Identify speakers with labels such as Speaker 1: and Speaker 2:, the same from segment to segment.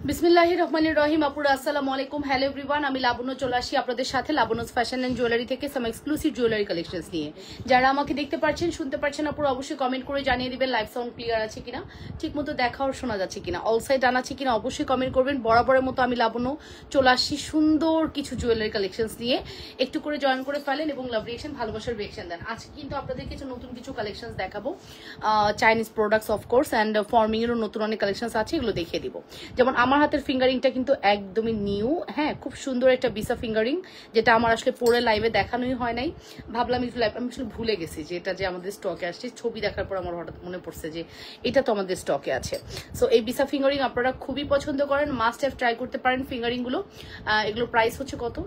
Speaker 1: বিসমিল্লাহির রহমানির রহিম। আপুরা আসসালামু আলাইকুম। হ্যালো এভরিওয়ান, আমি লাবণ্য চলে আসি আপনাদের সাথে লাবণ্যস ফ্যাশন অ্যান্ড জুয়েলারি থেকে সাম এক্সক্লুসিভ জুয়েলারি কালেকশনস নিয়ে। যারা আমাকে দেখতে পাচ্ছেন, শুনতে পাচ্ছেন, আপুরা অবশ্যই কমেন্ট করে জানিয়ে দিবেন লাইভ সাউন্ড ক্লিয়ার আছে কিনা, ঠিকমতো দেখা আর শোনা যাচ্ছে কিনা, অল সাইড আন আছে কিনা অবশ্যই কমেন্ট করবেন। বরাবরের মতো আমি লাবণ্য চলে আসছি সুন্দর কিছু জুয়েলারি কালেকশনস নিয়ে। একটু করে জয়েন করে ফেলেন এবং লাভ রিয়েকশন, ভালোবাসার রিয়েকশন দেন। আজকে কিন্তু আপনাদের কিছু নতুন কিছু কালেকশনস দেখাবো, চাইনিজ প্রোডাক্টস অফকোর্স অ্যান্ড ফর্মিংয়েরও নতুন অনেক কালেকশনস আছে, এগুলো দেখিয়ে দিব। যেমন আমার হাতের ফিঙ্গারিংটা কিন্তু একদমই নিউ, হ্যাঁ, খুব সুন্দর একটা বিসা ফিঙ্গারিং, যেটা আমার আসলে পরে লাইভে দেখানোই হয় নাই। ভাবলাম একটু লাইভ, আমি আসলে ভুলে গেছি যে এটা যে আমাদের স্টকে আসছে। ছবি দেখার পর আমার হঠাৎ মনে পড়ছে যে এটা তো আমাদের স্টকে আছে। সো এই বিসা ফিঙ্গারিং আপনারা খুবই পছন্দ করেন, মাস্ট হ্যাভ ট্রাই করতে পারেন ফিঙ্গারিংগুলো। এগুলো প্রাইস হচ্ছে কত?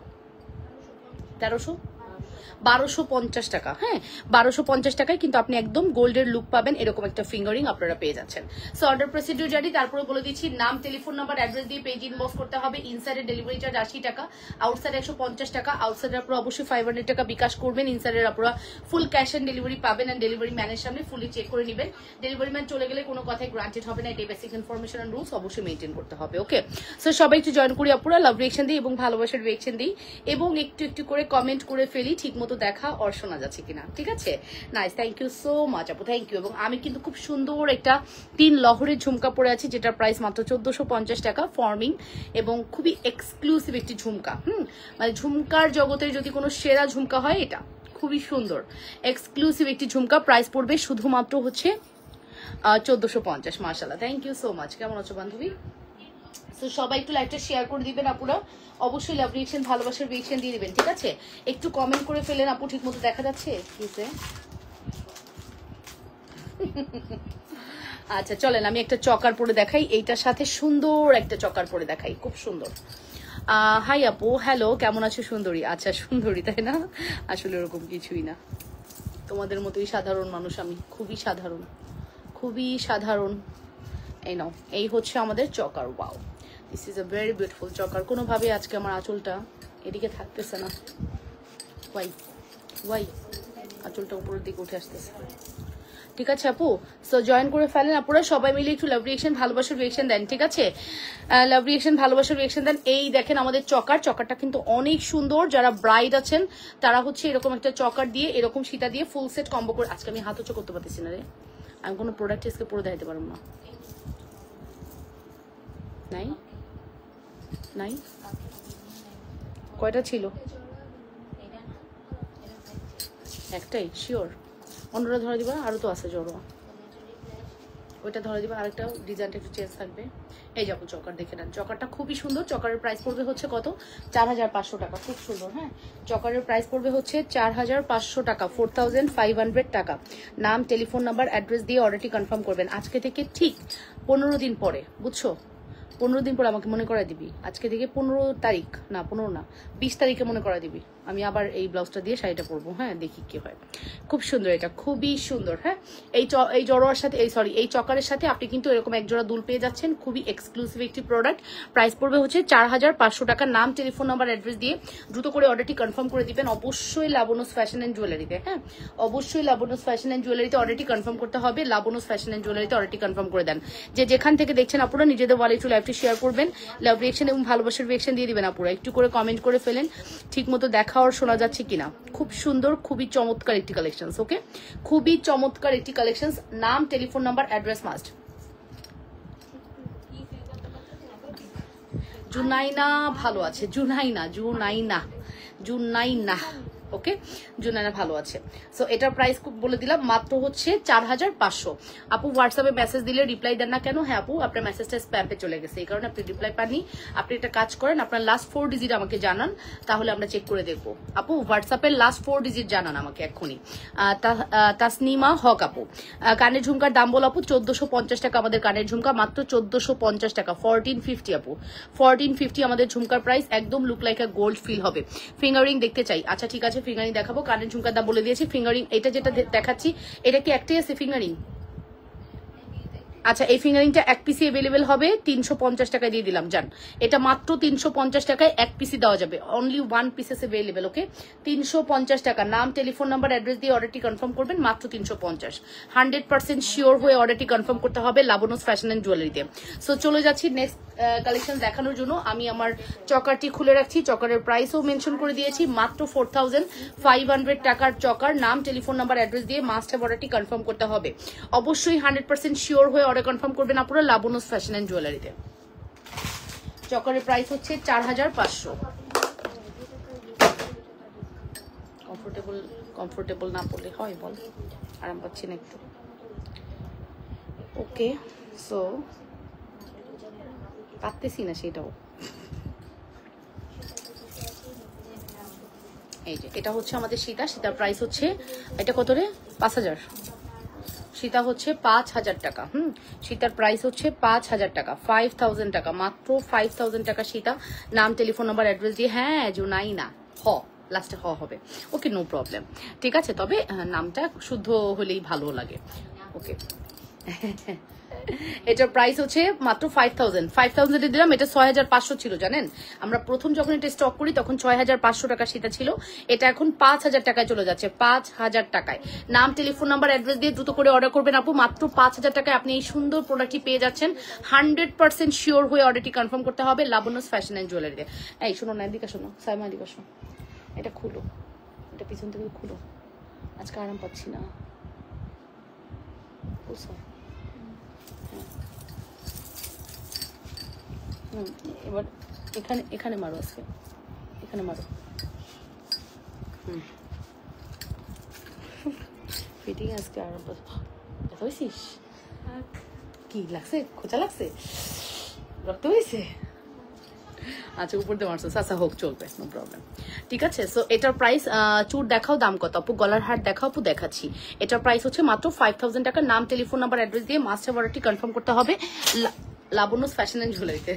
Speaker 1: 1250 টাকা। হ্যাঁ, 1250 টাকায় কিন্তু আপনি একদম গোল্ডের লুক পাবেন, এরকম একটা ফিঙ্গারিং আপনারা পেয়ে যাচ্ছেন। সো অর্ডার প্রসিডিউর জানি, তারপরে বলে দিচ্ছি নাম, টেলিফোন নাম্বার, অ্যাড্রেস দিয়ে পেজ ইনবক্স করতে হবে। ইনসাইডের ডেলিভারি চার্জ 80 টাকা, আউটসাইড 150 টাকা। আউটসাইডের আপনারা অবশ্যই 500 টাকা বিকাশ করবেন। ইনসাইডের আপনারা ফুল ক্যাশ অন ডেলিভারি পাবেন, অ্যান্ড ডেলিভারি ম্যানের সামনে ফুলি চেক করে নেবেন। ডেলিভারি ম্যান চলে গেলে কোনো কথাই গ্রান্টেড হবে না, এটা বেসিক ইনফরমেশন অ্যান্ড রুলস অবশ্যই মেনটেন করতে হবে। ওকে, সো সবাই একটু জয়েন করি আপুরা, লাভ রিয়েকশন দিই এবং ভালোবাসার রিয়েকশন দিই, এবং একটু একটু করে কমেন্ট করে ফেলি ঠিক মতো দেখা আর শোনা যাচ্ছে কিনা। ঠিক আছে, nice, thank you so much আপু, থ্যাংক ইউ। এবং আমি কিন্তু খুব সুন্দর একটা 3 লহরের ঝুমকা পরে আছি, যেটার প্রাইস মাত্র 1450 টাকা, ফর্মিং এবং খুবই এক্সক্লুসিভ একটি ঝুমকা। মানে ঝুমকার জগতের যদি কোনো সেরা ঝুমকা হয় এটা, খুবই সুন্দর এক্সক্লুসিভ একটি ঝুমকা। প্রাইস পড়বে শুধুমাত্র হচ্ছে 1450। মাশাআল্লাহ, থ্যাংক ইউ সো মাচ। কেমন আছো বান্ধবী? তো সবাই একটু লাইভটা শেয়ার করে দিবেন আপুরা, অবশ্যই লাভ রিয়েকশন, ভালোবাসার রিয়েকশন দিয়ে দিবেন। ঠিক আছে, একটু কমেন্ট করে ফেলেন আপু, ঠিক মতো দেখা যাচ্ছে কিসে? আচ্ছা চলেন আমি একটা চকার পরে দেখাই, এইটার সাথে সুন্দর একটা চকার পরে দেখাই, খুব সুন্দর। হাই আপু, হ্যালো, কেমন আছো সুন্দরী? আচ্ছা সুন্দরী, তাই না? আসলে ওরকম কিছুই না, তোমাদের মতোই সাধারণ মানুষ আমি, খুবই সাধারণ, খুবই সাধারণ। এই নাও, এই হচ্ছে আমাদের choker. Wow, this is a very beautiful choker. কোনোভাবে আজকে আমার আঁচলটা এদিকে থাকতেছে না, ওয়াই ওয়াই, আঁচলটা উপরের দিকে উঠে আসতেছে। ঠিক আছে আপু, সো জয়েন করে ফেলেন আপুরা, সবাই মিলে একটু লাভ রিয়েকশন, ভালোবাসার রিয়েকশন দেন। ঠিক আছে, লাভ রিয়েকশন, ভালোবাসার রিয়েকশন দেন। এই দেখেন আমাদের চকার, চকারটা কিন্তু অনেক সুন্দর। যারা ব্রাইড আছেন তারা হচ্ছে এরকম একটা চকার দিয়ে, এরকম সীতা দিয়ে ফুল সেট কম্বো করে। আজকে আমি হাত উঁচু করতে পারতেছি না রে, আমি কোনো প্রোডাক্ট আজকে পরে দেখাতে পারবো না। নাই নাই, কয়টা ছিল? একটাই শিওর? অন্যটা ধরে দিবা, আরো তো আছে জড়োয়া, ওইটা ধরে দিবা। আরেকটা ডিজাইনটা একটু চেঞ্জ থাকবে। এই যাবো চকার দেখে নেন, চকারটা খুবই সুন্দর। চকারের প্রাইস পড়বে হচ্ছে কত? 4500 টাকা। খুব সুন্দর। হ্যাঁ, চকারের প্রাইস পড়বে হচ্ছে 4500 টাকা, 4500 টাকা। নাম, টেলিফোন নাম্বার, অ্যাড্রেস দিয়ে অর্ডারটি কনফার্ম করবেন। আজকে থেকে ঠিক 15 দিন পরে, বুঝছো, 15 দিন পরে আমাকে মনে করা দিবি। আজকে থেকে 15 তারিখ না, 15 না, 20 তারিখে মনে করা দিবি। আমি আবার এই ব্লাউজটা দিয়ে শাড়িটা পরবো। হ্যাঁ, দেখি কি হয়। খুব সুন্দর, এটা খুবই সুন্দর। হ্যাঁ, এই জড়োয়ার সাথে, এই চকারের সাথে আপনি কিন্তু এরকম এক জোড়া দুল পেয়ে যাচ্ছেন। খুবই এক্সক্লুসিভ একটি প্রোডাক্ট। প্রাইস পড়বে হচ্ছে 4500 টাকা। নাম, টেলিফোন নাম্বার, অ্যাড্রেস দিয়ে দ্রুত করে অর্ডারটি কনফার্ম করে দিবেন। অবশ্যই লাবণ্যস ফ্যাশন অ্যান্ড জুয়েলারিতে, হ্যাঁ, অবশ্যই লাবণ্যস ফ্যাশন অ্যান্ড জুয়েলারিতে অর্ডারটি কনফার্ম করতে হবে। লাবণ্যস ফ্যাশন অ্যান্ড জুয়েলারিতে অর্ডারটি কনফার্ম করে দেন। যে যেখান থেকে দেখছেন আপনারা নিজেদের ওয়ালে একটু লাইভটি শেয়ার করবেন, লাভ রিয়েকশন এবং ভালোবাসার রিয়েকশন দিয়ে দিবেন আপুরা। একটু করে কমেন্ট করে ফেলেন ঠিক মতো দেখা আর শোনা যাচ্ছে কিনা। খুব সুন্দর, খুবই চমৎকার একটি কালেকশন। ওকে, খুবই চমৎকার একটি কালেকশন। নাম, telephone number, address must. Junaina ভালো আছে, জুনাইনা, জুনাইনা, জুনাইনা, ওকে, জুনাইনা ভালো আছে। সো এটার প্রাইস বলে দিলাম, মাত্র হচ্ছে 4500। আপু হোয়াটসঅ্যাপে মেসেজ দিলে রিপ্লাই দেন না কেন? হ্যাঁ আপু, আপনার মেসেজটা স্প্যামে চলে গেছে, এই কারণে আপনি রিপ্লাই পাননি। আপনি একটা কাজ করেন, আপনার লাস্ট 4 ডিজিট আমাকে জানান, তাহলে আমরা চেক করে দেখবো। আপু হোয়াটসঅ্যাপের লাস্ট 4 ডিজিট জানান আমাকে এক্ষুনি। তাসনিমা হক আপু, কানের ঝুমকার দাম বল আপু? 1450 টাকা আমাদের কানের ঝুমকা, মাত্র 1450 টাকা। 1450 আপু, 1450 আমাদের ঝুমকার প্রাইস। একদম look like a gold fill হবে। ফিঙ্গারিং দেখতে চাই? আচ্ছা ঠিক আছে, ফিঙ্গারিং দেখাবো। কানের ঝুমকার দাম বলে দিয়েছি। ফিঙ্গারিং এটা যেটা দেখাচ্ছি, এটা কি একটাই আছে ফিঙ্গারিং? আচ্ছা এই ফিঙ্গারিংটা এক পিসি অ্যাভেলেবেল হবে 350 টাকায় দিয়ে দিলাম জান। এটা মাত্র 350 টাকায় এক পিসি দেওয়া যাবে, অনলি ওয়ান পিসেস অ্যাভেলেবেল। ওকে 350 টাকা। নাম টেলিফোন নাম্বার অ্যাড্রেস দিয়ে অর্ডারটি কনফার্ম করবেন, মাত্র 350। 100% শিওর হয়ে অর্ডারটি কনফার্ম করতে হবে লাবণ্যস ফ্যাশন অ্যান্ড জুয়েলারিতে। সো চলে যাচ্ছি নেক্সট কালেকশন দেখানোর জন্য। আমি আমার চকারটি খুলে রাখছি, চকারের প্রাইসও মেনশন করে দিয়েছি, মাত্র 4500 টাকার চকার। নাম টেলিফোন নাম্বার অ্যাড্রেস দিয়ে মাস্ট হ্যাভ অর্ডারটি কনফার্ম করতে হবে। অবশ্যই 100% শিওর হয়ে অর্ডার কনফার্ম করবেন আপনারা লাবণ্যস ফ্যাশন অ্যান্ড জুয়েলারিতে। চকারের প্রাইস হচ্ছে 4500। কমফোর্টেবল না পড়লে হয় বল, আরাম পাচ্ছি না একটু। ওকে সো পারতেছি না সেটাও। এই যে এটা হচ্ছে আমাদের সীতা, সীতার প্রাইস হচ্ছে এটা কত রে, 5000। সীতা হচ্ছে 5000 টাকা। সীতার প্রাইস হচ্ছে 5000 টাকা, 5000 টাকা, মাত্র 5000 টাকা সীতা। নাম টেলিফোন নাম্বার অ্যাড্রেস দিয়ে, হ্যাঁ জুনাই না হ, লাস্টে হ হবে। ওকে নো প্রবলেম, ঠিক আছে। তবে নামটা শুদ্ধ হলেই ভালো লাগে। ওকে এটার প্রাইস হচ্ছে মাত্র 5000 এ দিলাম। এটা 6500 ছিল জানেন, আমরা প্রথম যখন এটা স্টক করি তখন 6500 টাকা সীতা ছিল। এটা এখন 5000 টাকায় চলে যাচ্ছে, 5000 টাকায়। নাম টেলিফোন নাম্বার অ্যাড্রেস দিয়ে দ্রুত করে অর্ডার করবেন আপু, মাত্র 5000 টাকায় আপনি এই সুন্দর প্রোডাক্টটি পেয়ে যাচ্ছেন। 100% শিওর হয়ে অর্ডারটি কনফার্ম করতে হবে লাবণ্যস ফ্যাশন অ্যান্ড জুয়েলারিতে। এই শোনো না, এদিকে শোনো, সাইমা এদিকে শোনো, এটা খুলো, এটা পিছন থেকে খুলো, আজকে আরাম পাচ্ছি না বুঝছো। এবার এখানে এখানে মারো, আজকে এখানে মারো। ফিটিং আজকে আর হয়েছিস কি লাগছে, খোঁচা লাগছে, রক্ত হয়েছে। আচ্ছা উপর দিয়ে মারছো, আচ্ছা হোক চলবে, নো প্রবলেম, ঠিক আছে। সো এটার প্রাইস, চুর দেখাও, দাম কত আপু? গলার হার দেখাও আপু, দেখাচ্ছি। এটার প্রাইস হচ্ছে মাত্র 5000 টাকা। নাম টেলিফোন নাম্বার অ্যাড্রেস দিয়ে মাস্ট হ্যাভ অর্ডারটি কনফার্ম করতে হবে লাবণ্যস ফ্যাশন অ্যান্ড জুয়েলারিতে।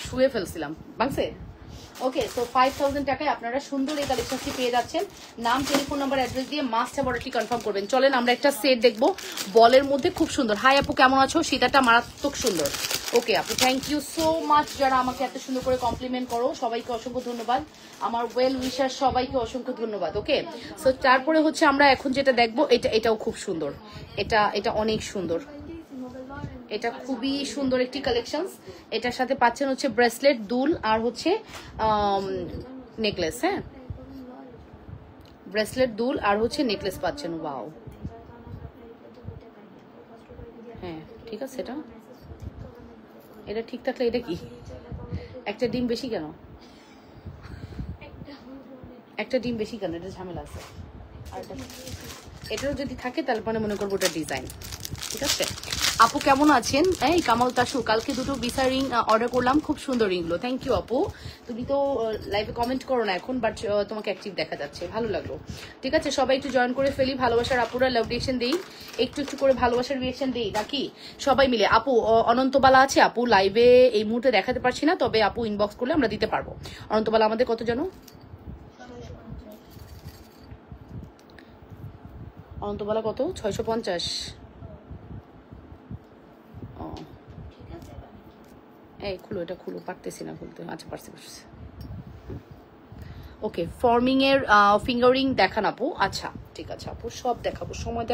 Speaker 1: শুয়ে ফেলছিলাম বাংসে। ওকে সো 5000 টাকায় আপনারা সুন্দর এই কালেকশনটি পেয়ে যাচ্ছেন। নাম টেলিফোন নাম্বার অ্যাড্রেস দিয়ে মাস্ট হ্যাভ অর্ডারটি কনফার্ম করবেন। চলেন আমরা একটা সেট দেখবো বলের মধ্যে, খুব সুন্দর। হাই আপু কেমন আছো? সীতাটা মারাত্মক সুন্দর। ওকে আপু থ্যাংক ইউ সো মাচ, যারা আমাকে এত সুন্দর করে কমপ্লিমেন্ট করো সবাইকে অসংখ্য ধন্যবাদ। আমার ওয়েল উইশার সবাইকে অসংখ্য ধন্যবাদ। ওকে সো তারপরে হচ্ছে আমরা এখন যেটা দেখবো, এটাও খুব সুন্দর, এটা অনেক সুন্দর, এটা খুবই সুন্দর একটি কালেকশন। এটার সাথে পাচ্ছেন হচ্ছে ব্রেসলেট, দুল আর হচ্ছে নেকলেস। হ্যাঁ ব্রেসলেট, দুল আর হচ্ছে নেকলেস পাচ্ছেন। ওয়াও, হ্যাঁ ঠিক আছে। এটা ঠিক থাকলে এটা কি, একটা ডিম বেশি কেন, একটা ডিম বেশি কেন, এটা ঝামেলা আছে। আর এটাও যদি থাকে তাহলে মানে মনে করবো ওটা ডিজাইন, ঠিক আছে। আপু কেমন আছেন? এই কামাল তাসু, কালকে দুটো বিসা রিং অর্ডার করলাম, খুব সুন্দর রিংগুলো। থ্যাংক ইউ আপু। তুমি তো লাইভে কমেন্ট করো না এখন, বাট তোমাকে অ্যাক্টিভ দেখা যাচ্ছে, ভালো লাগলো। ঠিক আছে সবাই একটু জয়েন করে ফেলি, ভালোবাসার আপুরা লাভ রিয়েকশন দেই, একটু একটু করে ভালোবাসার রিয়েকশন দেই নাকি সবাই মিলে। আপু অনন্তবালা আছে, আপু লাইভে এই মুহূর্তে দেখাতে পারছি না, তবে আপু ইনবক্স করলে আমরা দিতে পারবো। অনন্তবালা আমাদের কত জানো? অনন্তবালা কত? 650। এই খুলো, এটা খুলো, পারতেছি না খুলতে। আচ্ছা পারছি। ওকে ফর্মিং এর ফিঙ্গারিং দেখান আপু। আচ্ছা ঠিক আছে আপু, সব দেখাবো, সময়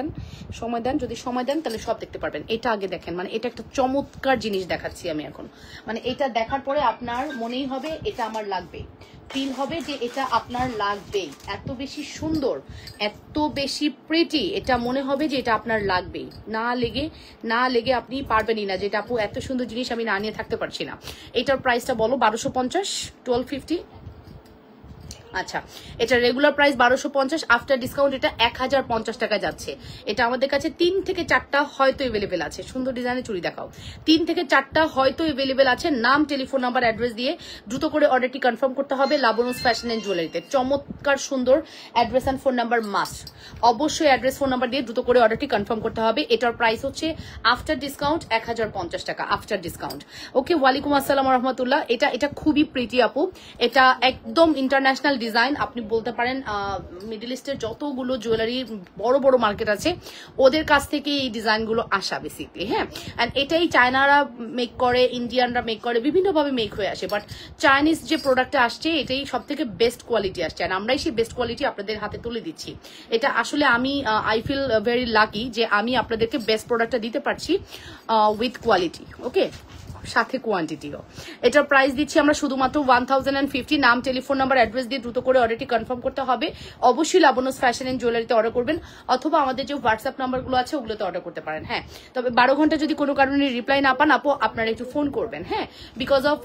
Speaker 1: দেন, যদি সময় দেন তাহলে সব দেখতে পারবেন। এটা আগে দেখেন, মানে এটা একটা চমৎকার জিনিস দেখাচ্ছি আমি এখন। মানে এটা দেখার পরে আপনার মনেই হবে এটা আমার লাগবে, ফিল হবে যে এটা আপনার লাগবেই। এত বেশি সুন্দর, এত বেশি প্রিটি, এটা মনে হবে যে এটা আপনার লাগবেই। না লেগে আপনি পারবেনই না, যেটা আপু এত সুন্দর জিনিস আমি না নিয়ে থাকতে পারছি না। এটার প্রাইসটা বলো। 1250, 1250। আচ্ছা এটা রেগুলার প্রাইস 1250, আফটার ডিসকাউন্ট এটা 1050 টাকা যাচ্ছে। এটা আমাদের কাছে 3 থেকে 4টা হয়তো এভেলেবেল আছে। সুন্দর ডিজাইনের চুড়ি দেখাও, 3 থেকে 4টা হয়তো এভেলেবেল আছে। নাম টেলিফোন নাম্বার অ্যাড্রেস দিয়ে দ্রুত করে অর্ডারটি কনফার্ম করতে হবে লাবণ্যস ফ্যাশন এন্ড জুয়েলারিতে। চমৎকার সুন্দর address and phone number must, অবশ্যই অ্যাড্রেস ফোন নাম্বার দিয়ে দ্রুত করে অর্ডারটি কনফার্ম করতে হবে। এটার প্রাইস হচ্ছে আফটার ডিসকাউন্ট 1050 টাকা, আফটার ডিসকাউন্ট। ওকে ওয়ালাইকুম আসসালাম রহমতুল্লাহ। এটা খুবই প্রিটি আপু, এটা একদম ইন্টারন্যাশনাল ডিজাইন, আপনি বলতে পারেন মিডল ইস্টের যতগুলো জুয়েলারি বড় বড় মার্কেট আছে ওদের কাছ থেকে এই ডিজাইনগুলো আসা বেসিকলি। হ্যাঁ, অ্যান্ড এটাই চায়নারা মেক করে, ইন্ডিয়ানরা মেক করে, বিভিন্নভাবে মেক হয়ে আসে, বাট চাইনিজ যে প্রোডাক্টটা আসছে এটাই সব থেকে বেস্ট কোয়ালিটি আসছে, আর আমরাই সেই বেস্ট কোয়ালিটি আপনাদের হাতে তুলে দিচ্ছি। এটা আসলে আমি আই ফিল ভেরি লাকি যে আমি আপনাদেরকে বেস্ট প্রোডাক্টটা দিতে পারছি উইথ কোয়ালিটি, ওকে, সাথে কোয়ান্টিটিও। এটার প্রাইস দিচ্ছি আমরা শুধুমাত্র 1050। নাম, টেলিফোন নাম্বার, অ্যাড্রেস দিয়ে দ্রুত করে অর্ডারটি কনফার্ম করতে হবে। অবশ্যই লাবণ্যস ফ্যাশন এন্ড জুয়েলারিতে অর্ডার করবেন, অথবা আমাদের যে হোয়াটসঅ্যাপ নাম্বারগুলো আছে ওগুলোতে অর্ডার করতে পারেন। হ্যাঁ, তবে 12 ঘন্টা যদি কোনো কারণে রিপ্লাই না পান আপু, আপনারা একটু ফোন করবেন। হ্যাঁ, বিকজ অফ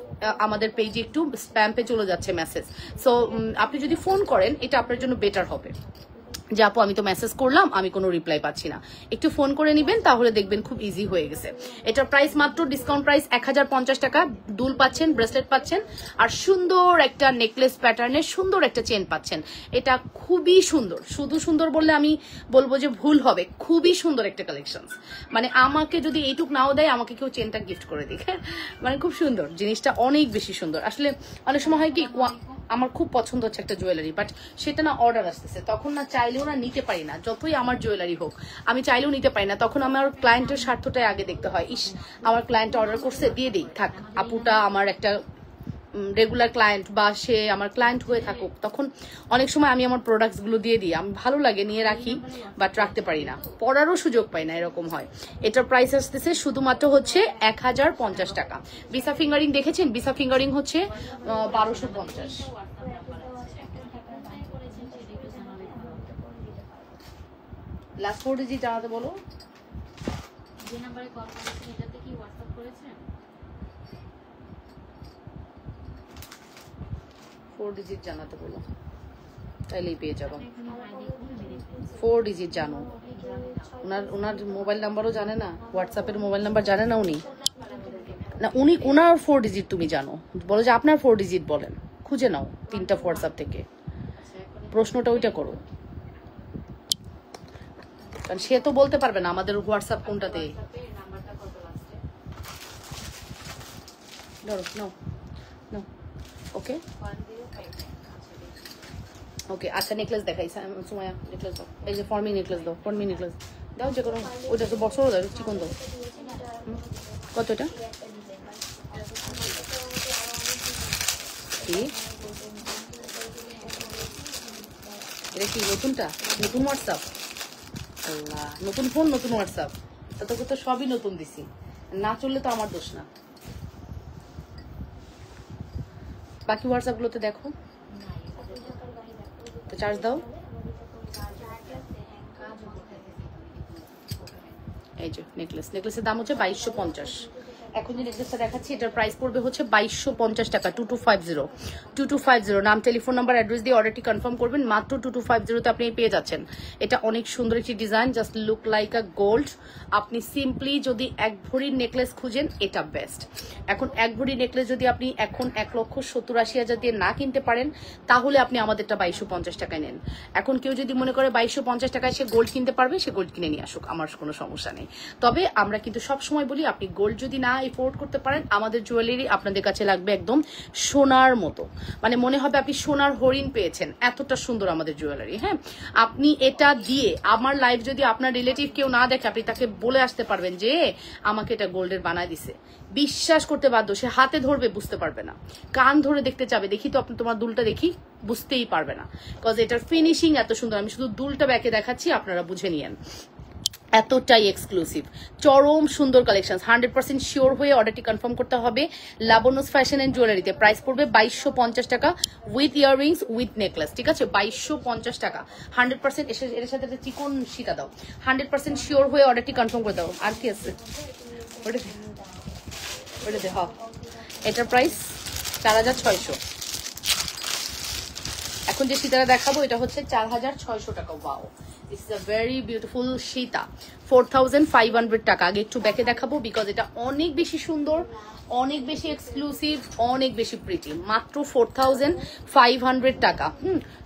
Speaker 1: আমাদের পেজে একটু স্প্যামে চলে যাচ্ছে মেসেজ, সো আপনি যদি ফোন করেন এটা আপনার জন্য বেটার হবে যে আপু আমি তো মেসেজ করলাম, আমি কোনো রিপ্লাই পাচ্ছি না, একটু ফোন করে নিবেন, তাহলে দেখবেন খুব ইজি হয়ে গেছে। এটার প্রাইস মাত্র ডিসকাউন্ট প্রাইস 1050 টাকা। দুল পাচ্ছেন, ব্রেসলেট পাচ্ছেন, আর সুন্দর একটা নেকলেস প্যাটার্নের সুন্দর একটা চেন পাচ্ছেন। এটা খুবই সুন্দর, শুধু সুন্দর বললে আমি বলবো যে ভুল হবে, খুবই সুন্দর একটা কালেকশন। মানে আমাকে যদি এইটুক নাও দেয়, আমাকে কেউ চেনটা গিফট করে দিক, মানে খুব সুন্দর জিনিসটা, অনেক বেশি সুন্দর। আসলে অনেক সময় হয় কি, আমার খুব পছন্দ হচ্ছে একটা জুয়েলারি, বাট সেটা না অর্ডার আসতেছে, তখন না চাইলেও না নিতে পারি না, যতই আমার জুয়েলারি হোক আমি চাইলেও নিতে পারি না। তখন আমার ক্লায়েন্টের স্বার্থটাই আগে দেখতে হয়, ইস আমার ক্লায়েন্ট অর্ডার করছে, দিয়ে দিই, থাক আপুটা আমার একটা রেগুলার ক্লায়েন্ট বা সে আমার ক্লায়েন্ট হয়ে থাকুক। তখন অনেক সময় আমি আমার প্রোডাক্টসগুলো দিয়ে দিই, আমি ভালো লাগে নিয়ে রাখি, বাট রাখতে পারি না, পড়ারও সুযোগ পাই না, এরকম হয়। এটার প্রাইস আসতেছে শুধুমাত্র হচ্ছে 1050 টাকা। বিসা ফিঙ্গারিং দেখেছেন? বিসা ফিঙ্গারিং হচ্ছে 1250। লাস্ট 4 ডিজিট জানাতে বলো।
Speaker 2: যে নাম্বারে কল করেছেন এটাতে কি হোয়াটসঅ্যাপ করেছেন?
Speaker 1: 4 ডিজিট জানাতে বলো, তাইলেই পেয়ে যাবো। 4 ডিজিট জানো? ওনার মোবাইল নাম্বারও জানে না, হোয়াটসঅ্যাপের মোবাইল নাম্বার জানে না উনি? না উনি, ওনার 4 ডিজিট তুমি জানো, বলো যে আপনার 4 ডিজিট বলেন, খুঁজে নাও 3টা হোয়াটসঅ্যাপ থেকে, প্রশ্নটা ওইটা করো, কারণ সে তো বলতে পারবে না আমাদের হোয়াটসঅ্যাপ কোনটাতে। ধরো নাও নাও, ওকে ওকে। আচ্ছা নেকলেস দেখাই, সুমাইয়া নেকলেস দাও, এই যে ফর্মি নেকলেস দাও, ফর্মি নেকলেস দাও, যে কোনো ওইটা তো বড় দাও, চিকন দাও। কত এটা? কি এটা কি নতুনটা? নতুন হোয়াটসঅ্যাপ? আল্লাহ, নতুন ফোন নতুন হোয়াটসঅ্যাপ, তোকে তো সবই নতুন দিছি, না চললে তো আমার দোষ না। বাকি হোয়াটসঅ্যাপ গুলোতে দেখো, তো চার্জ দাও। এই যে নেকলেস, নেকলেসের দাম হচ্ছে 2250। এখন যে নেকলেসটা দেখাচ্ছি এটার প্রাইস পড়বে হচ্ছে 2250 টাকা। 2250 নাম, টেলিফোন নাম্বার, অ্যাড্রেস দিয়ে অর্ডারটি কনফার্ম করবেন। মাত্র 2250 আপনি পেয়ে যাচ্ছেন। এটা অনেক সুন্দর একটি design, just look like a gold. আপনি সিম্পলি যদি 1 ভরির নেকলেস খুঁজেন এটা বেস্ট। এখন 1 ভরি নেকলেস যদি আপনি এখন 1,70,80,000 দিয়ে না কিনতে পারেন, তাহলে আপনি আমাদেরটা 2250 টাকায় নেন। এখন কেউ যদি মনে করে 2250 টাকায় সে গোল্ড কিনতে পারবে, সে গোল্ড কিনে নিয়ে আসুক, আমার কোনো সমস্যা নেই। তবে আমরা কিন্তু সবসময় বলি, আপনি গোল্ড যদি না এফোর্ড করতে পারেন, আমাদের জুয়েলারি আপনাদের কাছে লাগবে একদম সোনার মতো, মানে মনে হবে আপনি সোনার হরিণ পেয়েছেন, এতটা সুন্দর আমাদের জুয়েলারি। হ্যাঁ, আপনি এটা দিয়ে আমার লাইফ যদি আপনার রিলেটিভ কেউ না দেখে, আপনি তাকে বলে আসতে পারবেন যে আমাকে এটা গোল্ডের বানায় দিছে, বিশ্বাস করতে বাধ্য। সে হাতে ধরবে, বুঝতে পারবে না, কান ধরে দেখতে চাবে, দেখি তো আপনি তোমার দুলটা দেখি, বুঝতেই পারবে না, বিকজ এটার ফিনিশিং এত সুন্দর। আমি শুধু দুলটা ব্যাকে দেখাচ্ছি, আপনারা বুঝে নিয়েন, এতটাই এক্সক্লুসিভ, চরম সুন্দর কালেকশন। 100% শিওর হয়ে অর্ডারটি কনফার্ম করতে হবে লাবণ্যস ফ্যাশন এন্ড জুয়েলারিতে। প্রাইস পড়বে 2250 টাকা উইথ ইয়াররিংস উইথ নেকলেস, ঠিক আছে? 2250 টাকা 100%। এর সাথে একটা চিকন সীতা দাও। 100% শিওর হয়ে অর্ডারটি কনফার্ম করে দাও। আর কি আছে ওটা দে, হ্যাঁ, এটার প্রাইস 4600। এখন যে সীতারা দেখাবো এটা হচ্ছে 4600 টাকা। Wow, this is a very beautiful Sita. 4500 টাকা। আগে একটু ব্যাকে দেখাবো, বিকজ এটা অনেক বেশি সুন্দর, অনেক বেশি এক্সক্লুসিভ, অনেক বেশি প্রিটি। মাত্র 4500 টাকা।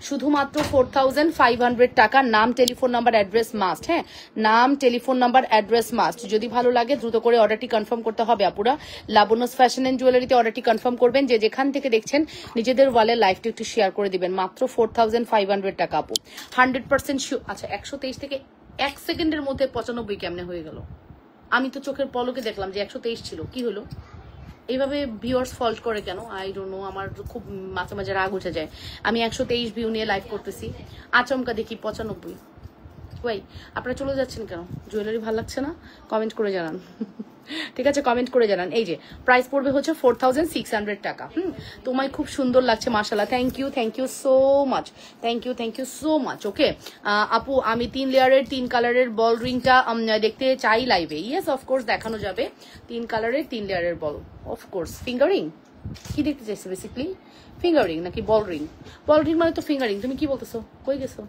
Speaker 1: শুধুমাত্র 4500 টাকা। নাম, টেলিফোন নাম্বার, অ্যাড্রেস মাস্ট। হ্যাঁ, নাম, টেলিফোন নাম্বার, অ্যাড্রেস মাস্ট। যদি ভালো লাগে দ্রুত করে অর্ডারটি কনফার্ম করতে হবে আপুরা। লাবণ্যস ফ্যাশন এন্ড জুয়েলারিতে অর্ডারটি কনফার্ম করবেন। যে যেখান থেকে দেখছেন নিজেদের ওয়ালের লাইভটি একটু শেয়ার করে দিবেন। মাত্র মাত্র 4500 টাকা আপু। 100% শিওর। আচ্ছা 123 থেকে 1 সেকেন্ডের মধ্যে 95 কেমনে হয়ে গেল? আমি তো চোখের পলকে দেখলাম যে 123 ছিল, কি হলো? এইভাবে ভিউয়ার্স ফল্ট করে কেন? আই ডোন্ট নো, আমার খুব মাঝে মাঝে রাগ উঠে যায়। আমি 123 ভিউ নিয়ে লাইভ করতেছি, আচমকা দেখি 95। ওই আপনারা চলে যাচ্ছেন কেন? জুয়েলারি ভালো লাগছে না? কমেন্ট করে জানান। ঠিক আছে, কমেন্ট করে জানান। এই যে প্রাইস পড়বে হচ্ছে 4600 টাকা। তোমায় খুব সুন্দর লাগছে মাশাআল্লাহ। Thank you so much, thank you so much. Okay আপু, আমি 3 লেয়ারের 3 কালারের বল রিংটা দেখতে চাই লাইভে। ইয়েস অফকোর্স দেখানো যাবে। 3 কালারের 3 লেয়ারের বল, অফকোর্স। ফিঙ্গারিং কি দেখতে চাইছো বেসিক্যালি? ফিঙ্গারিং নাকি বল রিং? বল রিং মানে তো ফিঙ্গারিং। তুমি কি বলতেছো? কই গেছো?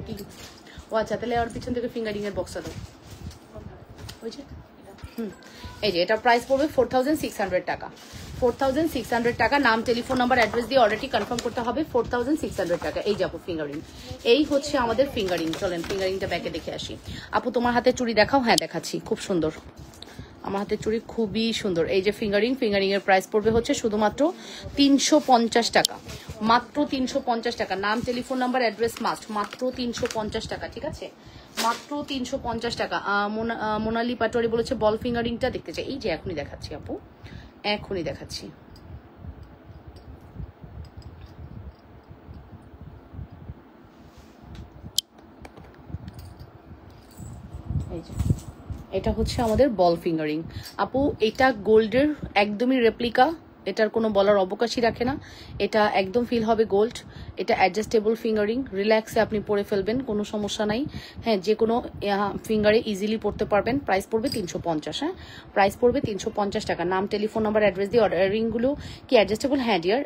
Speaker 1: কি ও আচ্ছা, তাহলে আর পিছন থেকে ফিঙ্গারিং এর বক্সটা দাও। এই যে এটা প্রাইস পড়বে 4600 টাকা। 4600 টাকা। নাম, টেলিফোন নাম্বার, অ্যাড্রেস দিয়ে অর্ডারটি কনফার্ম করতে হবে। 4600 টাকা। এই যাবো ফিঙ্গারিং, এই হচ্ছে আমাদের ফিঙ্গারিং। চলেন ফিঙ্গারিংটা ব্যাকে দেখে আসি। আপু তোমার হাতে চুড়ি দেখাও। হ্যাঁ দেখাচ্ছি, খুব সুন্দর। আমার হাতের চুড়ি খুবই সুন্দর। এই যে ফিঙ্গারিং এর প্রাইস পড়বে হচ্ছে শুধুমাত্র 350 টাকা। মাত্র 350 টাকা। নাম, টেলিফোন নাম্বার, অ্যাড্রেস মাস্ট। মাত্র 350 টাকা। ঠিক আছে, মাত্র 350 টাকা। মোনালি পাটোয়ারি বলেছে বল ফিঙ্গারিংটা দেখতে চাই। এই যে এখনই দেখাচ্ছি আপু, এখনই দেখাচ্ছি। এই যে এটা হচ্ছে আমাদের বল ফিঙ্গারিং আপু। এটা গোল্ডের একদমই রেপ্লিকা, এটার কোনো বলার অবকাশই রাখে না। এটা একদম ফিল হবে গোল্ড। এটা অ্যাডজাস্টেবল ফিঙ্গারিং, রিল্যাক্সে আপনি পরে ফেলবেন, কোনো সমস্যা নাই। হ্যাঁ, যে কোনো ফিঙ্গারে ইজিলি পড়তে পারবেন। প্রাইস পড়বে 350। হ্যাঁ, প্রাইস পড়বে 350 টাকা। নাম, টেলিফোন নাম্বার, অ্যাড্রেস দিয়ে অর্ডার। রিংগুলো কি অ্যাডজাস্টেবল? হ্যাঁ ডিয়ার,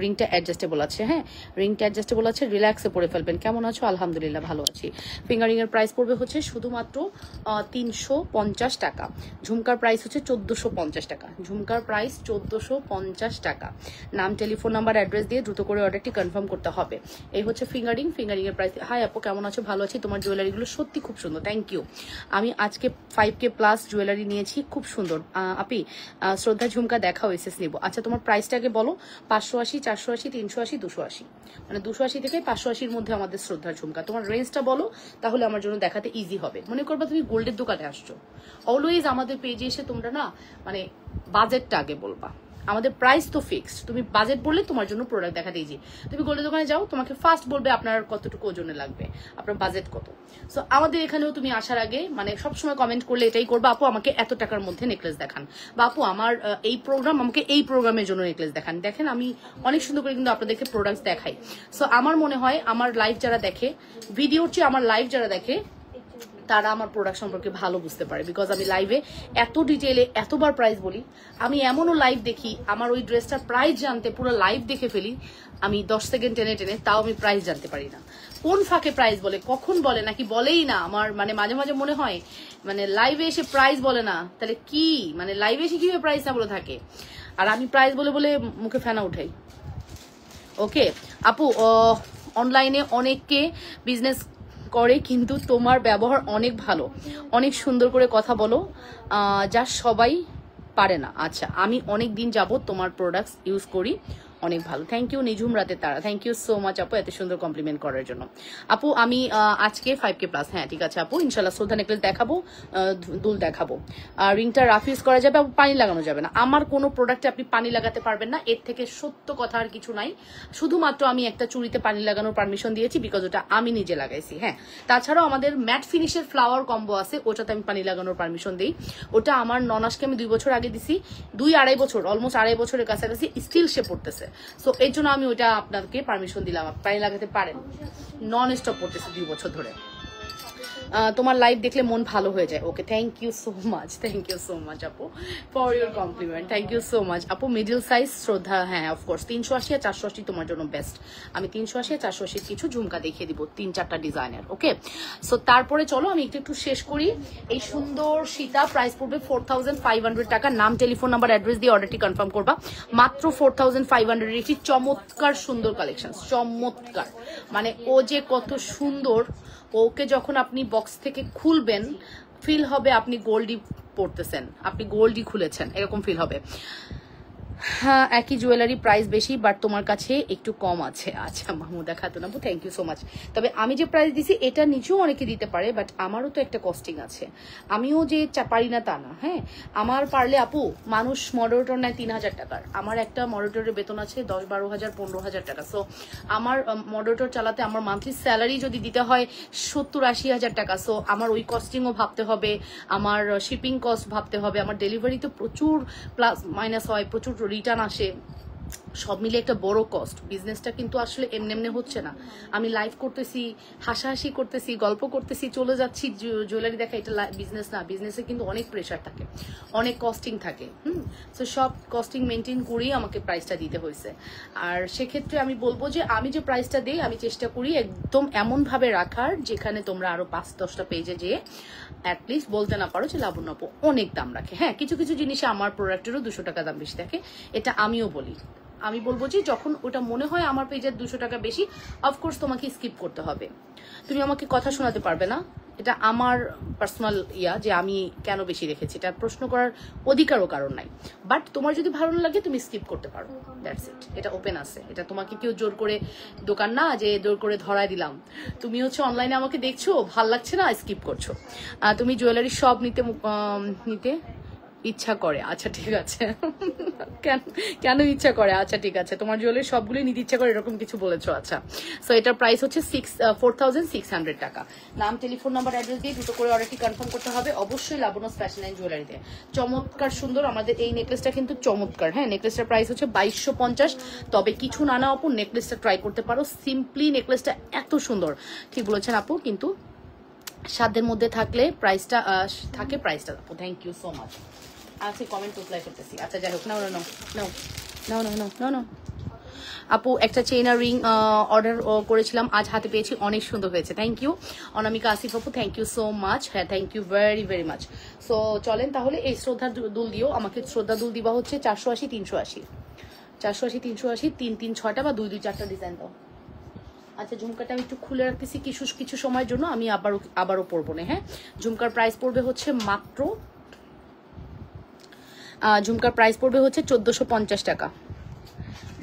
Speaker 1: রিংটা অ্যাডজাস্টেবল আছে। হ্যাঁ, রিংটা অ্যাডজাস্টেবল আছে, রিল্যাক্সে পরে ফেলবেন। কেমন আছো? আলহামদুলিল্লাহ ভালো আছি। ফিঙ্গারিং এর প্রাইস পড়বে হচ্ছে শুধুমাত্র 350 টাকা। ঝুমকার প্রাইস হচ্ছে 1450 টাকা। ঝুমকার প্রাইস 1450 টাকা। নাম, টেলিফোন নাম্বার, অ্যাড্রেস দিয়ে দ্রুত করে অর্ডারটি কনফার্ম করতে হবে। এই হচ্ছে ফিঙ্গারিং এর প্রাইস। হাই আপু, কেমন আছো? ভালো আছি। তোমার জুয়েলারিগুলো সত্যি খুব সুন্দর, থ্যাংক ইউ। আমি আজকে 5K প্লাস জুয়েলারি নিয়েছি, খুব সুন্দর। আপি শ্রদ্ধা ঝুমকা দেখাও, এসএস নিব। আচ্ছা তোমার প্রাইসটাকে বলো। 580, 480, 380, 280, মানে 280 থেকে 580-র মধ্যে আমাদের শ্রদ্ধার ঝুমকা। তোমার রেঞ্জটা বলো, তাহলে আমার জন্য দেখাতে ইজি হবে। মনে করবা তুমি গোল্ডের দোকানে আসছো, অলওয়েজ আমাদের পেজে এসে তোমরা না মানে বাজেটটা আগে বলবা। আমাদের প্রাইস তো ফিক্সড, তুমি বাজেট বললে তোমার জন্য প্রোডাক্ট দেখাতে ইজি। তুমি গোল্ডের দোকানে যাও, তোমাকে ফার্স্ট বলবে আপনার কতটুকু ওজনে লাগবে, আপনার বাজেট কত। সো আমাদের এখানেও তুমি আসার আগে মানে সবসময় কমেন্ট করলে এটাই করবা, আপু আমাকে এত টাকার মধ্যে নেকলেস দেখান, বা আপু আমার এই প্রোগ্রাম, আমাকে এই প্রোগ্রামের জন্য নেকলেস দেখান। দেখেন আমি অনেক সুন্দর করে কিন্তু আপনাদেরকে প্রোডাক্টস দেখাই। সো আমার মনে হয় আমার লাইভ যারা দেখে, ভিডিওর চেয়ে আমার লাইভ যারা দেখে, তারা আমার প্রোডাক্ট সম্পর্কে ভালো বুঝতে পারে। বিকজ আমি লাইভে এত ডিটেলে এতবার প্রাইস বলি। আমি এমনও লাইভ দেখি, আমার ওই ড্রেসটার প্রাইস জানতে পুরো লাইভ দেখে ফেলি আমি 10 সেকেন্ড টেনে টেনে, তাও আমি প্রাইস জানতে পারি না। কোন ফাঁকে প্রাইস বলে, কখন বলে, নাকি বলেই না। আমার মানে মাঝে মাঝে মনে হয় মানে লাইভে এসে প্রাইস বলে না, তাহলে কি মানে লাইভে এসে কিভাবে প্রাইস না বলে থাকে। আর আমি প্রাইস বলে বলে মুখে ফেনা উঠাই। ওকে আপু, অনলাইনে অনেককে বিজনেস করে, কিন্তু তোমার ব্যবহার অনেক ভালো, অনেক সুন্দর করে কথা বলো, যা সবাই পারে না। আচ্ছা, আমি অনেক দিন যাবত তোমার প্রোডাক্টস ইউজ করি, অনেক ভালো। থ্যাংক ইউ নিঝুম রাতে তারা, থ্যাংক ইউ সো মাচ আপু এত সুন্দর কমপ্লিমেন্ট করার জন্য। আপু আমি আজকে 5K প্লাস। হ্যাঁ ঠিক আছে আপু, ইনশাল্লাহ শ্রদ্ধা নেকলেস দেখাবো, দুল দেখাবো। রিংটা রাফ ইউজ করা যাবে, পানি লাগানো যাবে না। আমার কোনো প্রোডাক্টে আপনি পানি লাগাতে পারবেন না, এর থেকে সত্য কথা আর কিছু নাই। শুধুমাত্র আমি একটা চুড়িতে পানি লাগানোর পারমিশন দিয়েছি, বিকজ ওটা আমি নিজে লাগাইছি। হ্যাঁ, তাছাড়াও আমাদের ম্যাট ফিনিশের ফ্লাওয়ার কম্বো আছে, ওটাতে আমি পানি লাগানোর পারমিশন দিই। ওটা আমার ননাসকে আমি 2 বছর আগে দিছি, 2-2.5 বছর, অলমোস্ট 2.5 বছরের কাছাকাছি স্টিল সে পড়তেছে। সো এর জন্য আমি ওইটা আপনাকে পারমিশন দিলাম, পানি লাগাতে পারেন। নন স্টপ পড়তেছে 2 বছর ধরে। তোমার লাইভ দেখলে মন ভালো হয়ে যায়। Okay, thank you so much, thank you so much আপু for your compliment, thank you so much আপু। মিডিল সাইজ শ্রদ্ধা, হ্যাঁ অফকোর্স 380 আর 480 তোমার জন্য বেস্ট। আমি 380 আর 480 কিছু ঝুমকা দেখিয়ে দিব, 3-4টা ডিজাইনের। ওকে, সো তারপরে চলো আমি একটু শেষ করি। এই সুন্দর সীতা প্রাইস পড়বে 4500 টাকা। নাম, টেলিফোন নাম্বার, অ্যাড্রেস দিয়ে অর্ডারটি কনফার্ম করবা। মাত্র 4500। একটি চমৎকার সুন্দর কালেকশন, চমৎকার মানে ও যে কত সুন্দর। ওকে যখন আপনি বক্স থেকে খুলবেন ফিল হবে আপনি গোল্ডই পড়তেছেন, আপনি গোল্ডই খুলেছেন, এরকম ফিল হবে। হ্যাঁ, একই জুয়েলারি প্রাইস বেশি, বাট তোমার কাছে একটু কম আছে। আচ্ছা মাহমুদা খাতুন আপু, থ্যাংক ইউ সো মাচ। তবে আমি যে প্রাইস দিছি এটা নিচেও অনেকে দিতে পারে, বাট আমারও তো একটা কস্টিং আছে। আমিও যে পারি না তা না। হ্যাঁ, আমার পারলে আপু, মানুষ মডারেটর নেয় 3,000 টাকার, আমার একটা মডারেটরের বেতন আছে 10-12,000 15,000 টাকা। সো আমার মডারেটর চালাতে আমার মান্থলি স্যালারি যদি দিতে হয় 70-80,000 টাকা। সো আমার ওই কস্টিংও ভাবতে হবে, আমার শিপিং কস্ট ভাবতে হবে, আমার ডেলিভারিতে প্রচুর প্লাস মাইনাস হয়, প্রচুর রিটার্ন আসে, সব মিলে একটা বড় কস্ট। বিজনেসটা কিন্তু আসলে এমনি হচ্ছে না। আমি লাইভ করতেছি, হাসাহাসি করতেছি, গল্প করতেছি, চলে যাচ্ছি জুয়েলারি দেখা, এটা বিজনেস না। বিজনেসে কিন্তু অনেক প্রেশার থাকে, অনেক কস্টিং থাকে। তো সব কস্টিং মেনটেন করেই আমাকে প্রাইসটা দিতে হয়েছে। আর সেক্ষেত্রে আমি বলবো যে আমি যে প্রাইসটা দিই আমি চেষ্টা করি একদম এমনভাবে রাখার যেখানে তোমরা আরো 5-10টা পেজে যেয়ে অ্যাটলিস্ট বলতে না পারো যে লাবণ্য আপু অনেক দাম রাখে। হ্যাঁ, কিছু কিছু জিনিসে আমার প্রোডাক্টেরও 200 টাকা দাম বেশি থাকে, এটা আমিও বলি। আমি বলবো যে যখন ওটা মনে হয় আমার পেজের 200 টাকা বেশি, অফকোর্স তোমাকে স্কিপ করতে হবে। তুমি আমাকে কথা শোনাতে পারবে না, এটা আমার পার্সোনাল যে আমি কেন বেশি রেখেছি, এটা প্রশ্ন করার অধিকারও কারণ নাই। বাট তোমার যদি ভালো না লাগে তুমি স্কিপ করতে পারো, দ্যাটস ইট। এটা ওপেন আছে, এটা তোমাকে কেউ জোর করে, দোকান না যে জোর করে ধরায় দিলাম। তুমি হচ্ছে অনলাইনে আমাকে দেখছো, ভাল লাগছে না, স্কিপ করছো। তুমি জুয়েলারি সব নিতে ইচ্ছা করে, আচ্ছা ঠিক আছে। কেন ইচ্ছা করে? আচ্ছা ঠিক আছে, তোমার জুয়েলারি সবগুলি নিতে ইচ্ছা করে এরকম কিছু বলেছো। আচ্ছা, সো এটার প্রাইস হচ্ছে 4,600 টাকা। নাম, টেলিফোন নাম্বার, অ্যাড্রেস দিয়ে দুটো করে অর্ডারটি কনফার্ম করতে হবে অবশ্যই লাবণ্যস ফ্যাশন অ্যান্ড জুয়েলারিতে। চমৎকার সুন্দর আমাদের এই নেকলেসটা কিন্তু চমৎকার। হ্যাঁ, নেকলেসটার প্রাইস হচ্ছে 2250। তবে কিছু নানা আপু নেকলেসটা ট্রাই করতে পারো, সিম্পলি নেকলেসটা এত সুন্দর। ঠিক বলেছেন আপু, কিন্তু সাধ্যের মধ্যে থাকলে প্রাইসটা থাকে, প্রাইসটা আপু। Thank you so much. আচ্ছা, কমেন্ট রিপ্লাই করতেছি। আচ্ছা যাই হোক, নাও আপু, একটা চেইন আর রিং অর্ডার করেছিলাম, আজ হাতে পেয়েছি, অনেক সুন্দর হয়েছে। থ্যাংক ইউ অনামিকা আসিফ আপু, থ্যাংক ইউ সো মাচ। হ্যাঁ, thank you very very much. So চলেন তাহলে এই শ্রদ্ধা দুল দিও আমাকে। শ্রদ্ধা দুল দিবা হচ্ছে 480, 380, 480, 380, 3 6টা বা 2 2 4টা ডিজাইন দাও। আচ্ছা, ঝুমকাটা আমি একটু খুলে রাখতেছি কিছু সময়ের জন্য, আমি আবারও পরবো না। হ্যাঁ, ঝুমকার প্রাইস পড়বে হচ্ছে মাত্র 1450 টাকা।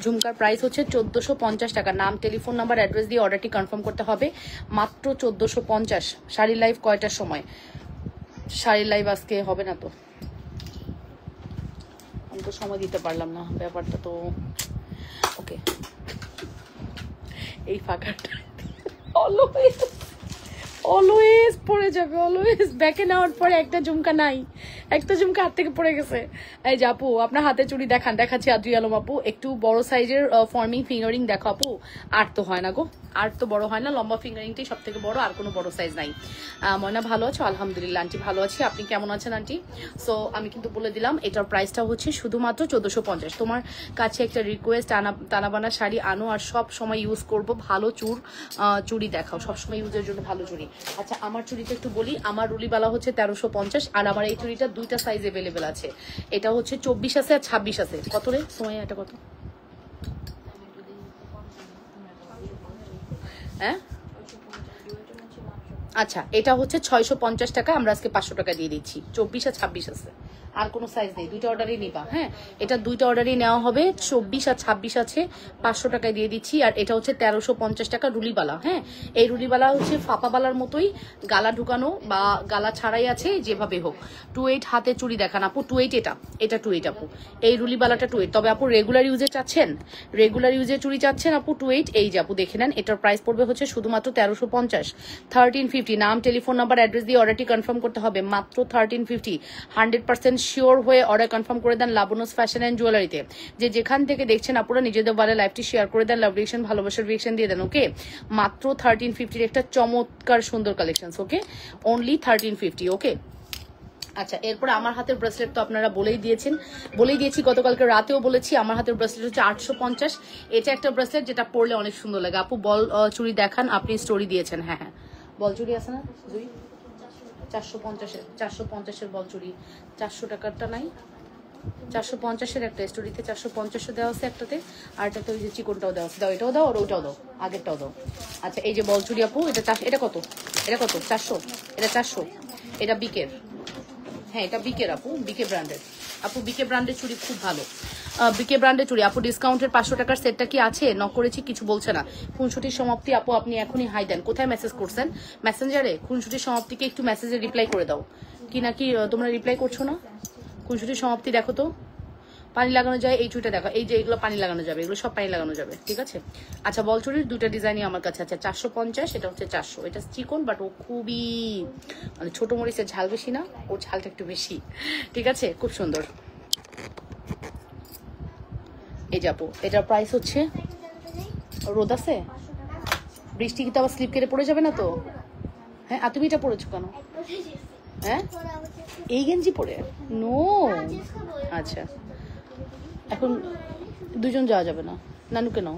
Speaker 1: ঝুমকার প্রাইস হচ্ছে 1450 টাকা। নাম, টেলিফোন নাম্বার, অ্যাড্রেস দিয়ে অর্ডারটি কনফার্ম করতে হবে, মাত্র 1450। শাড়ির লাইভ কয়টার সময়? শাড়ির লাইভ আজকে হবে না তো, আমি তো সময় দিতে পারলাম না, ব্যাপারটা তো ওকে। এই ফাঁকাটা অলওয়েজ পড়ে যাবে, অলওয়েজ ব্যাকে নেওয়ার পরে একটা ঝুমকা নাই, একটা ঝুমকা হাত থেকে পড়ে গেছে। এই যে আপু, আপনার হাতে চুড়ি দেখাচ্ছি আদ্রি আলম আপু, একটু বড় সাইজের ফর্মিং ফিঙ্গারিং দেখো আপু। আর তো হয় না গো, আর তো বড় হয় না, লম্বা ফিঙ্গারিংটাই সব থেকে বড়, আর কোনো বড় সাইজ নাই। ময়না ভালো আছো? আলহামদুলিল্লাহ আন্টি ভালো আছি, আপনি কেমন আছেন আন্টি? সো আমি কিন্তু বলে দিলাম এটার প্রাইসটা হচ্ছে শুধুমাত্র 1450। তোমার কাছে একটা রিকোয়েস্ট, তানাবানা শাড়ি আনো আর সব সময় ইউজ করব, ভালো চুড়ি দেখাও, সবসময় ইউজের জন্য ভালো চুড়ি। আচ্ছা, আমার চুড়িটা একটু বলি, আমার রুলিবালা হচ্ছে 1350, আর আমার এই চুড়িটা 2টা সাইজ অ্যাভেলেবেল আছে। এটা হচ্ছে 24 আছে আর 26 আছে। কত রে সময়? এটা কত? হ্যাঁ, আচ্ছা, এটা হচ্ছে 650 টাকা, আমরা আজকে 500 টাকা দিয়ে দিচ্ছি। 24 আর 26 আছে, আর কোনো সাইজ নেই, দুইটা অর্ডারই নিবা। হ্যাঁ, এটা দুইটা অর্ডারই নেওয়া হবে, 24 আর 26 আছে, 500 টাকায় দিয়ে দিচ্ছি। আর এটা হচ্ছে 1350 টাকা রুলিবালা। হ্যাঁ, এই রুলিবালা হচ্ছে ফাপাবালার মতোই, গালা ঢুকানো বা গালা ছাড়াই আছে, যেভাবে হোক। 28 হাতে চুড়ি দেখান আপু, 28 এটা 28 আপু, এই রুলিবালাটা 28। তবে আপু রেগুলার ইউজে চাচ্ছেন, রেগুলার ইউজে চুড়ি চাচ্ছেন আপু 28, এই যে আপু দেখে নেন, এটার প্রাইস পড়বে হচ্ছে শুধুমাত্র 1350, 1350। নাম, টেলিফোন নাম্বার, অ্যাড্রেস দিয়ে অর্ডারটি কনফার্ম করতে হবে, মাত্র 1350। 100% শিওর হয়ে অর্ডার কনফার্ম করে দেন লাবণ্যস ফ্যাশন অ্যান্ড জুয়েলারিতে। যে যেখান থেকে দেখছেন আপনারা নিজেদের বলে লাইভটি শেয়ার করে দেন, লাভ রিয়েকশন, ভালোবাসার রিয়েকশন দিয়ে দেন। ওকে, মাত্র 1350 একটা চমৎকার সুন্দর কালেকশন। ওকে, অনলি 1350। ওকে, আচ্ছা, এরপরে আমার হাতের ব্রেসলেট তো আপনারা বলেই দিয়েছি, গতকালকে রাতেও বলেছি। আমার হাতের ব্রেসলেট হচ্ছে 850। এটা একটা ব্রেসলেট যেটা পরলে অনেক সুন্দর লাগে। আপু বল চুড়ি দেখান, আপনি স্টোরি দিয়েছেন। হ্যাঁ, বল চুড়ি আছে না? 450-এর বল চুড়ি, 400 টাকারটা নাই, 450-এর একটা স্টোরিতে 450 দেওয়া আছে একটাতে, আর একটা ওই যে চিকনটাও দেওয়া আছে। দাও, এটাও দাও আর ওটাও দাও, আগেরটাও দাও। আচ্ছা, এই যে বল চুড়ি আপু, এটা কত? 400, এটা 400, এটা বিকের। হ্যাঁ, এটা বিকের আপু, বিকে ব্র্যান্ডের আপু, বিকে ব্র্যান্ডের চুড়ি খুব ভালো। বিকে ব্র্যান্ডের চুড়ি আপু, ডিসকাউন্টের 500 টাকার সেটটা কি আছে? নক করেছি, কিছু বলছে না। খুনসুটির সমাপ্তি আপু, আপনি এখনই হাই দেন। কোথায় মেসেজ করছেন? মেসেঞ্জারে। খুনসুটির সমাপ্তিকে একটু মেসেজে রিপ্লাই করে দাও। কি নাকি তোমরা রিপ্লাই করছো না? খুনসুটির সমাপ্তি দেখো তো। পানি লাগানো যায়, এই চুড়িটা দেখো, এই যে এগুলো পানি লাগানো যাবে, এগুলো সব পানি লাগানো যাবে, ঠিক আছে। আচ্ছা, বল চুড়ির দুটো ডিজাইনই আমার কাছে আছে, 450, এটা হচ্ছে 400। এটা চিকন, বাট ও খুবই মানে ছোট মরিচের ঝাল বেশি না, ওর ঝালটা একটু বেশি, ঠিক আছে, খুব সুন্দর। এই যাবো, এটার প্রাইস হচ্ছে, রোদ আছে, বৃষ্টি কিন্তু আবার স্লিপ কেটে পড়ে যাবে না তো? হ্যাঁ, আর তুমি এটা পড়েছো কেন? হ্যাঁ, এই গেঞ্জি পরে? নো, আচ্ছা, এখন দুজন যাওয়া যাবে না, নানুকে নাও।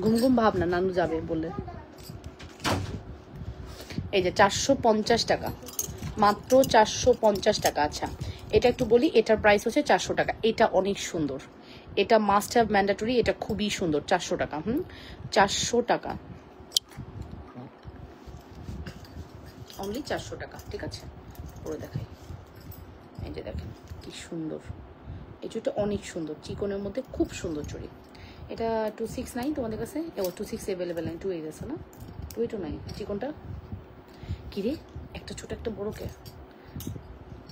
Speaker 1: ঘুম ঘুম ভাব না, নানু যাবে বললে। এই যে 450 টাকা, মাত্র 450 টাকা। আচ্ছা, এটা একটু বলি, এটার প্রাইস হচ্ছে 400 টাকা। এটা অনেক সুন্দর, এটা মাস্ট হ্যাভ ম্যান্ডেটরি, এটা খুবই সুন্দর। 400 টাকা, 400 টাকা অনলি, 400 টাকা, ঠিক আছে। পরে দেখাই, এই যে দেখেন কি সুন্দর, এই চুড়িটা অনেক সুন্দর, চিকনের মধ্যে খুব সুন্দর চুড়ি। এটা 269 তোমাদের কাছে? ও 26 অ্যাভেলেবেল নাই, 28 আছে না? 28ও নাই চিকনটা। কিরে, একটা ছোট একটা বড় কে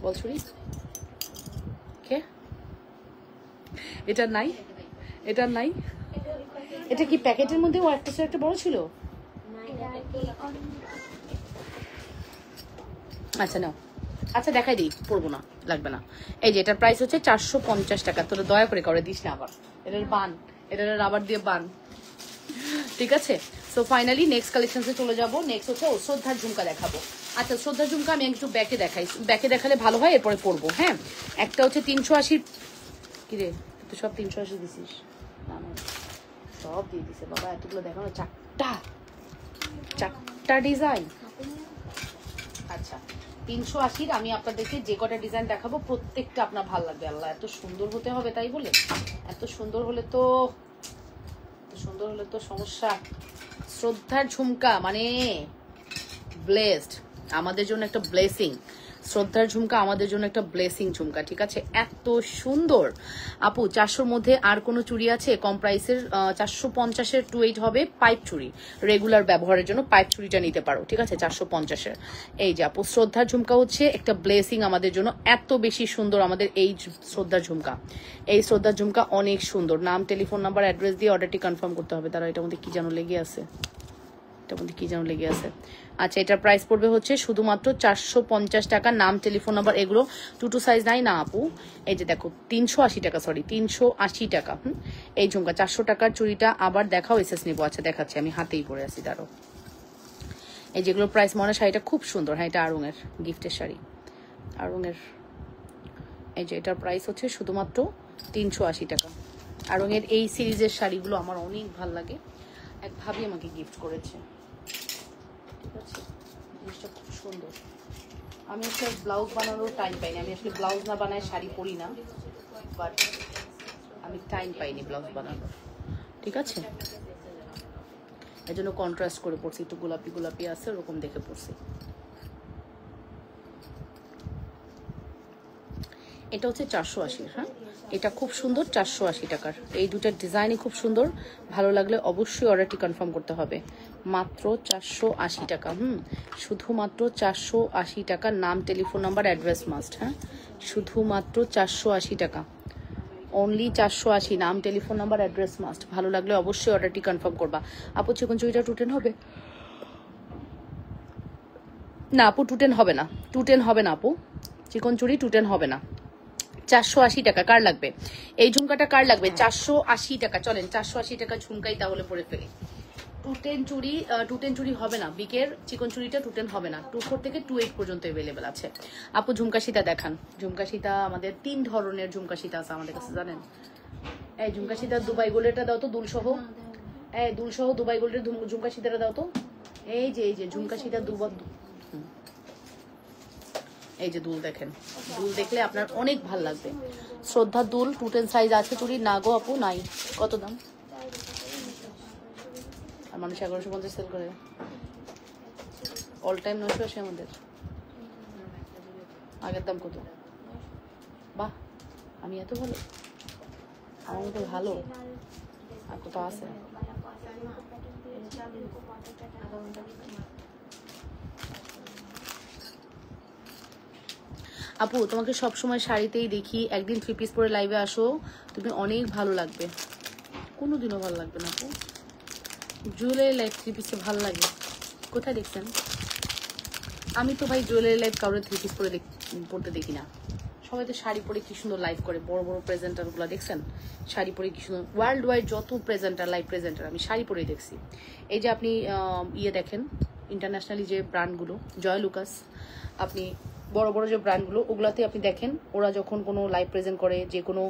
Speaker 1: বল চুড়ি কে? এটা নাই, এটা নাই, এটা কি প্যাকেটের মধ্যে ও একটা ছোট একটা বড় ছিল? আচ্ছা নাও, আচ্ছা দেখাই দিই, পড়বো না, লাগবে না। এই যে এটার প্রাইস হচ্ছে 450 টাকা। তোরা দয়া করে করে দিস না আবার, এটার বান, এটার রাবার দিয়ে বান, ঠিক আছে। সো ফাইনালি নেক্সট কালেকশনসে চলে যাবো। নেক্সট হচ্ছে শ্রদ্ধার ঝুমকা দেখাবো। আচ্ছা, শ্রদ্ধার ঝুমকা আমি একটু ব্যাকে দেখাই, ব্যাকে দেখালে ভালো হয়, এরপরে পড়বো। হ্যাঁ, একটা হচ্ছে 380, কিরে তুই সব 380 দিছিস? না না, সব দিয়ে দিছে বাবা, এতগুলো দেখানো, চারটা ডিজাইন। আচ্ছা, 380 আমি আপনাদেরকে যে কটা ডিজাইন দেখাবো প্রত্যেকটা আপনার ভালো লাগবে। আল্লাহ, এত সুন্দর হতে হবে তাই বলে, এত সুন্দর হলে তো সমস্যা। শ্রদ্ধার ঝুমকা মানে ব্লেসড, আমাদের জন্য একটা ব্লেসিং। শ্রদ্ধার ঝুমকা আমাদের জন্য একটা ব্লেসিং ঝুমকা, ঠিক আছে। এত সুন্দর আপু, 400-র মধ্যে আর কোনো চুড়ি আছে কম প্রাইসের? 450-এর 28 হবে পাইপ চুড়ি, রেগুলার ব্যবহারের জন্য পাইপ চুড়িটা নিতে পারো, ঠিক আছে, 450-এর। এই যে আপু, শ্রদ্ধার ঝুমকা হচ্ছে একটা ব্লেসিং আমাদের জন্য, এত বেশি সুন্দর আমাদের এই শ্রদ্ধার ঝুমকা। এই শ্রদ্ধার ঝুমকা অনেক সুন্দর। নাম, টেলিফোন নাম্বার, অ্যাড্রেস দিয়ে অর্ডারটি কনফার্ম করতে হবে। তারা এটার মধ্যে কি যেন লেগে আছে, আচ্ছা, এটার প্রাইস পড়বে হচ্ছে শুধুমাত্র 450 টাকা। নাম, টেলিফোন নাম্বার, এগুলো 2 সাইজ নাই না আপু। এই যে দেখো 380 টাকা, সরি 380 টাকা। এই ঝুমকা 400 টাকার চুড়িটা আবার দেখাও, এসএস নিবো। আচ্ছা দেখাচ্ছি, আমি হাতেই পরে আছি, দাঁড়ো। এই যেগুলো প্রাইস মনে, শাড়িটা খুব সুন্দর। হ্যাঁ, এটা আড়ংয়ের গিফটের শাড়ি, আড়ংয়ের। এই যে এটার প্রাইস হচ্ছে শুধুমাত্র 380 টাকা। আড়ংয়ের এই সিরিজের শাড়িগুলো আমার অনেক ভালো লাগে, এক ভাবি আমাকে গিফট করেছে, ঠিক আছে, জিনিসটা খুব সুন্দর। আমি আসলে ব্লাউজ বানানোর টাইম পাইনি, আমি আসলে ব্লাউজ না বানায় শাড়ি পরি না, বাট আমি টাইম পাইনি ব্লাউজ বানানোর, ঠিক আছে। এই জন্য কন্ট্রাস্ট করে পড়ছি, একটু গোলাপি গোলাপি আছে, ওরকম দেখে পড়ছি। এটা হচ্ছে 480, হ্যাঁ, এটা খুব সুন্দর, 480 টাকার। এই দুটার ডিজাইনই খুব সুন্দর, ভালো লাগলে অবশ্যই অর্ডারটি কনফার্ম করতে হবে। মাত্র 480 টাকা, শুধুমাত্র 480 টাকা। নাম, টেলিফোন নাম্বার, অ্যাড্রেস মাস্ট, হ্যাঁ, শুধুমাত্র 480 টাকা, অনলি 480। নাম, টেলিফোন নাম্বার, অ্যাড্রেস মাস্ট। ভালো লাগলে অবশ্যই অর্ডারটি কনফার্ম করবা। আপু, চিকন চুড়িটা 210 হবে না আপু? 210 হবে না, 210 হবে না আপু, চিকন চুড়ি 210 হবে না। 480 টাকা। কার লাগবে এই ঝুমকাটা? কার লাগবে? 480 টাকা। চলেন 480 টাকা ঝুমকাই তাহলে পরে ফেলি। 210 চুড়ি হবে না, বিকের চিকন চুড়িটা 210 হবে না। 24 থেকে 28 পর্যন্ত অ্যাভেলেবেল আছে। আপু, ঝুমকা সীতা দেখান। ঝুমকা সীতা আমাদের 3 ধরনের ঝুমকা সীতা আছে আমাদের কাছে, জানেন। এই ঝুমকা সীতা দুবাই গোল্ডেরটা দাও তো, দুলসহ। এই দুলসহ দুবাই গোল্ডের ঝুমকা সীতাটা দাও তো। এই যে ঝুমকা সীতা এই যে দুল দেখেন, দুল দেখলে আপনার অনেক ভাল লাগবে। শ্রদ্ধার দুল 210 সাইজ আছে চুড়ি না গো আপু? নাই। কত দাম? আর মানুষ 1150 সেল করে, অল টাইম 980 আমাদের। আগের দাম কত? বাহ, আমি এত ভালো, আমার মতো ভালো আর কোথাও আছে? আপু তোমাকে সবসময় শাড়িতেই দেখি, একদিন 3 পিস পরে লাইভে আসো, তুমি অনেক ভালো লাগবে। কোনোদিনও ভালো লাগবে না আপু, জুয়েলারি লাইভ 3 পিসে ভালো লাগে? কোথায় দেখছেন? আমি তো ভাই জুয়েলারি লাইভ কাউরে 3 পিস পরে পড়তে দেখি না। সবাই তো শাড়ি পরে কি সুন্দর লাইভ করে, বড় বড় প্রেজেন্টারগুলো দেখছেন শাড়ি পরে কি সুন্দর। ওয়ার্ল্ড ওয়াইড যত প্রেজেন্টার, লাইভ প্রেজেন্টার আমি শাড়ি পরেই দেখছি। এই যে আপনি ইয়ে দেখেন ইন্টারন্যাশনালি যে ব্র্যান্ডগুলো, জয় লুকাস, আপনি বড় বড় যে ব্র্যান্ডগুলো, ওগুলাতে আপনি দেখেন ওরা যখন কোনো লাইভ প্রেজেন্ট করে, যে কোনো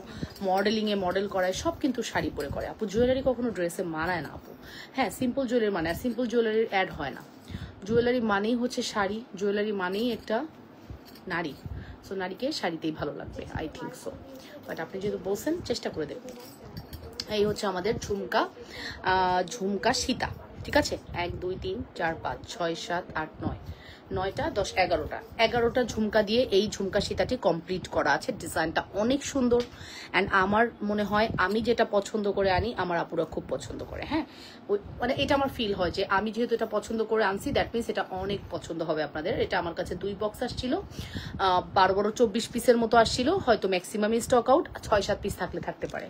Speaker 1: মডেলিংয়ে মডেল করায়, সব কিন্তু শাড়ি পরে করে আপু। জুয়েলারি কখনো ড্রেসে মানায় না আপু। হ্যাঁ, সিম্পল জুয়েলারি মানে, আর সিম্পল জুয়েলারির অ্যাড হয় না। জুয়েলারি মানেই হচ্ছে শাড়ি, জুয়েলারি মানেই একটা নারী। সো নারীকে শাড়িতেই ভালো লাগবে, আই থিঙ্ক সো। বাট আপনি যেহেতু বলছেন, চেষ্টা করে দেখুন। এই হচ্ছে আমাদের ঝুমকা, ঝুমকা সীতা, ঠিক আছে? 1 2 3 4 5 6 7 8 9, 9টা 10 11টা ঝুমকা দিয়ে এই ঝুমকা সীতাটি কমপ্লিট করা আছে। ডিজাইনটা অনেক সুন্দর অ্যান্ড আমার মনে হয় আমি যেটা পছন্দ করে আনি আমার আপুরা খুব পছন্দ করে। হ্যাঁ, মানে এটা আমার ফিল হয় যে আমি যেহেতু এটা পছন্দ করে আনছি, দ্যাট মিনস এটা অনেক পছন্দ হবে আপনাদের। এটা আমার কাছে 2 বক্স আসছিল, 12 24 পিসের মতো আসছিল, হয়তো ম্যাক্সিমাম স্টক আউট 6 7 পিস থাকতে পারে।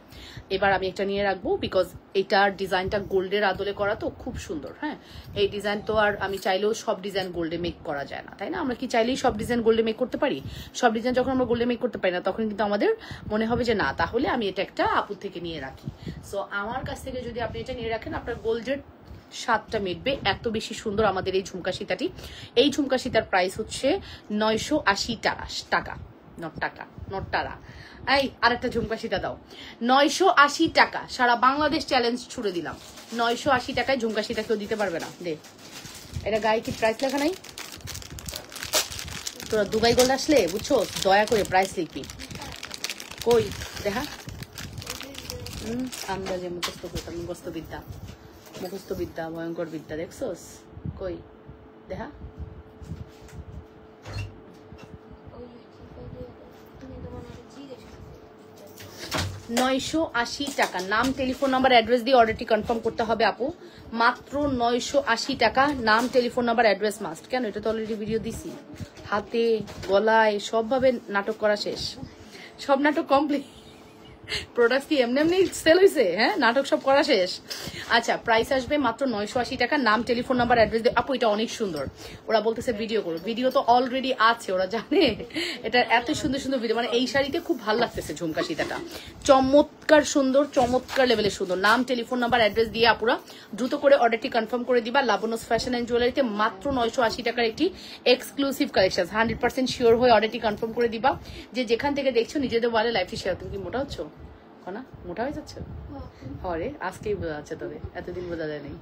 Speaker 1: এবার আমি একটা নিয়ে রাখবো, বিকজ এটার ডিজাইনটা গোল্ডের আদলে করা তো খুব সুন্দর। হ্যাঁ, এই ডিজাইন তো আর আমি চাইলেও সব ডিজাইন গোল্ডে মেক করা যায় না, তাই না? আমরা কি চাইলেই সব ডিজাইন গোল্ডে মেক করতে পারি? সব ডিজাইন যখন আমরা গোল্ডে মেক করতে পারি না, তখন কিন্তু আমাদের মনে হবে যে না, তাহলে আমি এটা একটা আপুর থেকে নিয়ে রাখি। সো আমার কাছ থেকে যদি আপনি এটা নিয়ে রাখেন, আপনার গোল্ডের স্বাদটা মিটবে। এত বেশি সুন্দর আমাদের এই ঝুমকা সীতাটি। এই ঝুমকা সীতার প্রাইস হচ্ছে 980 টাকা, নট টাকা। এই আরেকটা ঝুমকা সীতা দাও, 980 টাকা। সারা বাংলাদেশ চ্যালেঞ্জ ছুড়ে দিলাম, 980 টাকায় ঝুমকা সীতা কেউ দিতে পারবে না। দে, এটা গায়ে কি প্রাইস লেখা নাই? তোরা দুবাই গোল্ড আসলে বুঝছো, দয়া করে প্রাইস লিখবি। কই দেখা, আমরা যে মুখস্থ করতাম, মুখস্থ বিদ্যা ভয়ঙ্কর বিদ্যা, দেখছোস? কই দেখা। 980 টাকা। নাম, টেলিফোন নাম্বার, অ্যাড্রেস দিয়ে অর্ডারটি কনফার্ম করতে হবে আপু। মাত্র 980 টাকা। নাম, টেলিফোন নাম্বার, অ্যাড্রেস মাস্ট। কেন, এটা তো অলরেডি ভিডিও দিছি। হাতে গলায় সবভাবে নাটক করা শেষ, সব নাটক কমপ্লিট। প্রোডাক্ট কি এমনি সেল হয়েছে? হ্যাঁ, নাটক সব করা শেষ। আচ্ছা, প্রাইস আসবে মাত্র 980 টাকা। নাম, টেলিফোন নাম্বার, অ্যাড্রেস দিয়ে। আপু এটা অনেক সুন্দর। ওরা বলতেছে ভিডিও করো, ভিডিও তো অলরেডি আছে, ওরা জানে এটা এত সুন্দর সুন্দর ভিডিও। মানে এই শাড়িতে খুব ভালো লাগতেছে ঝুমকা সীতাটা, চমৎকার সুন্দর, চমৎকার লেভেলের সুন্দর। নাম, টেলিফোন নাম্বার, অ্যাড্রেস দিয়ে আপুরা দ্রুত করে অর্ডারটি কনফার্ম করে দিবা। লাবণ্যস ফ্যাশন অ্যান্ড জুয়েলারিতে মাত্র 980 টাকার একটি এক্সক্লুসিভ কালেকশন। 100% শিওর হয়ে অর্ডারটি কনফার্ম করে দিবা। যে যেখান থেকে দেখছো নিজেদের বলে লাইফটি শেয়ার। তুমি কি মোটা হচ্ছ না? মোটা হয়ে যাচ্ছে? হরে আজকেই বোঝা যাচ্ছে, তবে এতদিন বোঝা যায় নাই।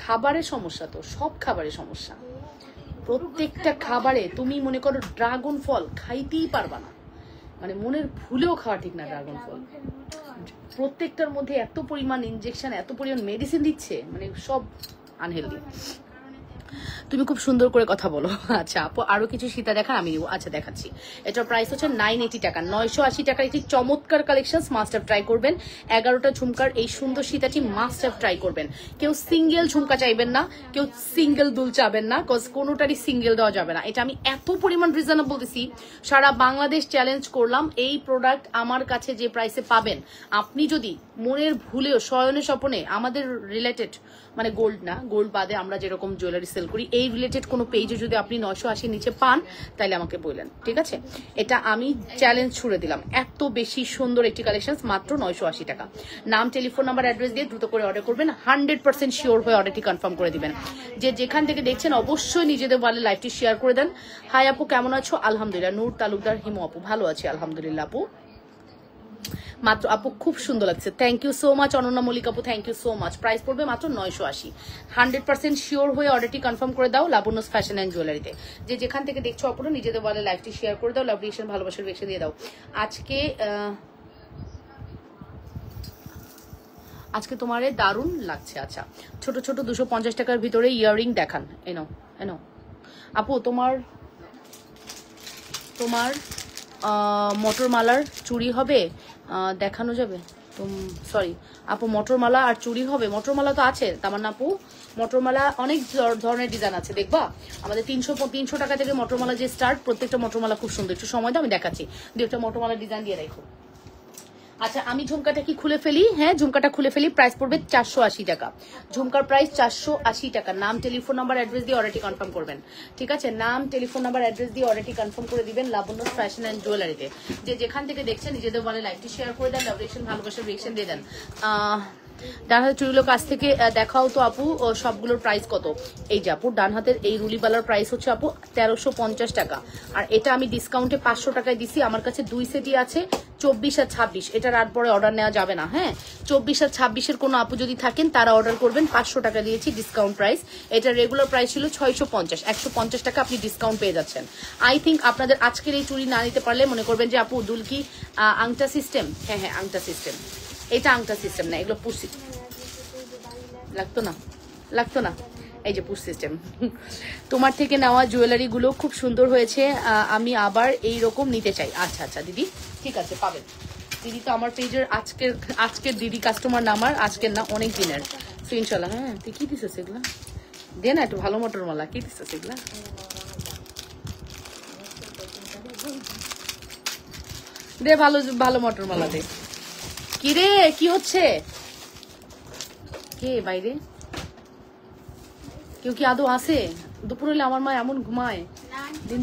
Speaker 1: খাবারের সমস্যা তো, সব খাবারের সমস্যা। প্রত্যেকটা খাবারে তুমি মনে করো ড্রাগন ফল খাইতেই পারবা না, মানে মনের ভুলেও খাওয়া ঠিক না ড্রাগন ফল। প্রত্যেকটার মধ্যে এত পরিমাণ ইনজেকশন, এত পরিমাণ মেডিসিন দিচ্ছে, মানে সব আনহেলদি। তুমি খুব সুন্দর করে কথা বলো। আচ্ছা আপু, আরো কিছু সীতা দেখান, আমি নিব। আচ্ছা দেখাচ্ছি। এটার প্রাইস হচ্ছে 980 টাকা। 980 টাকার একটি চমৎকার কালেকশন, মাস্ট হ্যাভ ট্রাই করবেন। 11টা ঝুমকার এই সুন্দর সীতাটি মাস্ট হ্যাভ ট্রাই করবেন। কেউ সিঙ্গেল ঝুমকা চাইবেন না, কেউ সিঙ্গেল দুল চাবেন না, কজ কোনোটারই সিঙ্গেল দেওয়া যাবে না। এটা আমি এত পরিমাণ রিজনেবল বলতেছি, সারা বাংলাদেশ চ্যালেঞ্জ করলাম। এই প্রোডাক্ট আমার কাছে যে প্রাইসে পাবেন, আপনি যদি মনের ভুলেও শয়নে স্বপনে আমাদের রিলেটেড, মানে গোল্ড না, গোল্ড বাদে আমরা যেরকম জুয়েলারি সেল করি, এই রিলেটেড কোনো পেজে যদি আপনি 980 নিচে পান, তাহলে আমাকে বললেন, ঠিক আছে? এটা আমি চ্যালেঞ্জ ছুড়ে দিলাম। এত বেশি সুন্দর একটি কালেকশন, মাত্র 980 টাকা। নাম, টেলিফোন নাম্বার, অ্যাড্রেস দিয়ে দ্রুত করে অর্ডার করবেন। 100% শিওর হয়ে অর্ডারটি কনফার্ম করে দিবেন। যে যেখান থেকে দেখছেন অবশ্যই নিজেদের বলে লাইভটি শেয়ার করে দেন। হাই আপু, কেমন আছো? আলহামদুলিল্লাহ। নূর তালুকদার, হিমু আপু, ভালো আছি আলহামদুলিল্লাহ আপু। মাত্র আপু খুব সুন্দর লাগছে, thank you so much. Ananya Mallick আপু, thank you so much. Price পড়বে মাত্র 980। 100% শিওর হয়ে অর্ডারটি কনফার্ম করে দাও লাবণ্যস ফ্যাশন অ্যান্ড জুয়েলারিতে। যে যেখান থেকে দেখছো আপুরা নিজেদের বলে লাইভটি শেয়ার করে দাও, লাভ রিয়েকশন, ভালোবাসার রিয়েকশন দিয়ে দাও। আজকে তোমারে দারুণ লাগছে। আচ্ছা, ছোট ছোট 250 টাকার ভিতরে ইয়াররিং দেখান। এই নাও, এনো আপু তোমার তোমার মটরমালার চুড়ি হবে, দেখানো যাবে? সরি আপু, মটরমালা আর চুড়ি হবে? মটরমালা তো আছে তামান্না আপু, মটরমালা অনেক ধরনের ডিজাইন আছে, দেখবা আমাদের 300 টাকা থেকে মটরমালা যে স্টার্ট, প্রত্যেকটা মটরমালা খুব সুন্দর। একটু সময় দাও, আমি দেখাচ্ছি। দুইটা মটরমালা ডিজাইন দিয়ে রাখো। আচ্ছা আমি ঝুমকাটা কি খুলে ফেলি? হ্যাঁ ঝুমকাটা খুলে ফেলি। প্রাইস পড়বে 480 টাকা। ঝুমকার প্রাইস 480 টাকা। নাম, টেলিফোন নাম্বার, অ্যাড্রেস দিয়ে অর্ডারটি কনফার্ম করবেন, ঠিক আছে? নাম, টেলিফোন নাম্বার, অ্যাড্রেস দিয়ে অর্ডারটি কনফার্ম করে দিবেন লাবণ্য ফ্যাশন অ্যান্ড জুয়েলারিতে। যে যেখান থেকে দেখছেন নিজেদের বলে লাইভটি শেয়ার করে দেন, রিয়েকশন, ভালোবাসার রিয়েকশন দিয়ে দেন। ডান হাতের চুড়িগুলো কাছ থেকে দেখাও তো আপু, সবগুলোর প্রাইস কত? এই যে আপু ডান হাতের এই রুলিবালার প্রাইস হচ্ছে আপু 1350 টাকা। আর এটা আমি ডিসকাউন্টে 500 টাকায় দিছি। আমার কাছে 2 সেটই আছে, 24 আর 26। এটার আর পরে অর্ডার নেওয়া যাবে না। হ্যাঁ 24 আর 26-এর কোনো আপু যদি থাকেন তারা অর্ডার করবেন। 500 টাকা দিয়েছি ডিসকাউন্ট প্রাইস। এটা রেগুলার প্রাইস ছিল 650, 150 টাকা আপনি ডিসকাউন্ট পেয়ে যাচ্ছেন। আই থিঙ্ক আপনাদের আজকের এই চুড়ি না নিতে পারলে মনে করবেন যে আপু দুল কি আংটা সিস্টেম? হ্যাঁ হ্যাঁ আংটা সিস্টেম, এটা আংটা সিস্টেম না, এগুলো পুষি লাগতো না, লাগতো না। এই যে পুশ সিস্টেম। তোমার থেকে নেওয়া জুয়েলারি গুলো খুব সুন্দর হয়েছে, আমি আবার এই রকম নিতে চাই। আচ্ছা আচ্ছা দিদি, ঠিক আছে পাবেন। দিদি তো আমার পেজের আজকের দিদি কাস্টমার না, আমার আজকের না, অনেক দিনের। তো ইনশাল্লাহ। হ্যাঁ তুই কি দিছিস এগুলা? দে না একটু ভালো মটরমালা, কি দিছিস এগুলা? দে ভালো ভালো মটরমালা দে। কি রে কি হচ্ছে? কে বাইরে? কেউ কি আদৌ আসে? দুপুর হলে আমার মা এমন ঘুমায় দিন।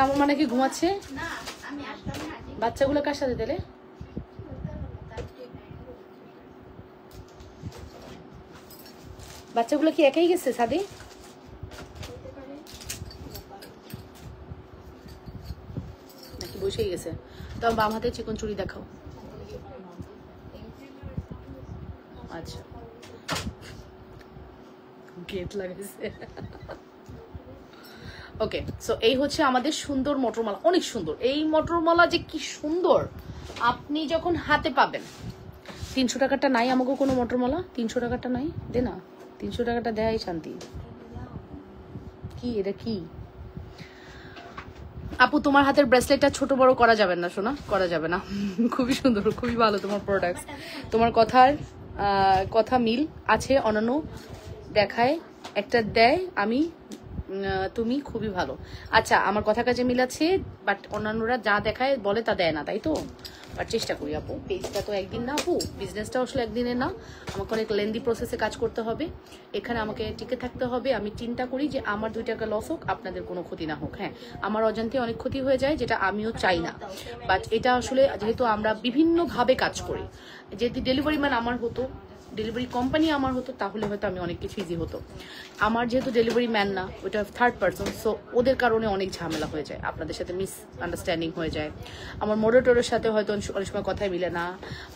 Speaker 1: আমার মা নাকি ঘুমাচ্ছে। বাচ্চাগুলো কার সাথে দিলে? বাচ্চাগুলো কি একাই গেছে সাদি? নাকি বসেই গেছে? তো বাম হাতে চিকন চুড়ি দেখাও। আচ্ছা গেট লাগাইছে। ওকে সো এই হচ্ছে আমাদের সুন্দর মটরমালা, অনেক সুন্দর। এই মটরমালা যে কি সুন্দর আপনি যখন হাতে পাবেন। 300 টাকাটা নাই আমাকে কোনো মটরমালা? 300 টাকাটা নাই, দে না 300 টাকাটা দেয় শান্তি। কি এটা কি আপু? তোমার হাতের ব্রেসলেটটা ছোট বড় করা যাবে না সোনা, করা যাবে না। খুবই সুন্দর, খুবই ভালো তোমার প্রোডাক্ট। তোমার কথা মিল আছে অন্যান্য দেখায়, একটা দেয় আমি তুমি খুবই ভালো। আচ্ছা আমার কথা কাজে মিল আছে, বাট অন্যান্যরা যা দেখায় বলে তা দেয় না, তাই তো? বাট চেষ্টা করি আপু, পেজটা তো একদিন না আপু, বিজনেসটা আসলে একদিনের না। আমাকে অনেক লেন্দি প্রসেসে কাজ করতে হবে, এখানে আমাকে টিকে থাকতে হবে। আমি চিন্তা করি যে আমার 2 টাকা লস হোক, আপনাদের কোনো ক্ষতি না হোক। হ্যাঁ আমার অজান্তে অনেক ক্ষতি হয়ে যায়, যেটা আমিও চাই না। বাট এটা আসলে যেহেতু আমরা বিভিন্নভাবে কাজ করি, যদি ডেলিভারি ম্যান আমার হতো, ডেলিভারি কোম্পানি আমার হতো, তাহলে হয়তো আমি অনেক কিছু ইজি হতো। আমার যেহেতু ডেলিভারি ম্যান না, ওইটা থার্ড পার্সন, সো ওদের কারণে অনেক ঝামেলা হয়ে যায়, আপনাদের সাথে মিস আন্ডারস্ট্যান্ডিং হয়ে যায়। আমার মোডারেটরের সাথে হয়তো অনেক সময় কথাই মিলে না।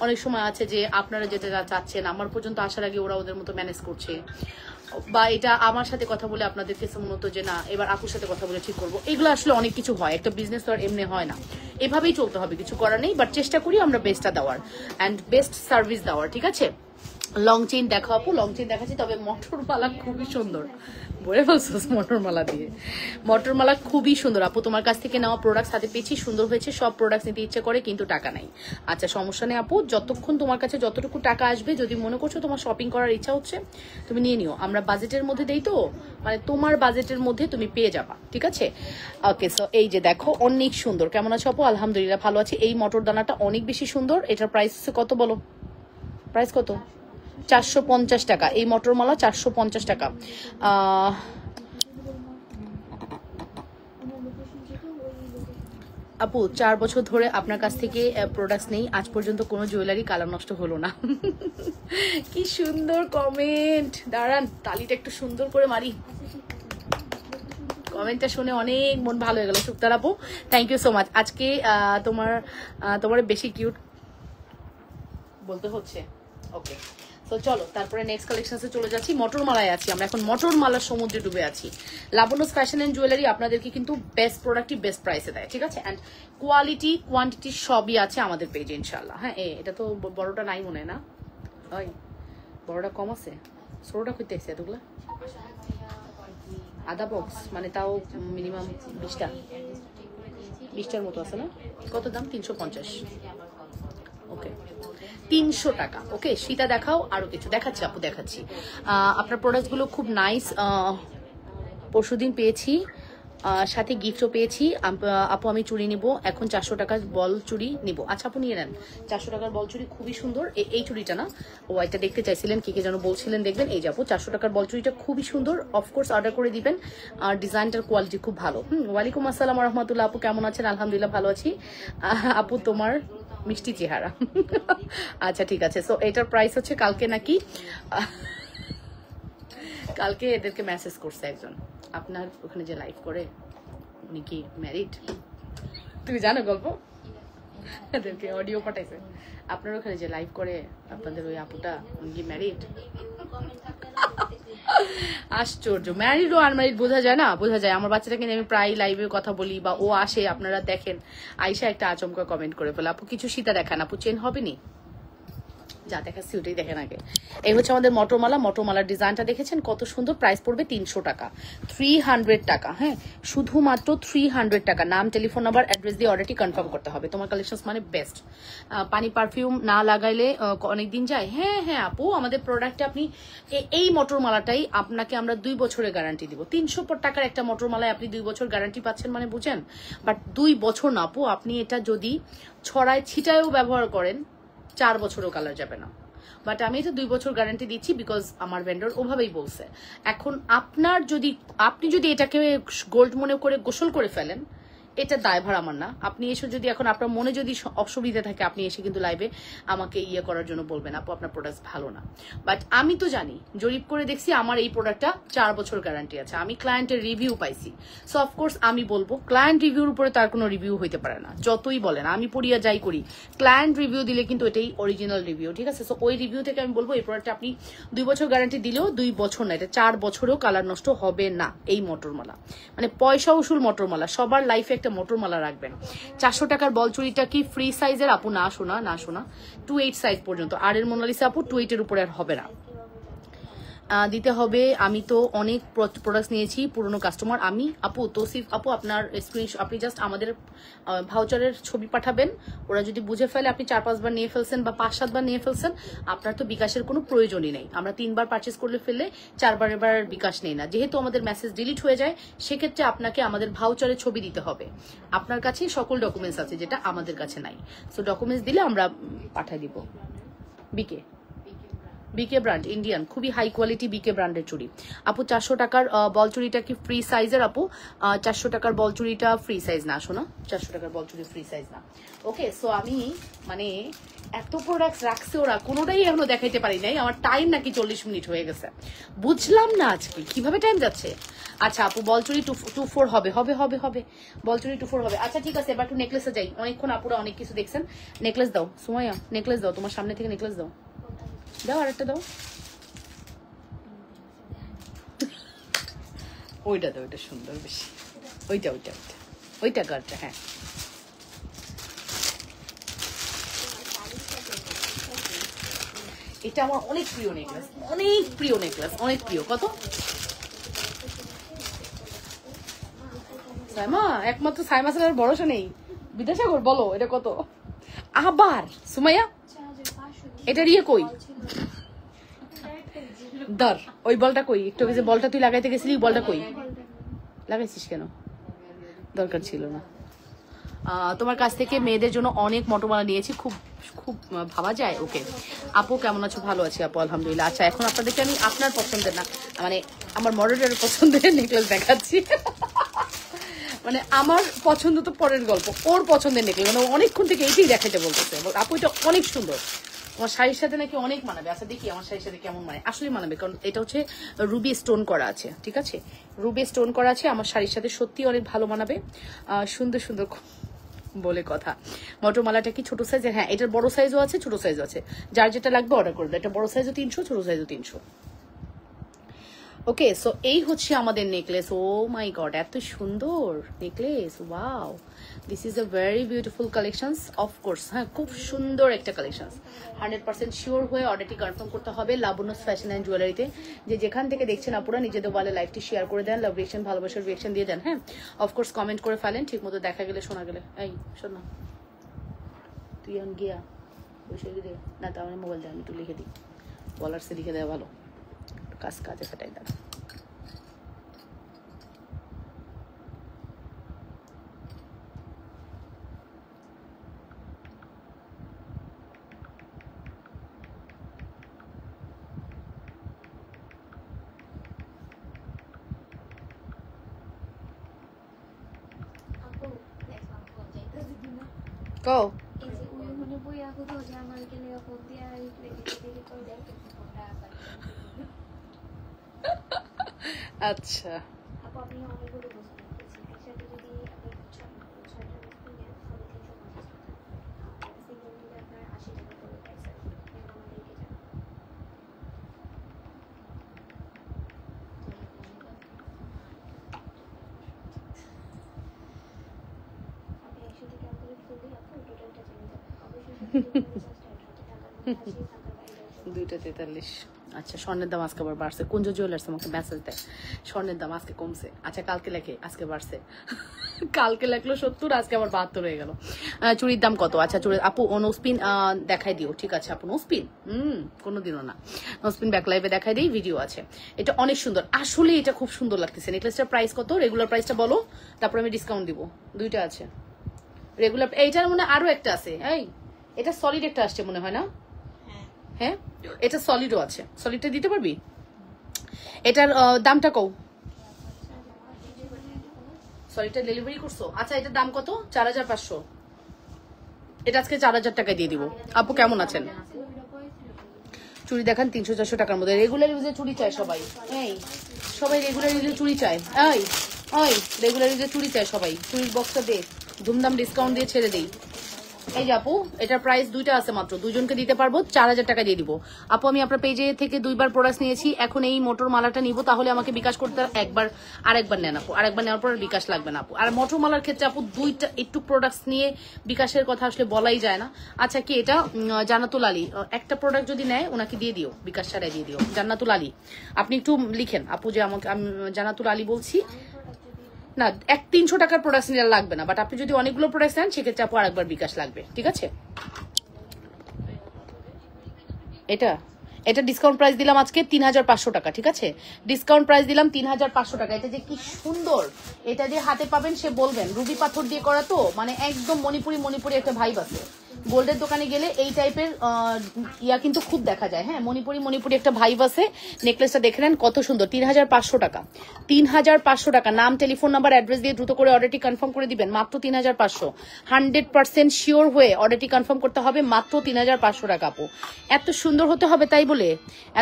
Speaker 1: অনেক সময় আছে যে আপনারা যেটা চাচ্ছেন আমার পর্যন্ত আসার আগে ওরা ওদের মতো ম্যানেজ করছে, বা এটা আমার সাথে কথা বলে আপনাদের কাছে মনে হতো যে না এবার আপুর সাথে কথা বলে ঠিক করবো। এগুলো আসলে অনেক কিছু হয়, একটা বিজনেস তো আর এমনি হয় না, এভাবেই চলতে হবে, কিছু করার নেই। বাট চেষ্টা করি আমরা বেস্টটা দেওয়ার অ্যান্ড বেস্ট সার্ভিস দেওয়ার, ঠিক আছে? লং চেইন দেখো আপু, লং চেইন দেখাচ্ছি, তবে মটরমালা খুবই সুন্দর। বলে বলছোস মটরমালা দিয়ে? মটরমালা খুবই সুন্দর আপু, তোমার কাছ থেকে নেওয়া প্রোডাক্ট হাতে পেয়েছি, সুন্দর হয়েছে। সব প্রোডাক্ট নিতে ইচ্ছে করে কিন্তু টাকা নাই। আচ্ছা সমস্যা নেই আপু, যতক্ষণ তোমার কাছে যতটুকু টাকা আসবে, যদি মনে করছো তোমার শপিং করার ইচ্ছা হচ্ছে তুমি নিয়ে নিও, আমরা বাজেটের মধ্যে দেই, তো মানে তোমার বাজেটের মধ্যে তুমি পেয়ে যাবা, ঠিক আছে? ওকে সো এই যে দেখো অনেক সুন্দর। কেমন আছো আপু? আলহামদুলিল্লাহ ভালো আছি। এই মটর দানাটা অনেক বেশি সুন্দর। এটার প্রাইস কত বলো? প্রাইস কত? 450 টাকা। এই মটরমালা 450 টাকা। আপু 4 বছর ধরে আপনার কাছ থেকে প্রোডাক্টস নেই, আজ পর্যন্ত কোনো জুয়েলারি কালার নষ্ট হলো না। কি সুন্দর কমেন্ট, দাঁড়ান তালিটা একটু সুন্দর করে মারি। কমেন্টটা শুনে অনেক মন ভালো হয়ে গেল সুক্তার আপু, থ্যাংক ইউ সো মাচ। আজকে তোমার বেশি কিউট বলতে হচ্ছে। ওকে তো চলো তারপরে নেক্সট কালেকশনসে চলে যাচ্ছি। মটরমালায় আছি আমরা এখন, মটরমালার সমুদ্রে ডুবে আছি। লাবণ্যস ফ্যাশন এন্ড জুয়েলারি আপনাদেরকে কিন্তু বেস্ট প্রোডাক্টই বেস্ট প্রাইসে দেয়, ঠিক আছে? অ্যান্ড কোয়ালিটি কোয়ান্টিটি সবই আছে আমাদের পেজে ইনশাল্লাহ। হ্যাঁ এটা তো বড়টা নাই মনে হয় না? হয় বড়টা কম আছে, ছোটটা খুঁজতে এসছে এতগুলা। আধা বক্স মানে তাও মিনিমাম 20টা, 20টার মতো আছে না? কত দাম? 350। ওকে, 300 টাকা। ওকে, সীতা দেখাও, আরো কিছু দেখাচ্ছি আপু, দেখাচ্ছি। আপনার প্রোডাক্টগুলো খুব নাইস। পরশুদিন পেয়েছি, সাথে গিফটও পেয়েছি। আপু আমি চুড়ি নিব এখন, 400 টাকার বল চুড়ি নিব। আচ্ছা আপু নিয়ে নেন, 400 টাকার বল চুড়ি খুবই সুন্দর। এই চুড়িটা না, ও এটা দেখতে চাইছিলেন, কে যেন বলছিলেন, দেখবেন এই যে আপু 400 টাকার বল চুড়িটা খুবই সুন্দর। অফকোর্স অর্ডার করে দিবেন, আর ডিজাইনটার কোয়ালিটি খুব ভালো। ওয়ালাইকুম আসসালাম রহমতুল্লাহ। আপু কেমন আছেন? আলহামদুলিল্লাহ ভালো আছি। আপু তোমার মিষ্টি চেহারা। আচ্ছা ঠিক আছে। সো এটার প্রাইস হচ্ছে কালকে নাকি, কালকে এদেরকে মেসেজ করছে একজন, আপনার ওখানে যে লাইভ করে উনি কি ম্যারিড? তুমি জানো গল্প? এদেরকে অডিও পাঠাইছে, আপনার ওখানে যে লাইভ করে আপনাদের ওই আপুটা উনি কি ম্যারিড? আশ্চর্য, ম্যারিড ও আনম্যারিড বোঝা যায় না? বোঝা যায়। আমার বাচ্চাটাকে নিয়ে আমি প্রায় লাইভে কথা বলি বা ও আসে, আপনারা দেখেন আইসা একটা আচমকা কমেন্ট করে ফেলে, আপু কিছু সীতা দেখান, আপু চেন হবে নি? যা দেখাচ্ছি ওটাই দেখেন আগে। এই হচ্ছে আমাদের মটরমালা। মটরমালার ডিজাইনটা দেখেছেন কত সুন্দর। প্রাইস পড়বে 300 টাকা, 300 টাকা। হ্যাঁ, শুধুমাত্র 300 টাকা। নাম, টেলিফোন নাম্বার, অ্যাড্রেস দিয়ে অর্ডারটি কনফার্ম করতে হবে। তোমার কালেকশন মানে বেস্ট। পানি পারফিউম না লাগাইলে অনেকদিন যায়। হ্যাঁ হ্যাঁ আপু, আমাদের প্রোডাক্টে আপনি এই মটরমালাটাই আপনাকে আমরা 2 বছরের গ্যারান্টি দিব। 300 টাকার একটা মটরমালায় আপনি 2 বছর গ্যারান্টি পাচ্ছেন, মানে বুঝেন? বাট 2 বছর না আপু, আপনি এটা যদি ছড়ায় ছিটায়ও ব্যবহার করেন 4 বছরও কালার যাবে না। বাট আমি এটা 2 বছর গ্যারান্টি দিচ্ছি, বিকজ আমার ভেন্ডর ওভাবেই বলছে। এখন আপনি যদি এটাকে গোল্ড মনে করে গোসল করে ফেলেন, এটা দায়ভার আমার না। আপনি এসে যদি এখন আপনার মনে যদি অসুবিধা থাকে, আপনি এসে কিন্তু লাইভে আমাকে ইয়ে করার জন্য বলবেন, আপু আপনার প্রোডাক্ট ভালো না। বাট আমি তো জানি, জরিপ করে দেখছি আমার এই প্রোডাক্টটা 4 বছর গ্যারান্টি আছে। আমি ক্লায়েন্টের রিভিউ পাইছি, সো অফকোর্স আমি বলবো। ক্লায়েন্ট রিভিউর উপরে তার কোনো রিভিউ হইতে পারে না, যতই বলেন। আমি পড়িয়া যাই করি, ক্লায়েন্ট রিভিউ দিলে কিন্তু এটাই অরিজিনাল রিভিউ, ঠিক আছে? সো ওই রিভিউ থেকে আমি বলবো এই প্রোডাক্টটা আপনি 2 বছর গ্যারান্টি দিলেও 2 বছর না, এটা 4 বছরেও কালার নষ্ট হবে না। এই মটরমালা মানে পয়সা উসুল মটরমালা। সবার লাইফে একটা মটরমালা রাখবেন। 400 টাকার বল চুড়িটা কি ফ্রি সাইজের আপু? না শোনা, না শোনা, 28 সাইজ পর্যন্ত। আর এর মোনালিসা আপু 28 এর উপরে আর হবে না, দিতে হবে। আমি তো অনেক প্রোডাক্ট নিয়েছি, পুরনো কাস্টমার আমি। আপু তৌসিফ আপু, আপনার স্ক্রিনশট আপনি জাস্ট আমাদের ভাউচারের ছবি পাঠাবেন। ওরা যদি বুঝে ফেলে আপনি 4-5 বার নিয়ে ফেলছেন বা 5-7 বার নিয়ে ফেলছেন, আপনার তো বিকাশের কোনো প্রয়োজনই নেই। আমরা 3 বার পারচেস করলে ফেললে 4 বার এবার বিকাশ নেই না। যেহেতু আমাদের মেসেজ ডিলিট হয়ে যায়, সেক্ষেত্রে আপনাকে আমাদের ভাউচারের ছবি দিতে হবে। আপনার কাছে সকল ডকুমেন্টস আছে, যেটা আমাদের কাছে নাই। সো ডকুমেন্টস দিলে আমরা পাঠিয়ে দিব। বিকে ব্র্যান্ড, ইন্ডিয়ান, খুবই হাই কোয়ালিটি বিকে ব্র্যান্ডের চুড়ি। আপু 400 টাকার বল চুড়িটা কি ফ্রি সাইজের? আপু 400 টাকার বল চুড়িটা ফ্রি সাইজ না, শোনা, 400 টাকার বল চুড়ি ফ্রি সাইজ না। ওকে, সো আমি মানে এত প্রোডাক্টস রাখছে ওরা, কোনোটাই এখনো দেখাইতে পারি নাই। আমার টাইম নাকি 40 মিনিট হয়ে গেছে, বুঝলাম না আজকে কিভাবে টাইম যাচ্ছে। আচ্ছা আপু বল চুড়ি 24 হবে, বল চুড়ি 24 হবে। আচ্ছা ঠিক আছে, এবার একটু নেকলেসে যাই। অনেকক্ষণ আপুরা অনেক কিছু দেখছেন। নেকলেস দাও সুমাইয়া, নেকলেস দাও, তোমার সামনে থেকে নেকলেস দাও, দাও আরেকটা দাও। ওইটা দাও, ওইটা সুন্দর বেশি। ওইটা কারটা, হ্যাঁ এটা আমার অনেক প্রিয় নেকলেস, অনেক প্রিয়। কত সাইমা? একমাত্র সাইমা ছাড়া ভরসা নেই। বিদ্যাসাগর বলো এটা কত? আবার সুমাইয়া এটার ইয়ে কই? ধর ওই বলটা কই? একটু যে বলটা তুই লাগাইতে গেছিলি, বলটা কই লাগাইছিস কেন? দরকার ছিল না। তোমার কাছ থেকে মেয়েদের জন্য অনেক মটরমালা নিয়েছি, খুব খুব ভাবা যায়। ওকে আপু কেমন আছো? ভালো আছি আপু আলহামদুলিল্লাহ। আচ্ছা এখন আপনাদেরকে আমি আপনার পছন্দের না, মানে আমার মডারের পছন্দের নেকলেস দেখাচ্ছি। মানে আমার পছন্দ তো পরের গল্প, ওর পছন্দের নেকলেস, মানে অনেকক্ষণ থেকে এইটাই দেখাইতে বলতেছে। আপু এটা অনেক সুন্দর, আমার শাড়ির সাথে নাকি অনেক মানাবে। আচ্ছা দেখি আমার শাড়ির সাথে কেমন মানে, আসলে মানাবে, কারণ এটা হচ্ছে রুবি স্টোন করা আছে, ঠিক আছে, রুবি স্টোন করা আছে। আমার শাড়ির সাথে সত্যি অনেক ভালো মানাবে। সুন্দর সুন্দর বলে কথা। মটরমালাটা কি ছোট সাইজের? হ্যাঁ এটার বড় সাইজও আছে, ছোট সাইজও আছে, যার যেটা লাগবে অর্ডার করবে। এটা বড় সাইজও 300, ছোট সাইজও 300। ওকে, সো এই হচ্ছে আমাদের নেকলেস। ও মাই গড, এত সুন্দর necklace, wow, this is a very beautiful collections. Of course হ্যাঁ, খুব সুন্দর একটা কালেকশনস। 100% শিওর হয়ে অর্ডারটি কনফার্ম করতে হবে লাবণ্যস ফ্যাশন অ্যান্ড জুয়েলারিতে। যে যেখান থেকে দেখছেন আপুরা নিজেদের বলে লাইভটি শেয়ার করে দেন, লাভ রিয়েকশন, ভালোবাসার রিয়েকশন দিয়ে দেন। হ্যাঁ, অফকোর্স কমেন্ট করে ফেলেন, ঠিক মতো দেখা গেলে শোনা গেলে। এই শোন না, তুই এখন গিয়া বসে গিয়ে না, তার মানে মোবাইল দেয়, আমি একটু লিখে দিই, বলার্সে লিখে দেওয়া ভালো, কাজে ফাটাই দেন।
Speaker 2: আপু নেক্সট মান্থ ফোন যাইতেছে কিনা
Speaker 1: কও
Speaker 2: এই যে ওই মনে বই আগো তো যে আমার কে লিয়া ফোন দিয়া দেখি করে দেখতে ফোনটা আসা
Speaker 1: আচ্ছা,
Speaker 2: আপু আপনি অনেকগুলো বছর রেখেছি একসাথে যদি আপনি ছয়টা বস্তু নেন তাহলে 350 টাকা আর সিঙ্গেল নিলে আপনার 80 টাকা করে প্রাইস আছে আমাদেরকে জানান আপনি একসাথে ক্যালকুলেট করলে আপু টোটালটা জেনে যাবেন অবশ্যই টাকার মধ্যে
Speaker 1: 2টা 43। আচ্ছা, স্বর্ণের দাম আজকে আবার বাড়ছে। কুঞ্জ জুয়েলার্স আমাকে মেসেজ দেয় স্বর্ণের দাম আজকে কমছে। আচ্ছা, কালকে লেখে আজকে বাড়ছে। কালকে লেখলো 70, আজকে আবার 72 হয়ে গেল। চুড়ির দাম কত? আচ্ছা, চুড়ি আপু নোস্পিন দেখাই দিও। ঠিক আছে আপু, নোস্পিন কোনোদিনও না, নোস্পিন ব্যাক লাইভে দেখাই দিই, ভিডিও আছে। এটা অনেক সুন্দর, আসলে এটা খুব সুন্দর লাগতেছে। নেকলেসটার প্রাইস কত? রেগুলার প্রাইসটা বলো, তারপর আমি ডিসকাউন্ট দিব। 2টা আছে রেগুলার, এইটার মনে আরো একটা আছে। এই এটা সলিড একটা আসছে মনে হয় না? হ্যাঁ, এটা সলিডও আছে। সলিডটা দিতে পারবি? এটার দামটা কও। সলিডটা ডেলিভারি করছো? আচ্ছা, এটার দাম কত? 4500। এটা আজকে 4000 টাকায় দিয়ে দিব। আপু কেমন আছেন? চুড়ি দেখান 300-400 টাকার মধ্যে। রেগুলার ইউজে চুড়ি চায় সবাই। এই সবাই রেগুলার ইউজে চুড়ি চায়। এই ওই রেগুলার ইউজে চুড়ি চায় সবাই। চুড়ির বক্সটা দে, ধুমধাম ডিসকাউন্ট দিয়ে ছেড়ে দেই। এই যে আপু, এটার প্রাইস 2টা আছে মাত্র, 2জনকে দিতে পারবো, 4000 টাকা দিয়ে দিব। আপু আমি আপনার পেজে থেকে 2বার প্রোডাক্ট নিয়েছি, এখন এই মোটর মালাটা নিব, তাহলে আমাকে বিকাশ করতে আরেকবার নেন আপু। আরেকবার নেওয়ার পর বিকাশ লাগবে না আপু। আর মোটর মালার ক্ষেত্রে আপু 2টা একটু প্রোডাক্টস নিয়ে বিকাশের কথা আসলে বলাই যায় না। আচ্ছা, কি এটা জান্নাতুল আলী, একটা প্রোডাক্ট যদি নেয় ওনাকে দিয়ে দিও, বিকাশ ছাড়াই দিয়ে দিও। জান্নাতুল আলী, আপনি একটু লিখেন আপু যে আমাকে, আমি জান্নাতুল আলী বলছি। না, 300 টাকার প্রোডাক্ট নিলে লাগবে না, বাট আপনি যদি অনেকগুলো প্রোডাক্ট নেন সেক্ষেত্রে আপু আরেকবার বিকাশ লাগবে। ঠিক আছে, এটা ডিসকাউন্ট প্রাইস দিলাম আজকে 3500 টাকা। ঠিক আছে, ডিসকাউন্ট প্রাইস দিলাম 3500 টাকা। এটা যে কি সুন্দর, এটা যে হাতে পাবেন সে বলবেন রুবি পাথর দিয়ে করা, তো মানে একদম মণিপুরি একটা ভাইব আছে। গোল্ডের দোকানে গেলে এই টাইপের ইয়া কিন্তু খুব দেখা যায়। হ্যাঁ, মণিপুরি একটা ভাইব আছে। নেকলেসটা দেখে নেন কত সুন্দর। 3500 টাকা, 3500 টাকা। নাম, টেলিফোন নাম্বার, অ্যাড্রেস দিয়ে দ্রুত করে অর্ডারটি কনফার্ম করে দিবেন। মাত্র 3500। 100% শিওর হয়ে অর্ডারটি কনফার্ম করতে হবে। মাত্র 3500 টাকা আপু। এত সুন্দর হতে হবে তাই বলে,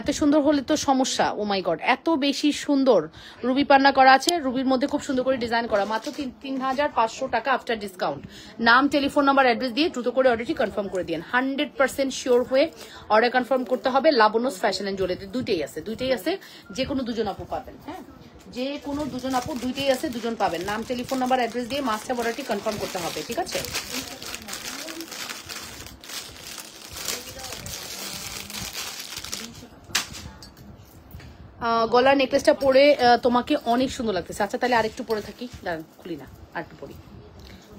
Speaker 1: এত সুন্দর হলে তো সমস্যা। ও মাই গড, এত বেশি সুন্দর রুবি পান্না করা আছে, রুবির মধ্যে খুব সুন্দর করে ডিজাইন করা। মাত্র 3500 টাকা আফটার ডিসকাউন্ট। নাম, টেলিফোন নাম্বার, অ্যাড্রেস দিয়ে দ্রুত করে অর্ডারটি কনফার্ম করে দিন। 100% শিওর হয়ে অর্ডার কনফার্ম করতে হবে। লাবণ্যস ফ্যাশন এন্ড জুয়েলারি, দুইটাই আছে, যে কোনো 2জন আপু পাবেন। হ্যাঁ, যে কোনো 2জন আপু, দুইটাই আছে, 2জন পাবেন। নাম, টেলিফোন নাম্বার, অ্যাড্রেস দিয়ে মাস্ট হ্যাভ অর্ডারটি কনফার্ম করতে হবে। ঠিক আছে, গলার নেকলেসটা পরে তোমাকে অনেক সুন্দর লাগতেছে। আচ্ছা, তাহলে আরেকটু পরে থাকি, দাঁড়ান খুলি না, আরেকটু পরি।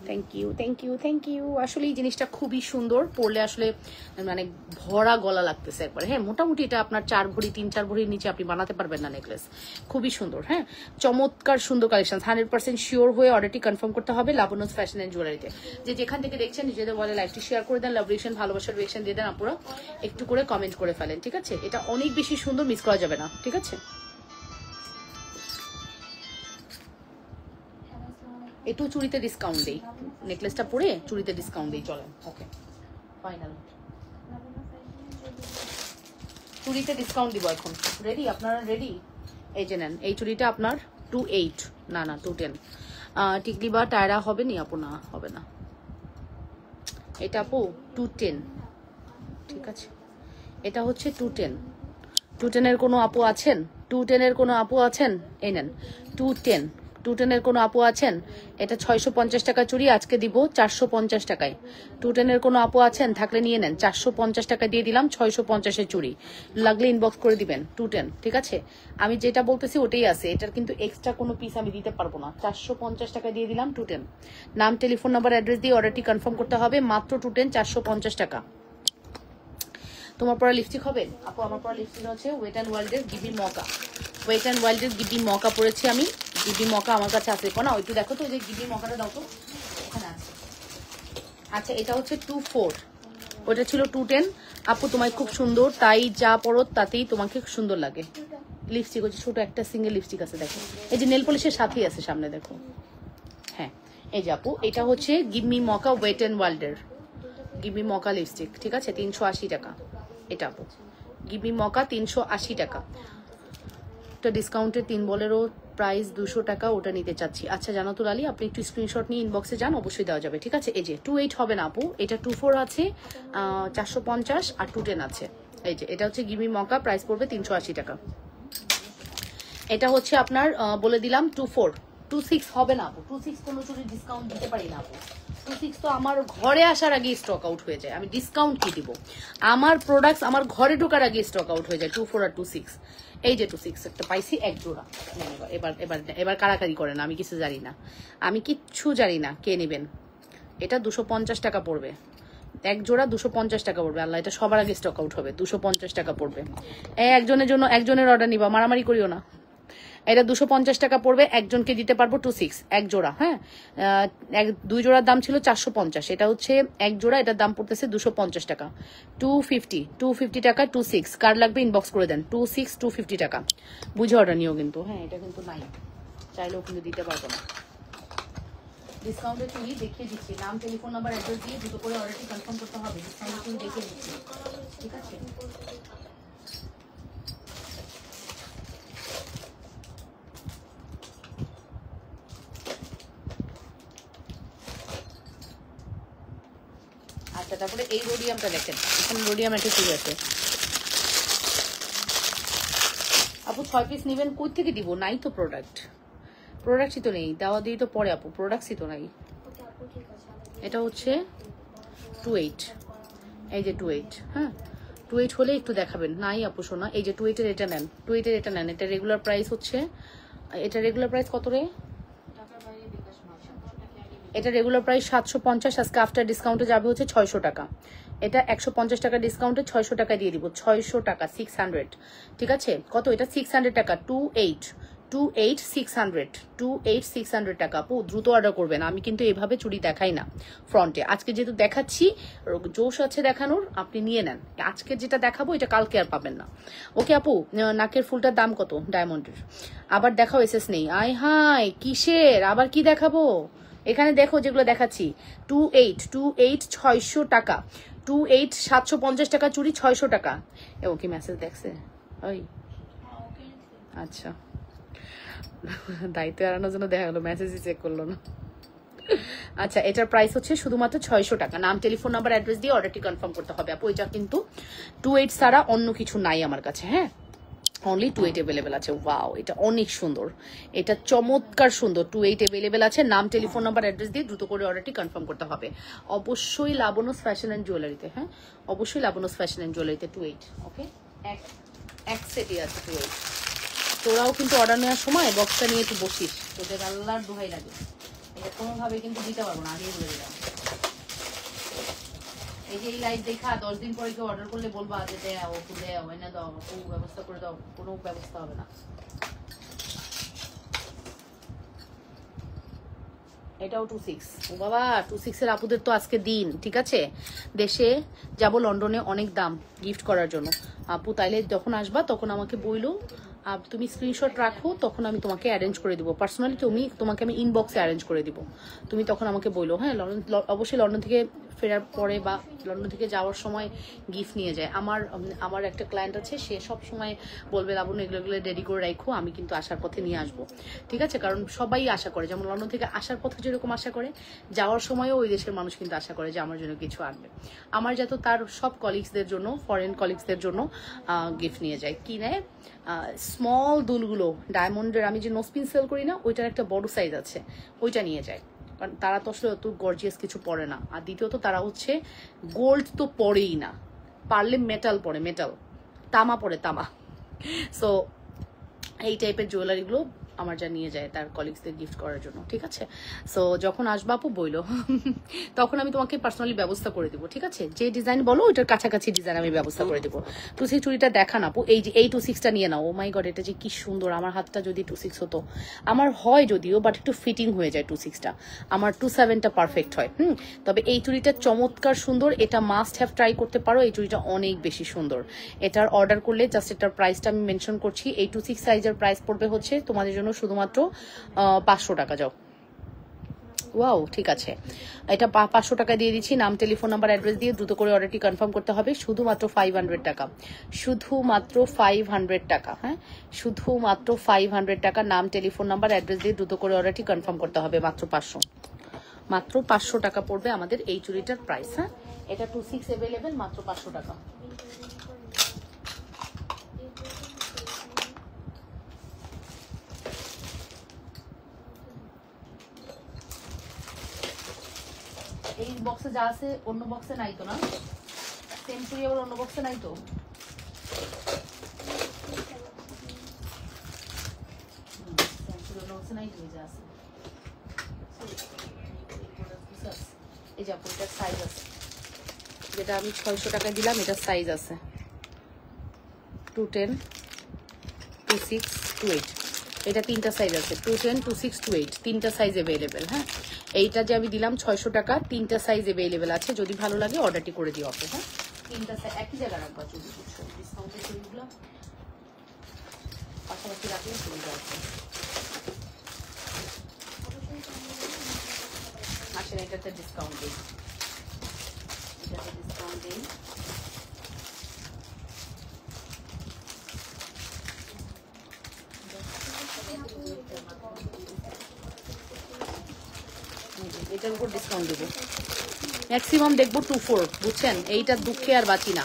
Speaker 1: Thank you. আসলে এই জিনিসটা খুবই সুন্দর, পরলে আসলে মানে ভরা গলা লাগতেছে একবার। হ্যাঁ, মোটামুটি এটা আপনার 4 ভরি 3-4 ভরির নিচে আপনি বানাতে পারবেন না নেকলেস। খুবই সুন্দর। হ্যাঁ, চমৎকার সুন্দর কালেকশন। 100% শিওর হয়ে অর্ডারটি কনফার্ম করতে হবে লাবণ্যস ফ্যাশন এন্ড জুয়েলারিতে। যে যেখান থেকে দেখছেন নিজেদের বলে লাইভটি শেয়ার করে দেন, লাভ রিয়েকশন, ভালোবাসার রিয়েকশন দিয়ে দেন। আপনারা একটু করে কমেন্ট করে ফেলেন। ঠিক আছে, এটা অনেক বেশি সুন্দর, মিস করা যাবে না। ঠিক আছে, একটু চুড়িতে ডিসকাউন্ট দেই, নেকলেসটা পরে চুড়িতে ডিসকাউন্ট দেই। চলেন, ওকে ফাইনাল, চুড়িতে ডিসকাউন্ট দিব এখন। রেডি? আপনারা রেডি? এই যে নেন, এই চুড়িটা আপনার 28, না 210। টিকলি বা টায়রা হবে নি আপু? না, হবে না। এটা আপু 210। ঠিক আছে, এটা হচ্ছে 210। 210 এর কোনো আপু আছেন? 210 কোনো আপু আছেন? এই নেন 210 কোনো আপু আছেন? এটা 650 টাকা চুড়ি, আজকে দিব 450 টাকায়। 210 কোনো আপু আছেন? থাকলে নিয়ে নেন, 450 টাকা দিয়ে দিলাম, 650-এর চুড়ি। লাগলে ইনবক্স করে দিবেন 210, ঠিক আছে? আমি যেটা বলতেছি ওটাই আছে, এটার কিন্তু এক্সট্রা কোনো পিস আমি দিতে পারবো না। 450 টাকা দিয়ে দিলাম 210। নাম, টেলিফোন নাম্বার, অ্যাড্রেস দিয়ে অর্ডারটি কনফার্ম করতে হবে। মাত্র 210, 450 টাকা। তোমার পরা লিপস্টিক হবে আপু? আমার পরা লিপস্টিক হচ্ছে ওয়েট অ্যান্ড ওয়াইল্ডের গিবি মকা। ওয়েট অ্যান্ড ওয়াইল্ডের গিবি মকা পরেছি আমি। গিবি মকা আমার কাছে আছে, না ওইটু দেখো তো, ওই যে গিবি মকাটা দাও তো, ওখানে আছে। আচ্ছা, এটা হচ্ছে 24, ওটা ছিল 210। আপু তোমায় খুব সুন্দর, তাই যা পরো তাতেই তোমাকে সুন্দর লাগে। লিপস্টিক হচ্ছে ছোট একটা সিঙ্গেল লিপস্টিক আছে, দেখো এই যে নেল পলিশের সাথেই আছে সামনে, দেখো। হ্যাঁ, এই যে আপু, এটা হচ্ছে গিবমি মকা ওয়েট অ্যান্ড ওয়াইল্ডের গিবমি মকা লিপস্টিক, ঠিক আছে? 380 টাকা এটা আপু। গিবমি মকা 380 টাকা। একটা ডিসকাউন্টের 3 বলেরও প্রাইস 200 টাকা, ওটা নিতে চাচ্ছি। আচ্ছা জানাতুল আলী, আপনি একটু স্ক্রিনশট নিয়ে ইনবক্সে যান, অবশ্যই দেওয়া যাবে, ঠিক আছে? এই যে 28 হবে না আপু, এটা 24 আছে, 450 আর 210 আছে। এই যে এটা হচ্ছে গিবমি মকা, প্রাইস পড়বে 380 টাকা। এটা হচ্ছে আপনার বলে দিলাম 24। 26 হবে না আপু, 26 কোনো চুরি ডিসকাউন্ট দিতে পারি না আপু। 26 তো আমার ঘরে আসার আগে স্টক আউট হয়ে যায়, আমি ডিসকাউন্ট কি দিব? আমার প্রোডাক্টস আমার ঘরে ঢোকার আগে স্টক আউট হয়ে যায়। 24 আর 26, এই যে 26 একটা পাইছি, এক জোড়া। এবার এবার এবার কারাকারি করেন, আমি কিছু জানি না, আমি কিচ্ছু জানি না। কে নেবেন? এটা 250 টাকা পড়বে, এক জোড়া 250 টাকা পড়বে। আল্লাহ, এটা সবার আগে স্টক আউট হবে, 250 টাকা পড়বে। একজনের জন্য একজনের অর্ডার নিবা, মারামারি করিও না। এটা 250 টাকা পড়বে, একজনকে দিতে পারবো 26, এক জোড়া। হ্যাঁ, 2 জোড়ার দাম ছিল 450, এটা হচ্ছে এক জোড়া, এটার দাম পড়তেছে 250 টাকা। 250 টাকা 26। কার লাগবে ইনবক্স করে দেন। 250 টাকা বুঝে অর্ডার নিও কিন্তু। হ্যাঁ, এটা কিন্তু নাই, চাইলেও কিন্তু দিতে পারবো না। ডিসকাউন্টের তুমি দেখিয়ে দিচ্ছি, নাম, টেলিফোন নাম্বার, অ্যাড্রেস দিয়ে দুটো করে অর্ডারটি কনফার্ম করতে হবে। ডিসকাউন্টের তুমি দেখিয়ে দিচ্ছি, ঠিক আছে? আচ্ছা, তারপরে এই রোডিয়ামটা দেখেন, এখানে রোডিয়াম একটা চুড়ি আছে আপু। 6 পিস নেবেন, কই থেকে দিব? নাই তো প্রোডাক্টই তো নেই, দেওয়া দিয়ে তো পরে আপু, প্রোডাক্টসই তো নাই। এটা হচ্ছে 28, এই যে 28। হ্যাঁ, 28 হলে একটু দেখাবেন। নাই আপু শোনা, এই যে 28-এর এটা নেন, 28-এর এটা নেন। এটা রেগুলার প্রাইস হচ্ছে, এটা রেগুলার প্রাইস কত রে? এটা রেগুলার প্রাইস 750, আজকে আফটার ডিসকাউন্টে যাবে হচ্ছে 600 টাকা। এটা 150 টাকা ডিসকাউন্টে 600 টাকা দিয়ে দিব, 600 টাকা, 600, ঠিক আছে? কত এটা? 600 টাকা। 28,600 টাকা। আপু দ্রুত অর্ডার করবেন, আমি কিন্তু এভাবে চুড়ি দেখাই না ফ্রন্টে। আজকে যেহেতু দেখাচ্ছি, জোশ আছে দেখানোর, আপনি নিয়ে নেন। আজকে যেটা দেখাবো এটা কালকে আর পাবেন না। ওকে আপু, নাকের ফুলটার দাম কত ডায়মন্ডের? আবার দেখাও, এসএস নেই। আয় হাই, কিসের আবার কি দেখাবো? এখানে দেখো যেগুলো দেখাচ্ছি, 28 600 টাকা, 28 750 টাকা চুড়ি, 600 টাকা। ও কি মেসেজ দেখছে? ওই আচ্ছা, দায়িত্ব এড়ানোর জন্য দেখা গেলো মেসেজই চেক করলো না। আচ্ছা, এটার প্রাইস হচ্ছে শুধুমাত্র 600 টাকা। নাম, টেলিফোন নাম্বার, অ্যাড্রেস দিয়ে অর্ডারটি কনফার্ম করতে হবে আপু। এটা কিন্তু 28 ছাড়া অন্য কিছু নাই আমার কাছে। হ্যাঁ, অনলি 28 অ্যাভেলেবেল আছে। ওয়াও, এটা অনেক সুন্দর, এটা চমৎকার সুন্দর। 28 অ্যাভেলেবেল আছে। নাম, টেলিফোন নাম্বার, অ্যাড্রেস দিয়ে দ্রুত করে অর্ডারটি কনফার্ম করতে হবে। অবশ্যই লাবণ্য ফ্যাশন অ্যান্ড জুয়েলারিতে। হ্যাঁ, অবশ্যই লাবণ্য ফ্যাশন অ্যান্ড জুয়েলারিতে 28। ওকে, এক সেটই আছে 28। তোরাও কিন্তু অর্ডার নেওয়ার সময় বক্সটা নিয়ে একটু বসিস, তোদের আল্লাহর দোহাই লাগে। এটা কোনোভাবে কিন্তু দিতে পারবো না, আগেই বলে দিলাম। এই যে এই লাইভ দেখা 10 দিন পরে কেউ অর্ডার করলে বলবা যে দেও, ওকে দেও, এনে দাও, ও ব্যবস্থা করে দাও, কোনো ব্যবস্থা হবে না। এটাও 26। ও বাবা, 26-এর আপুদের তো আজকে দিন, ঠিক আছে? দেশে যাব, লন্ডনে অনেক দাম গিফট করার জন্য। আপু তাইলে যখন আসবা তখন আমাকে বইলো, তুমি স্ক্রিনশট রাখো, তখন আমি তোমাকে অ্যারেঞ্জ করে দিব পার্সোনালি। তোমাকে আমি ইনবক্সে অ্যারেঞ্জ করে দিব, তুমি তখন আমাকে বইলো। হ্যাঁ, অবশ্যই লন্ডন থেকে ফেরার পরে বা লন্ডন থেকে যাওয়ার সময় গিফট নিয়ে যায়। আমার একটা ক্লায়েন্ট আছে, সে সব সময় বলবে লাবণ্য এগুলো রেডি করে রাখো, আমি কিন্তু আসার পথে নিয়ে আসবো। ঠিক আছে, কারণ সবাই আশা করে, যেমন লন্ডন থেকে আসার পথে যেরকম আশা করে, যাওয়ার সময়ও ওই দেশের মানুষ কিন্তু আশা করে যে আমার জন্য কিছু আনবে। আমার যাতে তার সব কলিগসদের জন্য, ফরেন কলিগসদের জন্য গিফট নিয়ে যায়। কি নেয়? স্মল দুলগুলো ডায়মন্ডের, আমি যে নোসপিন সেল করি না, ওইটার একটা বড় সাইজ আছে, ওইটা নিয়ে যায়। কারণ তারা তো আসলে অত গর্জিয়াস কিছু পরে না। আর দ্বিতীয়ত তারা হচ্ছে গোল্ড তো পরেই না, পারলে মেটাল পরে, মেটাল, তামা পরে, তামা। সো এই টাইপের জুয়েলারিগুলো আমার যা নিয়ে যায় তার কলিগসদের গিফট করার জন্য। ঠিক আছে, সো যখন আসবা আপু বইলো তখন আমি তোমাকে পার্সোনালি ব্যবস্থা করে দিব। ঠিক আছে, যে ডিজাইন বলো ওইটার কাছাকাছি ডিজাইন আমি ব্যবস্থা করে দিব। 26 চুড়িটা দেখান আপু, এই যে এই 26টা নিয়ে নাও। ও মাই গড, এটা যে কি সুন্দর! আমার হাতটা যদি 26 হতো, আমার হয় যদিও, বাট একটু ফিটিং হয়ে যায় 26টা, আমার 27টা পারফেক্ট হয়। তবে এই চুড়িটা চমৎকার সুন্দর, এটা মাস্ট হ্যাভ ট্রাই করতে পারো। এই চুড়িটা অনেক বেশি সুন্দর। এটার অর্ডার করলে জাস্ট এটার প্রাইসটা আমি মেনশন করছি, এই 26 সাইজের প্রাইস পড়বে হচ্ছে তোমাদের জন্য শুধুমাত্র 500 টাকা। যাও, ওয়াও, ঠিক আছে, এটা 500 টাকা দিয়ে দিচ্ছি। নাম, টেলিফোন নাম্বার, অ্যাড্রেস দিয়ে দ্রুত করে অর্ডারটি কনফার্ম করতে হবে। শুধুমাত্র 500 টাকা, শুধুমাত্র 500 টাকা। হ্যাঁ, শুধুমাত্র 500 টাকা। নাম, টেলিফোন নাম্বার, অ্যাড্রেস দিয়ে দ্রুত করে অর্ডারটি কনফার্ম করতে হবে। মাত্র 500, মাত্র 500 টাকা পড়বে আমাদের এই চুড়িটার প্রাইস। হ্যাঁ, এটা 26 অ্যাভেলেবেল, মাত্র 500 টাকা। এই বক্সে যা আছে অন্য বক্সে নাই তো? না, সেম চুড়ি আবার অন্য বক্সে নাই তো? এই যে এটার সাইজ আছে, যেটা আমি 600 টাকায় দিলাম, এটার সাইজ আছে 210, 26, 28। এটা 3টা সাইজ আছে, 210, 26, 28, 3টা সাইজ অ্যাভেলেবেল। হ্যাঁ, এইটা যে আমি দিলাম 600 টাকা, 3টা সাইজ অ্যাভেলেবেল আছে। যদি ভালো লাগে অর্ডারটি করে দিও আপনি। হ্যাঁ, 3টা সাইজ একই জায়গায় রাখবা, চুরি ডিসকাউন্টের চুরিগুলো পাশাপাশি রাখলে সুবিধা আছে। আসেন, এটাতে ডিসকাউন্ট দিই, এটাতে ডিসকাউন্ট দিই। এটার উপর ডিসকাউন্ট দেবো। ম্যাক্সিমাম দেখবো 24, বুঝছেন? এইটা দুঃখে আর বাঁচি না।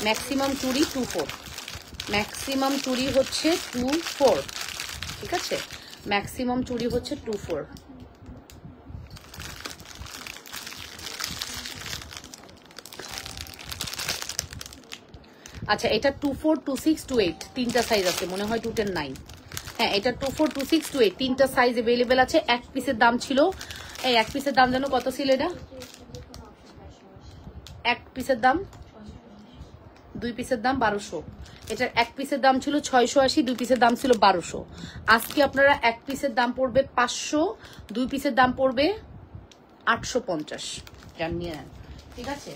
Speaker 1: ম্যাক্সিমাম চুরি 24, ম্যাক্সিমাম চুরি হচ্ছে 24। ঠিক আছে, ম্যাক্সিমাম চুরি হচ্ছে 24। আচ্ছা, এটা 24, 26, 28, 3টা সাইজ আছে, মনে হয় 210, 9। হ্যাঁ, এটা 24, 26, 28, 3টা সাইজ অ্যাভেলেবেল আছে। এক পিসের দাম ছিল, এই এক পিসের দাম যেন কত ছিল? এটা এক পিসের দাম, 2 পিসের দাম 1200। এটার এক পিসের দাম ছিল 680, 2 পিসের দাম ছিল 1200। আজকে আপনারা এক পিসের দাম পড়বে 500, 2 পিসের দাম পড়বে 850। জানিয়ে নেন, ঠিক আছে?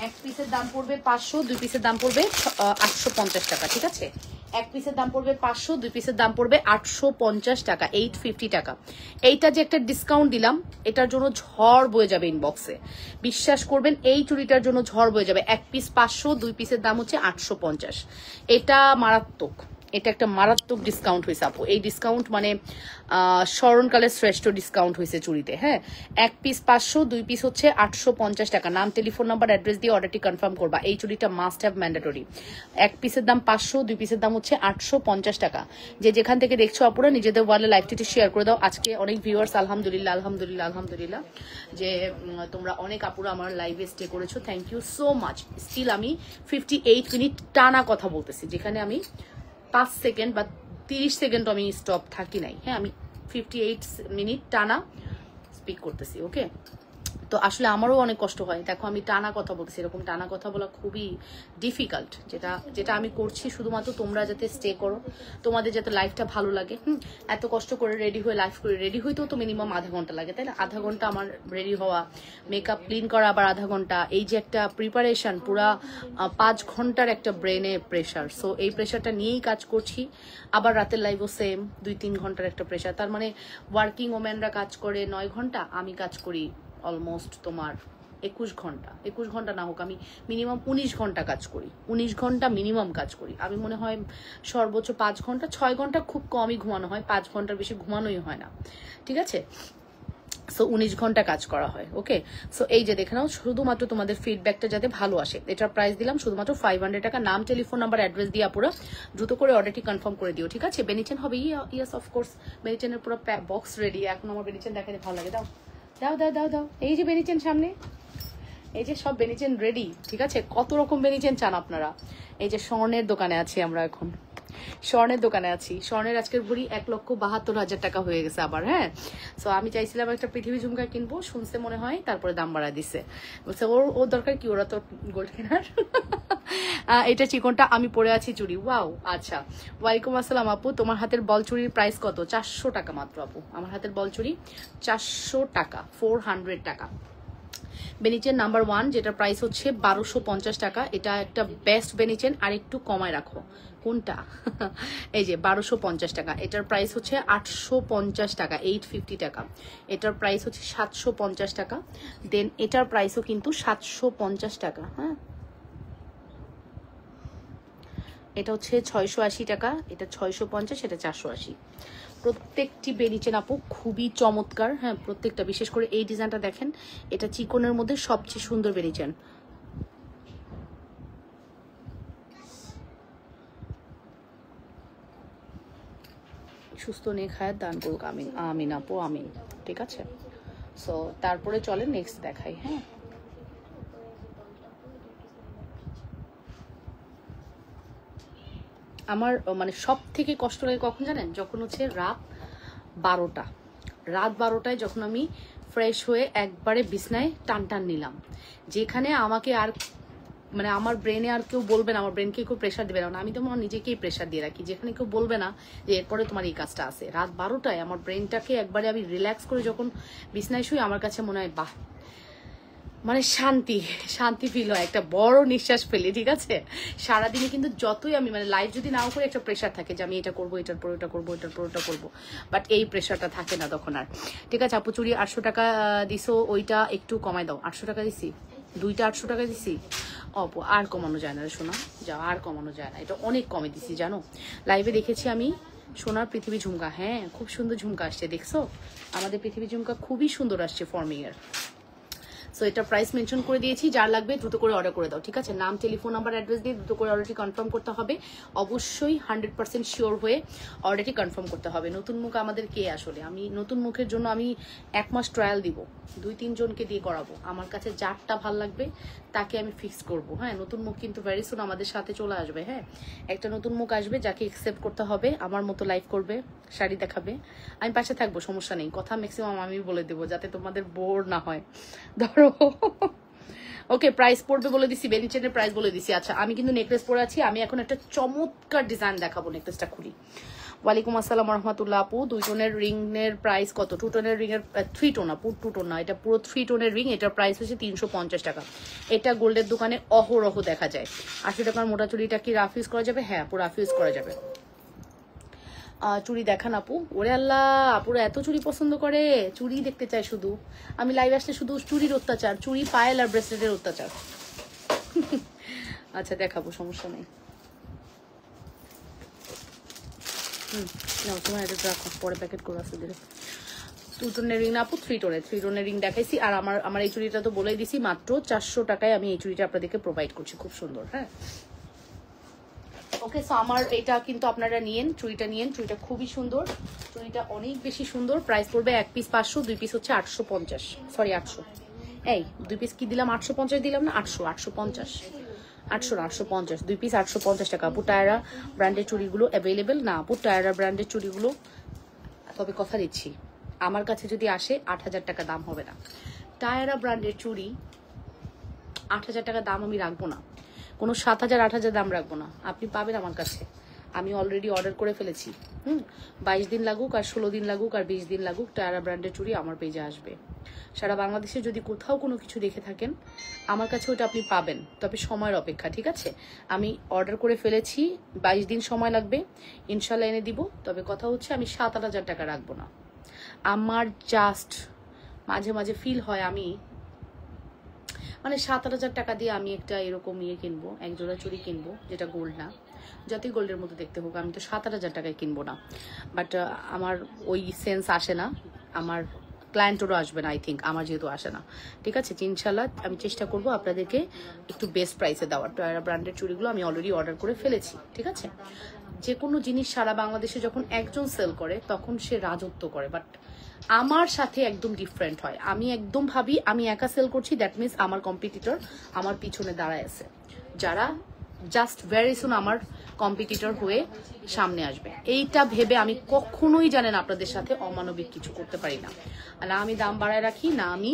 Speaker 1: এক পিসের দাম পড়বে 500, 2 পিসের দাম পড়বে 850 টাকা। ঠিক আছে, এক পিসের দাম পড়বে 500, 2 পিসের দাম পড়বে 850 টাকা, 850 টাকা। এইটা যে একটা ডিসকাউন্ট দিলাম, এটার জন্য ঝড় বয়ে যাবে ইনবক্সে। বিশ্বাস করবেন, এই চুড়িটার জন্য ঝড় বয়ে যাবে। এক পিস 500, 2 পিসের দাম হচ্ছে 850। এটা মারাত্মক, এটা একটা মারাত্মক ডিসকাউন্ট হয়েছে আপু। এই ডিসকাউন্ট মানে স্মরণকালের শ্রেষ্ঠ ডিসকাউন্ট হয়েছে চুড়িতে। হ্যাঁ, এক পিস 500, 2 পিস হচ্ছে 850 টাকা। নাম, টেলিফোন নাম্বার, অ্যাড্রেস দিয়ে অর্ডারটি কনফার্ম করবা। এই চুড়িটা মাস্ট হ্যাভ ম্যান্ডেটরি। এক পিসের দাম 500, 2 পিসের দাম হচ্ছে 850 টাকা। যে যেখান থেকে দেখছো আপুরা, নিজেদের ওয়ালে লাইভটি শেয়ার করে দাও। আজকে অনেক ভিউয়ার্স, আলহামদুলিল্লাহ আলহামদুলিল্লাহ আলহামদুলিল্লাহ, যে তোমরা অনেক আপুরা আমার লাইভে স্টে করেছো, thank you so much. Still আমি 58 মিনিট টানা কথা বলতেছি, যেখানে আমি 5 সেকেন্ড বা 30 সেকেন্ড আমি স্টপ থাকি নাই। হ্যাঁ, আমি 58 মিনিট টানা স্পিক করতেছি। ওকে, তো আসলে আমারও অনেক কষ্ট হয়। দেখো, আমি টানা কথা বলতেছি, এরকম টানা কথা বলা খুবই ডিফিকাল্ট। যেটা আমি করছি শুধুমাত্র তোমরা যাতে স্টে করো, তোমাদের যাতে লাইফটা ভালো লাগে। এত কষ্ট করে রেডি হয়ে লাইফ করে, রেডি হইতেও তো মিনিমাম আধা ঘন্টা লাগে, তাই না? আধা ঘন্টা আমার রেডি হওয়া, মেকআপ ক্লিন করা, আবার আধা ঘন্টা, এই যে একটা প্রিপারেশন, পুরা 5 ঘন্টার একটা ব্রেনে প্রেশার। সো এই প্রেশারটা নিয়েই কাজ করছি। আবার রাতের লাইভও সেম 2-3 ঘন্টার একটা প্রেশার। তার মানে ওয়ার্কিং ওম্যানরা কাজ করে 9 ঘন্টা, আমি কাজ করি অলমোস্ট তোমার 21 ঘন্টা, 21 ঘন্টা না হোক, আমি মিনিমাম 19 ঘন্টা কাজ করি, 19 ঘন্টা মিনিমাম কাজ করি। আমি মনে হয় সর্বোচ্চ 5 ঘন্টা, 6 ঘন্টা খুব কমই ঘুমানো হয়, 5 ঘন্টার বেশি ঘুমানোই হয় না, ঠিক আছে। সো 19 ঘন্টা কাজ করা হয়। ওকে, সো এই যে দেখে নাও, শুধুমাত্র তোমাদের ফিডব্যাকটা যাতে ভালো আসে, এটার প্রাইস দিলাম শুধুমাত্র 500 টাকা। নাম, টেলিফোন নাম্বার, অ্যাড্রেস দিয়ে আপুরা দ্রুত করে অর্ডারটি কনফার্ম করে দিও, ঠিক আছে। বেনিচেন হবে, ইয়াস অফকোর্স, বেনিচেনের পুরো বক্স রেডি। এখন আমার বেনিচেন দেখাতে ভালো লাগে, দাও দাও দাও দাও দাও, এই যে বেনিচেন সামনে, এই যে সব বেনিচেন রেডি, ঠিক আছে। কত রকম বেনিচেন চান আপনারা। এই যে স্বর্ণের দোকানে আছি আমরা এখন, স্বর্ণের দোকানে আছি। স্বর্ণের আজকের ভরি 1,72,000 টাকা হয়ে গেছে আবার, হ্যাঁ। সো আমি চাইছিলাম একটা পৃথিবী ঝুমকা কিনবো, শুনছে মনে হয়, তারপরে দাম বাড়ায় দিছে, বলছে ওর দরকার কি, ওরা তো গোল্ড কেনার। এটা চিকনটা আমি পরে আছি চুড়ি, ওয়াও। আচ্ছা, ওয়ালাইকুম আসসালাম আপু, তোমার হাতের বল চুড়ির প্রাইস কত? 400 টাকা মাত্র আপু, আমার হাতের বল চুড়ি 400 টাকা, 400 টাকা। বেনিচেন নাম্বার 1 যেটা প্রাইস হচ্ছে 1250 টাকা, এটা একটা বেস্ট বেনিচেন। আর একটু কমায় রাখো, কোনটা? এই যে 1250 টাকা, এটার প্রাইস হচ্ছে 850 টাকা, 850 টাকা। এটার প্রাইস হচ্ছে 750 টাকা, দেন এটার প্রাইসও কিন্তু 750 টাকা, হ্যাঁ। এটা হচ্ছে 680 টাকা, এটা 650, এটা 480। প্রত্যেকটি বেনিচেন আপু খুবই চমৎকার, হ্যাঁ প্রত্যেকটা। বিশেষ করে এই ডিজাইনটা দেখেন, এটা চিকনের মধ্যে সবচেয়ে সুন্দর বেনিচেন। সুস্থ নেখায় দান করুক, আমিন আমিন আপু, আমিন, ঠিক আছে। সো তারপরে চলে নেক্সট দেখাই, হ্যাঁ। আমার মানে সব থেকে কষ্ট লাগে কখন জানেন? যখন হচ্ছে রাত 12টা, রাত 12টায় যখন আমি ফ্রেশ হয়ে একবারে বিছনায় টান টান নিলাম, যেখানে আমাকে আর মানে আমার ব্রেনে আর কেউ বলবে না, আমার ব্রেনকে কেউ প্রেশার দেবে না, আমি তো আমার নিজেকেই প্রেশার দিয়ে রাখি, যেখানে কেউ বলবে না যে এরপরে তোমার এই কাজটা আছে। রাত 12টায় আমার ব্রেনটাকে একবারে আমি রিল্যাক্স করে যখন বিছনায় শুই, আমার কাছে মনে হয় বাহ, মানে শান্তি শান্তি ফিল হয়, একটা বড় নিঃশ্বাস ফেলি, ঠিক আছে। সারাদিনে কিন্তু যতই আমি মানে লাইফ যদি নাও করে, একটা প্রেশার থাকে যে আমি এটা করবো, এটার পর ওটা করবো, এটার পর ওটা করবো, বাট এই প্রেশারটা থাকে না তখন আর, ঠিক আছে। আপু চুড়ি 800 টাকা দিছো, ওইটা একটু কমাই দাও। 800 টাকা দিছি, দুইটা 800 টাকা দিছি, অপু আর কমানো যায় না রে শোনা, যাও আর কমানো যায় না, এটা অনেক কমে দিছি জানো। লাইভে দেখেছি আমি সোনার পৃথিবী ঝুমকা, হ্যাঁ খুব সুন্দর ঝুমকা আসছে, দেখছো আমাদের পৃথিবী ঝুমকা খুবই সুন্দর আসছে ফর্মিং এর। সো এটা প্রাইস মেনশন করে দিয়েছি, যার লাগবে দ্রুত করে অর্ডার করে দাও, ঠিক আছে। নাম, টেলিফোন নাম্বার, অ্যাড্রেস দিয়ে দ্রুত করে অর্ডারটি কনফার্ম করতে হবে। অবশ্যই 100% শিওর হয়ে অর্ডারটি কনফার্ম করতে হবে। নতুন মুখ আমাদের কে আসলে, আমি নতুন মুখের জন্য আমি 1 মাস ট্রায়াল দিব, 2-3 জনকে দিয়ে করাবো, আমার কাছে যারটা ভাল লাগবে তাকে আমি ফিক্স করব, হ্যাঁ। নতুন মুখ কিন্তু ভেরি সুন আমাদের সাথে চলে আসবে, হ্যাঁ। একটা নতুন মুখ আসবে, যাকে একসেপ্ট করতে হবে, আমার মতো লাইভ করবে, শাড়ি দেখাবে, আমি পাশে থাকবো, সমস্যা নেই। কথা ম্যাক্সিমাম আমি বলে দেবো, যাতে তোমাদের বোর না হয়। ধরো ওকে, প্রাইস পড়বে বলে দিছি, বেনিচেনের প্রাইস বলে দিছি। আচ্ছা, আমি কিন্তু নেকলেস পরে আছি, আমি এখন একটা চমৎকার ডিজাইন দেখাবো, নেকলেসটা খুলি। ওয়ালাইকুম আসসালাম রহমতুল্লাহ আপু, 2 টোনের রিং এর প্রাইস কত? 2 টোনের রিং এর 3 টোন আপু, 2 টোন না, এটা পুরো 3 টোনের রিং, এটার প্রাইস হচ্ছে 350 টাকা। এটা গোল্ডের দোকানে অহরহ দেখা যায়। 80 টাকার মোটা চুড়িটা কি রাফ ইউজ করা যাবে? হ্যাঁ পুরো রাফ ইউজ করা যাবে। চুড়ি দেখান আপু। ওরে আল্লাহ, আপুরা এত চুড়ি পছন্দ করে, চুড়ি দেখতে চায় শুধু। আমি লাইভ আসলে শুধু চুড়ির অত্যাচার, চুড়ি, পায়েল আর ব্রেসলেটের অত্যাচার। আচ্ছা দেখাবো, সমস্যা নেই। না তোমার এটা রাখো, পরে প্যাকেট করে আসতে দিলে। 2 টোনের রিং না আপু, 3 টোনের রিং দেখাইছি। আর আমার এই চুড়িটা তো বলেই দিছি, মাত্র 400 টাকায় আমি এই চুড়িটা আপনাদেরকে প্রোভাইড করছি, খুব সুন্দর, হ্যাঁ। ওকে, সো আমার এটা কিন্তু আপনারা নিয়েন, চুড়িটা নিয়েন, চুড়িটা খুবই সুন্দর, চুড়িটা অনেক বেশি সুন্দর। প্রাইস পড়বে 1 পিস 500, 2 পিস হচ্ছে 850, সরি 800। এই 2 পিস কি দিলাম? 850 দিলাম না? 800, 850, 800 না 850, 2 পিস 850 টাকা। আপু টায়রা ব্র্যান্ডের চুড়িগুলো অ্যাভেলেবেল না আপু, টায়রা ব্র্যান্ডের চুড়িগুলো, তবে কথা দিচ্ছি আমার কাছে যদি আসে 8000 টাকা দাম হবে না। টায়রা ব্র্যান্ডের চুড়ি 8000 টাকা দাম আমি রাখবো না, কোনো 7000 8000 দাম রাখবো না, আপনি পাবেন আমার কাছে। আমি অলরেডি অর্ডার করে ফেলেছি, 22 দিন লাগুক আর 16 দিন লাগুক আর 20 দিন লাগুক, টায়রা ব্র্যান্ডের চুড়ি আমার পেজে আসবে। সারা বাংলাদেশে যদি কোথাও কোনো কিছু দেখে থাকেন, আমার কাছে ওটা আপনি পাবেন, তবে সময়ের অপেক্ষা, ঠিক আছে। আমি অর্ডার করে ফেলেছি, 22 দিন সময় লাগবে, ইনশাল্লাহ এনে দিব। তবে কথা হচ্ছে আমি 7-8000 টাকা রাখবো না। আমার জাস্ট মাঝে মাঝে ফিল হয় আমি মানে 7-8 টাকা দিয়ে আমি একটা এরকম ইয়ে কিনবো, এক জোড়া চুড়ি কিনবো, যেটা গোল্ড না, যতই গোল্ডের মতো দেখতে হোক, আমি তো 7-8 টাকায় কিনবো না। বাট আমার ওই সেন্স আসে না, আমার ক্লায়েন্টেরও আসবে না, আই থিঙ্ক, আমার যেহেতু আসে না। ঠিক আছে, ইনশাল্লাহ আমি চেষ্টা করবো আপনাদেরকে একটু বেস্ট প্রাইসে দেওয়ার। টয়রা ব্র্যান্ডের চুড়িগুলো আমি অলরেডি অর্ডার করে ফেলেছি। ঠিক আছে, যে কোনো জিনিস সারা বাংলাদেশে যখন একজন সেল করে তখন সে রাজত্ব করে, বাট আমার সাথে একদম ডিফারেন্ট হয়। আমি একদম ভাবি আমি একা সেল করছি, দ্যাট মিনস আমার কম্পিটিটর আমার পিছনে দাঁড়ায় আছে, যারা জাস্ট ভেরি সুন আমার কম্পিটিটর হয়ে সামনে আসবে। এইটা ভেবে আমি কখনোই, জানেন, আপনাদের সাথে অমানবিক কিছু করতে পারি না। না আমি দাম বাড়ায় রাখি, না আমি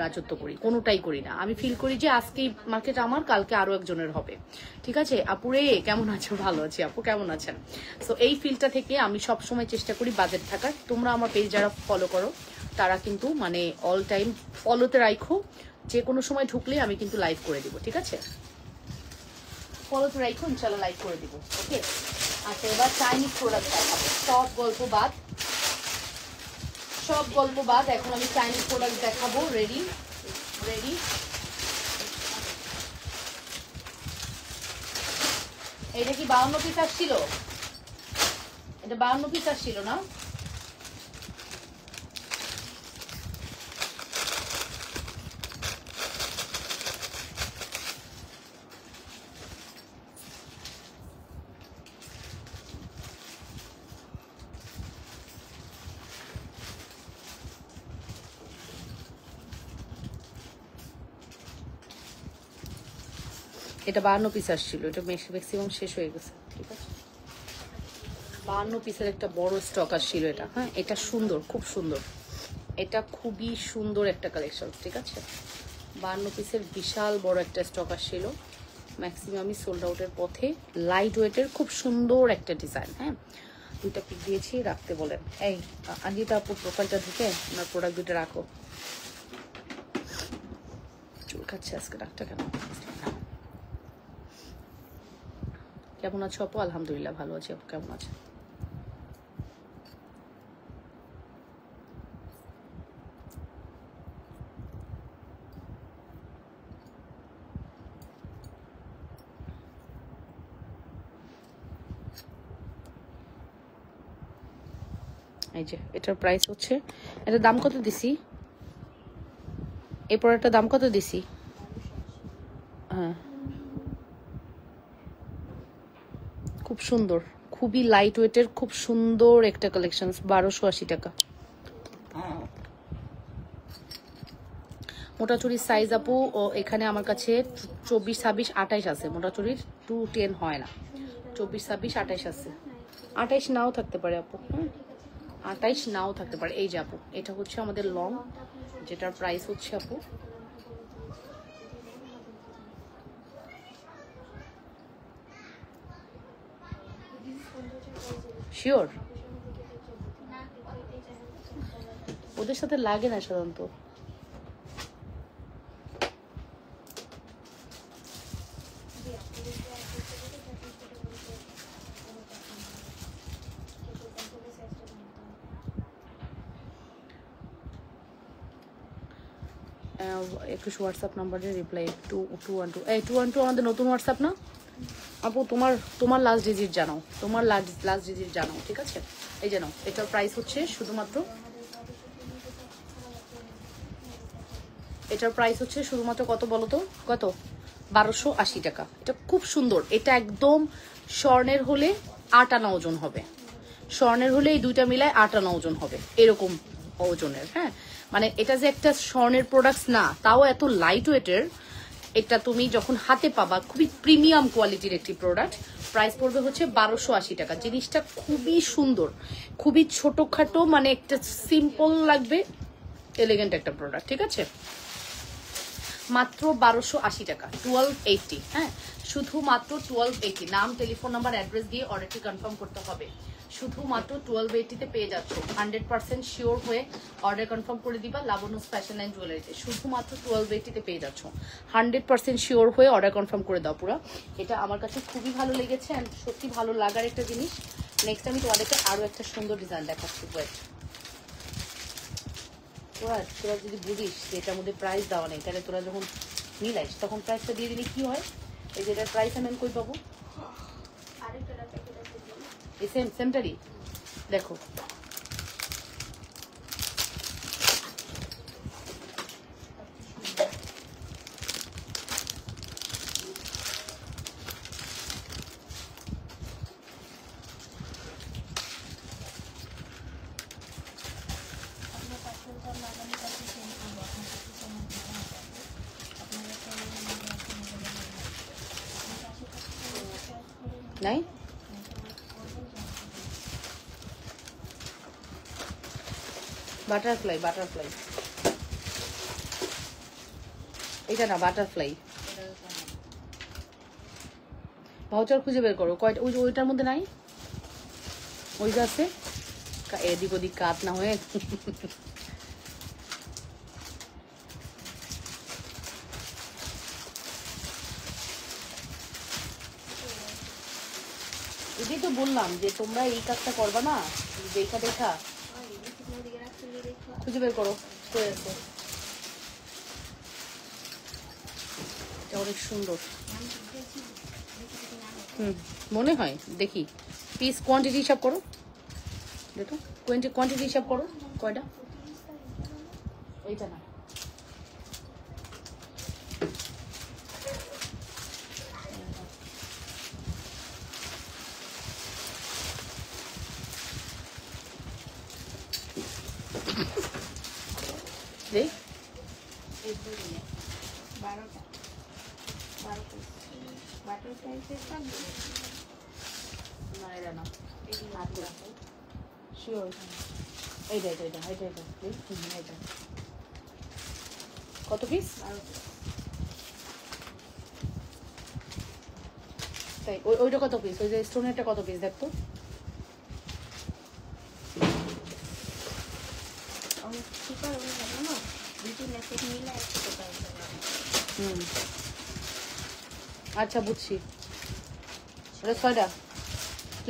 Speaker 1: রাজত্ব করি, কোনোটাই করি না। আমি ফিল করি যে আজকে মার্কেট আমার, কালকে আরো একজনের হবে। ঠিক আছে আপুরে, কেমন আছো? ভালো আছি আপু, কেমন আছেন? সো এই ফিলটা থেকে আমি সবসময় চেষ্টা করি বাজেট থাকার। তোমরা আমার পেজ যারা ফলো করো তারা কিন্তু মানে অল টাইম ফলোতে রাখো, যে কোনো সময় ঢুকলে আমি কিন্তু লাইভ করে দিব। ঠিক আছে, ফলোতে রাখো, ইনশাল্লাহ লাইভ করে দিব। ওকে, আচ্ছা এবার চাইনিজ প্রোডাক্ট দেখাবো। সব গল্প বাদ এখন আমি চাইনিজ প্রোডাক্ট দেখাবো। রেডি? এটা কি 52 পিস আসছিল? এটা 52 পিস আসছিল না? এটা 52 পিস আসছিল, এটা ম্যাক্সিমাম শেষ হয়ে গেছে। ঠিক আছে, 52 পিসের একটা বড় স্টক আসছিল এটা। হ্যাঁ, এটা সুন্দর, খুব সুন্দর, এটা খুবই সুন্দর একটা কালেকশন। ঠিক আছে, 52 পিসের বিশাল বড় একটা স্টক আসছিল, ম্যাক্সিমামই সোল্ড আউটের পথে। লাইট ওয়েটের খুব সুন্দর একটা ডিজাইন। হ্যাঁ, দুইটা পিক দিয়েছি, রাখতে বলেন। এই আঞ্জিতা আপু প্রোফাইলটা ঢুকে আপনার প্রোডাক্ট দুটো রাখো। চুল খাচ্ছে আজকে, ডাক্তার কেন? কেমন আছো আপু? আলহামদুলিল্লাহ ভালো আছি আপু, কেমন আছে? এই যে এটার প্রাইস হচ্ছে, এটার দাম কত দিছি? এই প্রোডাক্টটার দাম কত দিছি? হ্যাঁ, খুব সুন্দর, খুবই লাইট ওয়েটের, খুব সুন্দর একটা কালেকশন। 1280 টাকা। মোটা চুরির সাইজ আপু ও এখানে আমার কাছে 24, 26, 28 আছে। মোটা চুরির 210 হয় না, 24, 26, 28 আছে। 28 নাও থাকতে পারে আপু, 28 নাও থাকতে পারে। এই যে আপু, এটা হচ্ছে আমাদের লং, যেটার প্রাইস হচ্ছে আপু শিওর, ওদের সাথে লাগে না সাধারণত। একটু হোয়াটসঅ্যাপ নাম্বারে রিপ্লাই 212 এই 212 আমাদের নতুন হোয়াটসঅ্যাপ না আপু? তোমার লাস্ট ডিজিট জানাও, তোমার লাস্ট ডিজিট জানাও। ঠিক আছে, এই জানাও। এটার প্রাইস হচ্ছে শুধুমাত্র, এটার প্রাইস হচ্ছে শুধুমাত্র কত বলো তো? কত? 1280 টাকা। এটা খুব সুন্দর, এটা একদম স্বর্ণের হলে 8 আনা ওজন হবে। স্বর্ণের হলে এই দুইটা মিলায় 8 আনা ওজন হবে, এরকম ওজনের। হ্যাঁ, মানে এটা যে একটা স্বর্ণের প্রোডাক্ট না, তাও এত লাইট ওয়েটের। এটা তুমি যখন হাতে পাবা, খুবই প্রিমিয়াম কোয়ালিটির একটি প্রোডাক্ট। প্রাইস পড়বে হচ্ছে 1280 টাকা। জিনিসটা খুবই সুন্দর, খুবই ছোটখাটো, মানে একটা সিম্পল লাগবে, এলিগেন্ট একটা প্রোডাক্ট। ঠিক আছে, মাত্র 1280 টাকা, 1280। হ্যাঁ, শুধুমাত্র 1280। নাম, টেলিফোন নাম্বার, অ্যাড্রেস দিয়ে অর্ডারটি কনফার্ম করতে হবে। শুধুমাত্র 1280-তে পেয়ে যাচ্ছ। 100% শিওর হয়ে অর্ডার কনফার্ম করে দিবা লাবণ্য ফ্যাশন অ্যান্ড জুয়েলারিতে। শুধুমাত্র 1280-তে পেয়ে যাচ্ছ। 100% শিওর হয়ে অর্ডার কনফার্ম করে দাও পুরো। এটা আমার কাছে খুবই ভালো লেগেছে, অ্যান্ড সত্যি ভালো লাগার একটা জিনিস। নেক্সট আমি তোমাদেরকে আরো একটা সুন্দর ডিজাইন দেখাচ্ছি। তোরা যদি বুঝিস যে এটার মধ্যে প্রাইস দেওয়া নেই, তাহলে তোরা যখন মিলাইস তখন প্রাইসটা দিয়ে দিলে কি হয়? এই যে এটার প্রাইস আমি কই পাবো?
Speaker 2: আরেকটা প্যাকেট আছে
Speaker 1: এই সেমটারই দেখো।
Speaker 2: আপনার পার্সেলটা লাগানো কাছে সেন্ড করবো, আপনার কিছু সময় দিতে হবে। আপনার একটা
Speaker 1: নাই বাটারফ্লাই, বাটারফ্লাই এটা না, বাটারফ্লাই ভাউচার খুঁজে বের করো। কয়টা ওইটার মধ্যে নাই? ওই যে আছে, এদিক ওদিক কাট না হয়ে। এটাই তো বললাম যে তোমরা এই কাজটা করবা না, দেখা দেখা খুঁজে বের করো। এটা অনেক সুন্দর। মনে হয় দেখি পিস কোয়ান্টিটি হিসাব করো, দেখো কোয়ান্টিটি হিসাব করো কয়টা। এইটা না, দেখ
Speaker 2: 12টা বাটারফ্লাই সেট থাকবে
Speaker 1: না এটা না, শিওর এইটা এটা এটা এটা এটা এটা কত পিস? তাই ওইটা কত পিস? ওই যে স্টোনেরটা কত পিস দেখতো? আচ্ছা বুঝছি, ওটা 6টা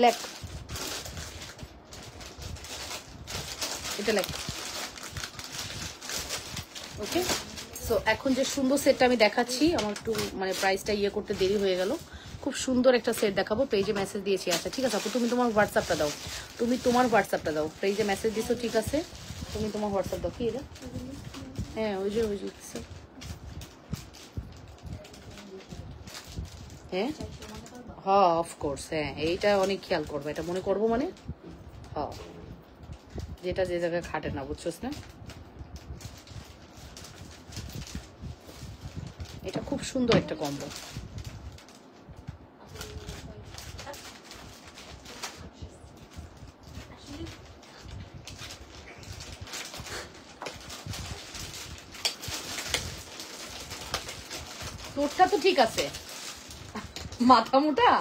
Speaker 1: লেখ, এটা লেখ। ওকে, সো এখন যে সুন্দর সেটটা আমি দেখাচ্ছি, আমার একটু মানে প্রাইসটা ইয়ে করতে দেরি হয়ে গেল। খুব সুন্দর একটা সেট দেখাবো, পেজে মেসেজ দিয়েছি। আচ্ছা ঠিক আছে আপু, তুমি তোমার হোয়াটসঅ্যাপটা দাও, পেজে মেসেজ দিছো, ঠিক আছে তুমি তোমার হোয়াটসঅ্যাপ দাও। কি এটা? হ্যাঁ ওই যে হ্যাঁ হ্যাঁ অফকোর্স, হ্যাঁ এইটা অনেক খেয়াল করবো, এটা মনে করবো মানে হ্যাঁ, যেটা যে জায়গায় খাটে না, বুঝছোস না? এটা খুব সুন্দর একটা কম্বো। তোরটা তো ঠিক আছে, মাথা মোটা।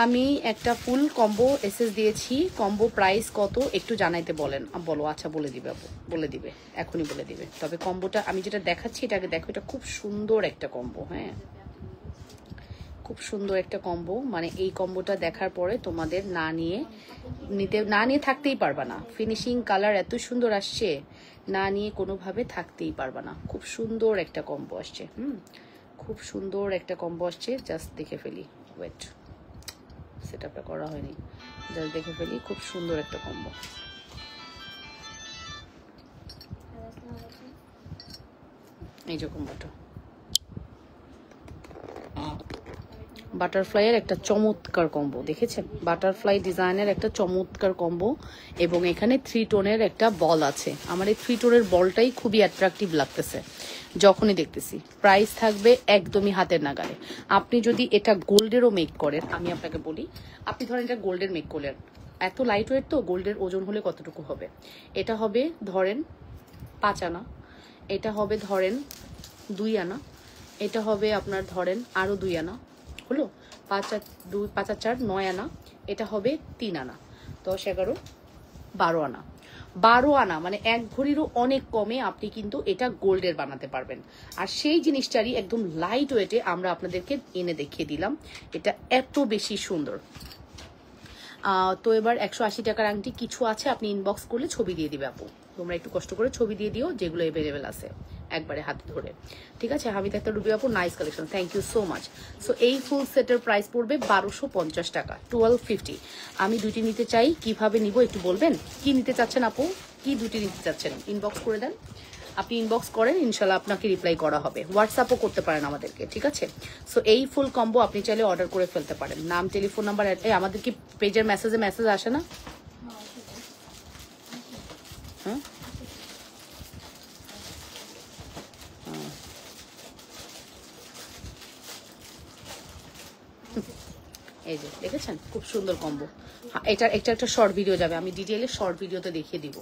Speaker 1: আমি একটা ফুল কম্বো এসএস দিয়েছি, কম্বো প্রাইস কত একটু জানাইতে বলেন। বলো, আচ্ছা বলে দিবে আপু, বলে দিবে, এখনই বলে দিবে। তবে কম্বোটা আমি যেটা দেখাচ্ছি এটা আগে দেখো, এটা খুব সুন্দর একটা কম্বো। হ্যাঁ খুব সুন্দর একটা কম্বো, মানে এই কম্বোটা দেখার পরে তোমাদের না নিয়ে থাকতেই পারবা না। ফিনিশিং কালার এত সুন্দর আসছে, না নিয়ে কোনোভাবে থাকতেই পারবা না। খুব সুন্দর একটা কম্বো আসছে, খুব সুন্দর একটা কম্বো আসছে। জাস্ট দেখে ফেলি, ওয়েট, সেট আপটা করা হয়নি, জাস্ট দেখে ফেলি। খুব সুন্দর একটা কম্বো। এই যে কম্বোটা বাটারফ্লাইয়ের একটা চমৎকার কম্বো, দেখেছেন? বাটারফ্লাই ডিজাইনের একটা চমৎকার কম্বো, এবং এখানে 3 টোনের একটা বল আছে। আমার এই 3 টোনের বলটাই খুবই অ্যাট্রাকটিভ লাগতেছে যখনই দেখতেছি। প্রাইস থাকবে একদমই হাতের নাগালে। আপনি যদি এটা গোল্ডেরও মেক করেন, আমি আপনাকে বলি, আপনি ধরেন এটা গোল্ডের মেক করলেন, এত লাইট ওয়েট তো, গোল্ডের ওজন হলে কতটুকু হবে? এটা হবে ধরেন 5 আনা, এটা হবে ধরেন 2 আনা, এটা হবে আপনার ধরেন আরো 2 আনা, হলো 5 আর 2 5 আর 4 9 আনা, এটা হবে 3 আনা, 10 11 12 আনা। 12 আনা মানে 1 ভরিরও অনেক কমে আপনি কিন্তু এটা গোল্ডের বানাতে পারবেন। আর সেই জিনিসটারই একদম লাইট ওয়েটে আমরা আপনাদেরকে এনে দেখিয়ে দিলাম। এটা এত বেশি সুন্দর। তো এবার 180 টাকার আংটি কিছু আছে, আপনি ইনবক্স করলে ছবি দিয়ে দিবে আপু। তোমরা একটু কষ্ট করে ছবি দিয়ে দিও যেগুলো অ্যাভেলেবেল আছে একবারে হাতে ধরে, ঠিক আছে। হামিদ একটা রুবি আপু, nice collection, thank you so much. So এই ফুল সেটের প্রাইস পড়বে 1250 টাকা, 1250। আমি দুটি নিতে চাই, কিভাবে নিব একটু বলবেন? কি নিতে চাচ্ছেন আপু, কি দুটি নিতে চাচ্ছেন? ইনবক্স করে দেন, আপনি ইনবক্স করেন, ইনশাল্লাহ আপনাকে রিপ্লাই করা হবে। হোয়াটসঅ্যাপও করতে পারেন আমাদেরকে, ঠিক আছে। সো এই ফুল কম্বো আপনি চাইলে অর্ডার করে ফেলতে পারেন। নাম, টেলিফোন নাম্বার, আমাদের কি পেজের মেসেজ আসে না? হ্যাঁ, এই যে দেখেছেন, খুব সুন্দর কম্বো। এটা একটা শর্ট ভিডিও যাবে, আমি ডিটেইলে শর্ট ভিডিওতে দেখিয়ে দিব।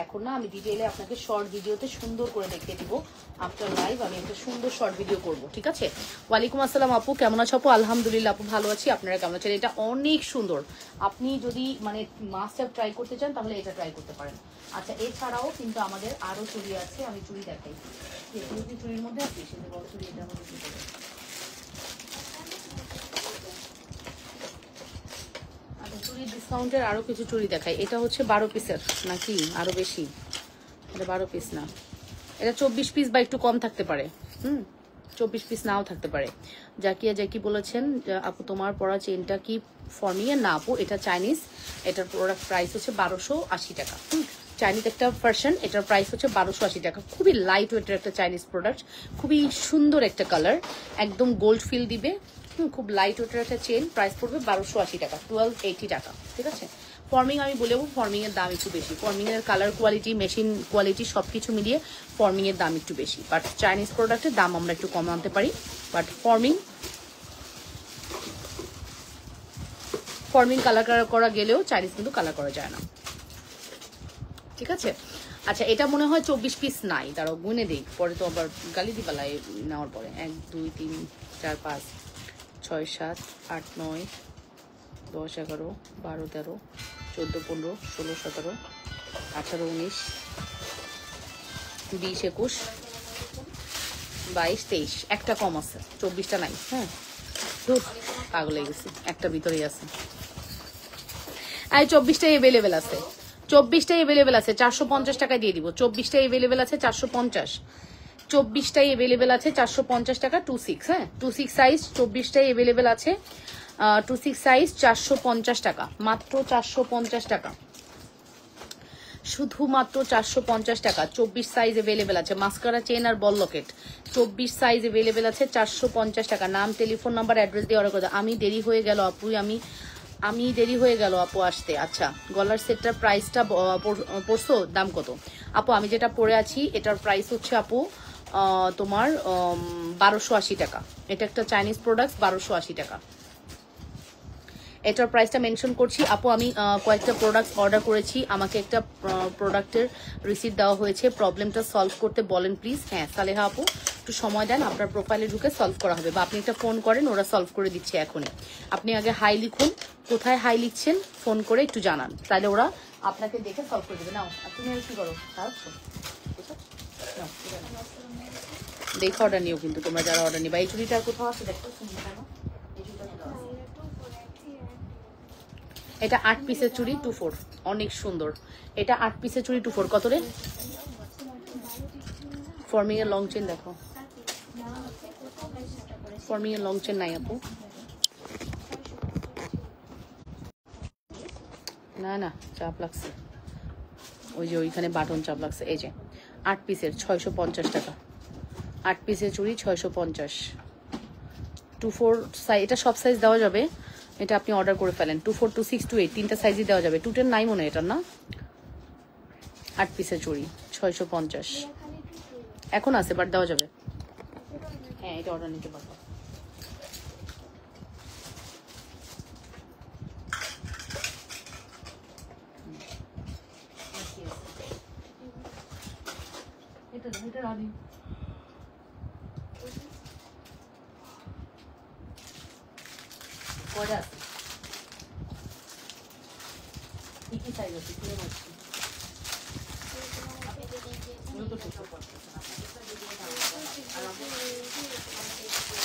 Speaker 1: এখন না, আমি ডিটেইলে আপনাকে শর্ট ভিডিওতে সুন্দর করে দেখিয়ে দিব। আফটার লাইভ আমি একটা সুন্দর শর্ট ভিডিও করব, ঠিক আছে। ওয়ালাইকুম আসসালাম আপু, কেমন আছো আপু? আলহামদুলিল্লাহ আপু, ভালো আছি। আপনারা কেমন আছেন? এটা অনেক সুন্দর, আপনি যদি মানে মাস্ট হ্যাভ ট্রাই করতে চান তাহলে এটা ট্রাই করতে পারেন। আচ্ছা, এছাড়াও কিন্তু আমাদের আরো চুড়ি আছে, আমি চুড়ি দেখাই। চুড়ির মধ্যে আছে সেটা বড় চুড়ি, এটার মধ্যে চুড়ি ডিসকাউন্টের আরো কিছু চুড়ি দেখাই। এটা হচ্ছে 12 পিসের নাকি আরো বেশি? এটা 12 পিস না, এটা 24 পিস বা একটু কম থাকতে পারে। 24 পিস নাও থাকতে পারে। জাকি বলেছেন আপু তোমার পরা চেনটা কি ফর্মিং এর? না আপু, এটা চাইনিজ। এটার প্রোডাক্ট প্রাইস হচ্ছে 1280 টাকা। চাইনিজ একটা ভার্সন, এটার প্রাইস হচ্ছে 1280 টাকা। খুবই লাইট ওয়েটের একটা চাইনিজ প্রোডাক্ট, খুবই সুন্দর একটা কালার, একদম গোল্ড ফিল দিবে। খুব লাইট ওয়েটের একটা চেন, প্রাইস পড়বে 1280 টাকা, 1280 টাকা, ঠিক আছে। ফর্মিং আমি বলেবো, ফর্মিং এর দাম একটু বেশি। ফর্মিং এর কালার কোয়ালিটি, মেশিন কোয়ালিটি সবকিছু মিলিয়ে ফর্মিং এর দাম একটু বেশি, বাট চাইনিজ প্রোডাক্টের দাম আমরা একটু কম আনতে পারি। বাট ফর্মিং কালার করা গেলেও চাইনিজ কিন্তু কালার করা যায় না, ঠিক আছে। আচ্ছা, এটা মনে হয় 24 পিস নাই, তারাও গুনে দেই, পরে তো আবার গালি দিবালাই নেওয়ার পরে। 1 2 3 4 5 6 7 8 9 10 11 12 13 14 15 16 17 18 19 20 21 22 23, একটা কম আছে, 24টা নাই। হ্যাঁ, পাগল হয়ে গেছি, একটা ভিতরেই আছে। আর 24টাই অ্যাভেলেবেল আছে, 24টাই অ্যাভেলেবেল আছে, 450 টাকায় দিয়ে দিব। 24টাই অ্যাভেলেবেল আছে 450, 24টাই অ্যাভেলেবেল আছে 450 টাকা। 26, হ্যাঁ 26 সাইজ 24টাই অ্যাভেলেবেল আছে। 26 সাইজ 450 টাকা, মাত্র 450 টাকা, শুধুমাত্র 450 টাকা। 24 সাইজ অ্যাভেলেবেল আছে, মাস্কারা চেন আর বল লকেট 24 সাইজ অ্যাভেলেবেল আছে 450 টাকা। নাম, টেলিফোন নাম্বার, অ্যাড্রেস দিয়ে অর্ডার করে দাও। আমি দেরি হয়ে গেল আপু, আমি দেরি হয়ে গেল আপু আসতে। আচ্ছা, গলার সেটটার প্রাইসটা পড়ছো, দাম কত আপু? আমি যেটা পরে আছি এটার প্রাইস হচ্ছে আপু তোমার 1280 টাকা। এটা একটা চাইনিজ প্রোডাক্ট, 1280 টাকা। এটার প্রাইসটা মেনশন করছি আপু। আমি কয়েকটা প্রোডাক্ট অর্ডার করেছি, আমাকে একটা প্রোডাক্টের রিসিপ্ট দেওয়া হয়েছে। প্রবলেমটা সলভ করতে বলেন প্লিজ। হ্যাঁ সালেহা আপু, একটু সময় দেন, আপনার প্রোফাইলে ঢুকে সলভ করা হবে, বা আপনি একটা ফোন করেন, ওরা সলভ করে দিচ্ছে এখনই। আপনি আগে হাই লিখুন, কোথায় হাই লিখছেন ফোন করে একটু জানান, তাহলে ওরা আপনাকে দেখে সলভ করে দেবে। নাও তুমি আর কি করো, দেখে অর্ডার নিও কিন্তু তোমরা যারা অর্ডার নিবা। এই চুড়িটা কোথাও আছে দেখো, এটা 8 পিসের চুড়ি 24, অনেক সুন্দর। এটা 8 পিসের চুড়ি 24, কত রে? ফর্মিং এর লং চেন দেখো, ফর্মিং এর লং চেন নাই আপু, না না চাপ লাগছে, ওই যে ওইখানে বাটন চাপ লাগছে। এই যে 8 পিসের 650 টাকা, 8 পিসের চুড়ি 650। 24 সাইজ, এটা সব সাইজ দেওয়া যাবে, এটা আপনি অর্ডার করে ফেলেন। 24, 26, 28 তিনটা সাইজই দেওয়া যাবে। 210 নাই মনে হয় এটা, না 8 পিসের চুড়ি 650 এখন আছে, বাট দেওয়া যাবে। হ্যাঁ এটা অর্ডার নিতে পারবো। এটা রানি কয়টা আছে, কি সাইজ আছে, কি আছে?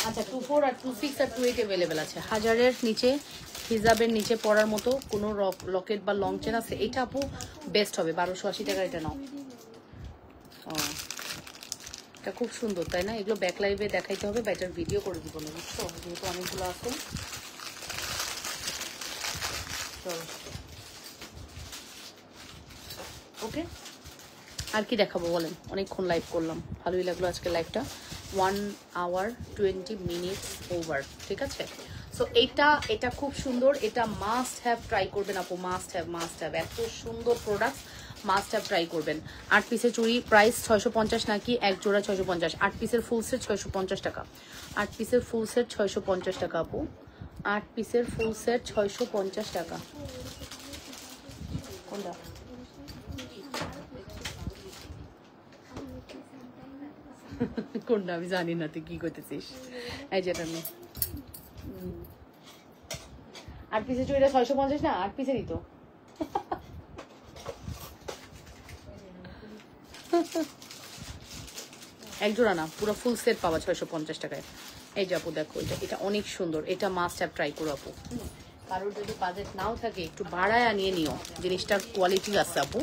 Speaker 1: আচ্ছা 24 আর 26 আর 28 अवेलेबल আছে। 1000 এর নিচে হিজাবের নিচে পরার মতো কোনো লকেট বা লং চেন আছে? এটা আপু বেস্ট হবে, 1280 টাকা। এটা নাও। ও, এটা খুব সুন্দর তাই না? এগুলো ব্যাক লাইভে দেখাইতে হবে, বেটার ভিডিও করে দিব না, বুঝছো, যেহেতু অনেকগুলো আছে। চলো, ওকে, আর কি দেখাবো বলেন? অনেকক্ষণ লাইভ করলাম, ভালোই লাগলো আজকে লাইভটা। 1 hour 20 minutes ওভার, ঠিক আছে। সো এটা খুব সুন্দর, এটা মাস্ট হ্যাভ ট্রাই করবেন আপু, মাস্ট হ্যাভ। এত সুন্দর প্রোডাক্ট, মাস্ট হ্যাভ ট্রাই করবেন। 8 পিসের চুড়ি প্রাইস 650 নাকি এক জোড়া 650? 8 পিসের ফুল সেট 650 টাকা। 8 পিসের ফুল সেট 650 টাকা আপু। 8 পিসের ফুল সেট 650 টাকা। কোনটা? কোনটা আমি জানি না, তুই কি করতেছিস? এই যেটা আমি 8 পিসের চুড়িটা 650 না? 8 পিসেরই তো। এক জোড়া না, পুরো ফুল সেট পাবা 650 টাকায়। এই যে আপু দেখো, এটা অনেক সুন্দর, এটা মাস্ট হ্যাভ ট্রাই করো আপু। কারোর যদি বাজেট নাও থাকে একটু বাড়ায় নিয়ে নিও, জিনিসটার কোয়ালিটি আছে আপু,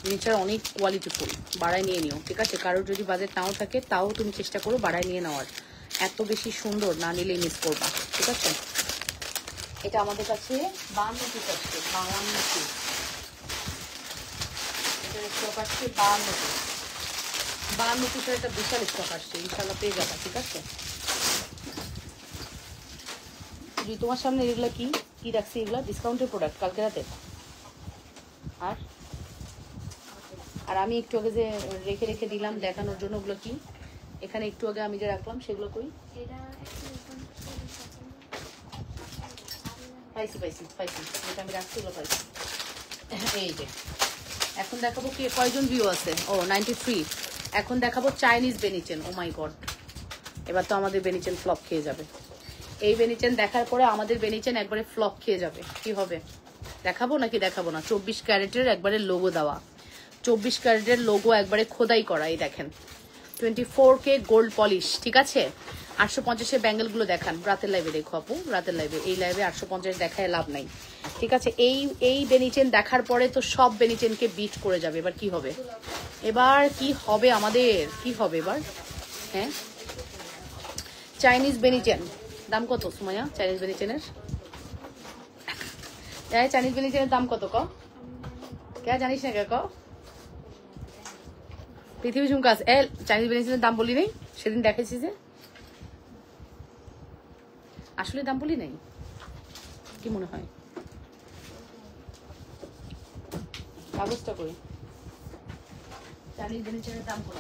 Speaker 1: জিনিসটার অনেক কোয়ালিটিফুল, বাড়ায় নিয়ে নিও, ঠিক আছে। কারোর যদি বাজেট নাও থাকে তাও তুমি চেষ্টা করো বাড়ায় নিয়ে নেওয়ার, এত বেশি সুন্দর, না নিলে মিস করবা, ঠিক আছে। এটা আমাদের কাছে 52 পিস আসছে, 52 পিস। এটা স্টক আসছে 52 পিস, 52 পিসের একটা বিশাল স্টক আসছে, ইনশাল্লাহ পেয়ে যাবা, ঠিক আছে। তোমার সামনে এগুলো কি কি রাখছি? এগুলো ডিসকাউন্টের প্রোডাক্ট কালকে রাতে। আর আমি একটু আগে যে রেখে রেখে দিলাম দেখানোর জন্য, ওগুলো কি এখানে একটু আগে আমি যে রাখলাম সেগুলো কই? পাইছি যেটা আমি রাখছি ওগুলো পাইছি। এই যে এখন দেখাবো কি, কয়জন ভিউ আছে? ও 93। এখন দেখাবো চাইনিজ বেনিচেন। ও মাই গড, এবার তো আমাদের বেনিচেন ফ্লপ খেয়ে যাবে। এই বেনিচেন দেখার পরে আমাদের বেনিচেন একবারে ফ্লপ খেয়ে যাবে। কি হবে, দেখাবো নাকি দেখাবো না? 24 ক্যারেটের একবারে লোগো দেওয়া, 24 ক্যারেটের লোগো একবারে খোদাই করা, এই দেখেন 24K গোল্ড পলিশ, ঠিক আছে। 850-এর ব্যাঙ্গেলগুলো দেখান, রাতের লাইভে দেখো আপু, রাতের লাইভে। এই লাইভে 850 দেখায় লাভ নাই, ঠিক আছে। এই বেনিচেন দেখার পরে তো সব বেনিচেনকে বিট করে যাবে। এবার কি হবে, আমাদের কি হবে এবার? হ্যাঁ, চাইনিজ বেনিচেন দাম কত সুমাইয়া? চাইনিজ বেনিচেনের দাম কত ক? কে জানিস না? কে ক? পৃথিবী ঝুমকাস চাইনিজ বেনিচেনের দাম বলি নাই সেদিন, দেখেছি যে আসলে দাম বলি নাই, কি মনে হয়? কাগজটা কই? চাইনিজ বেনিচেনের দাম কত?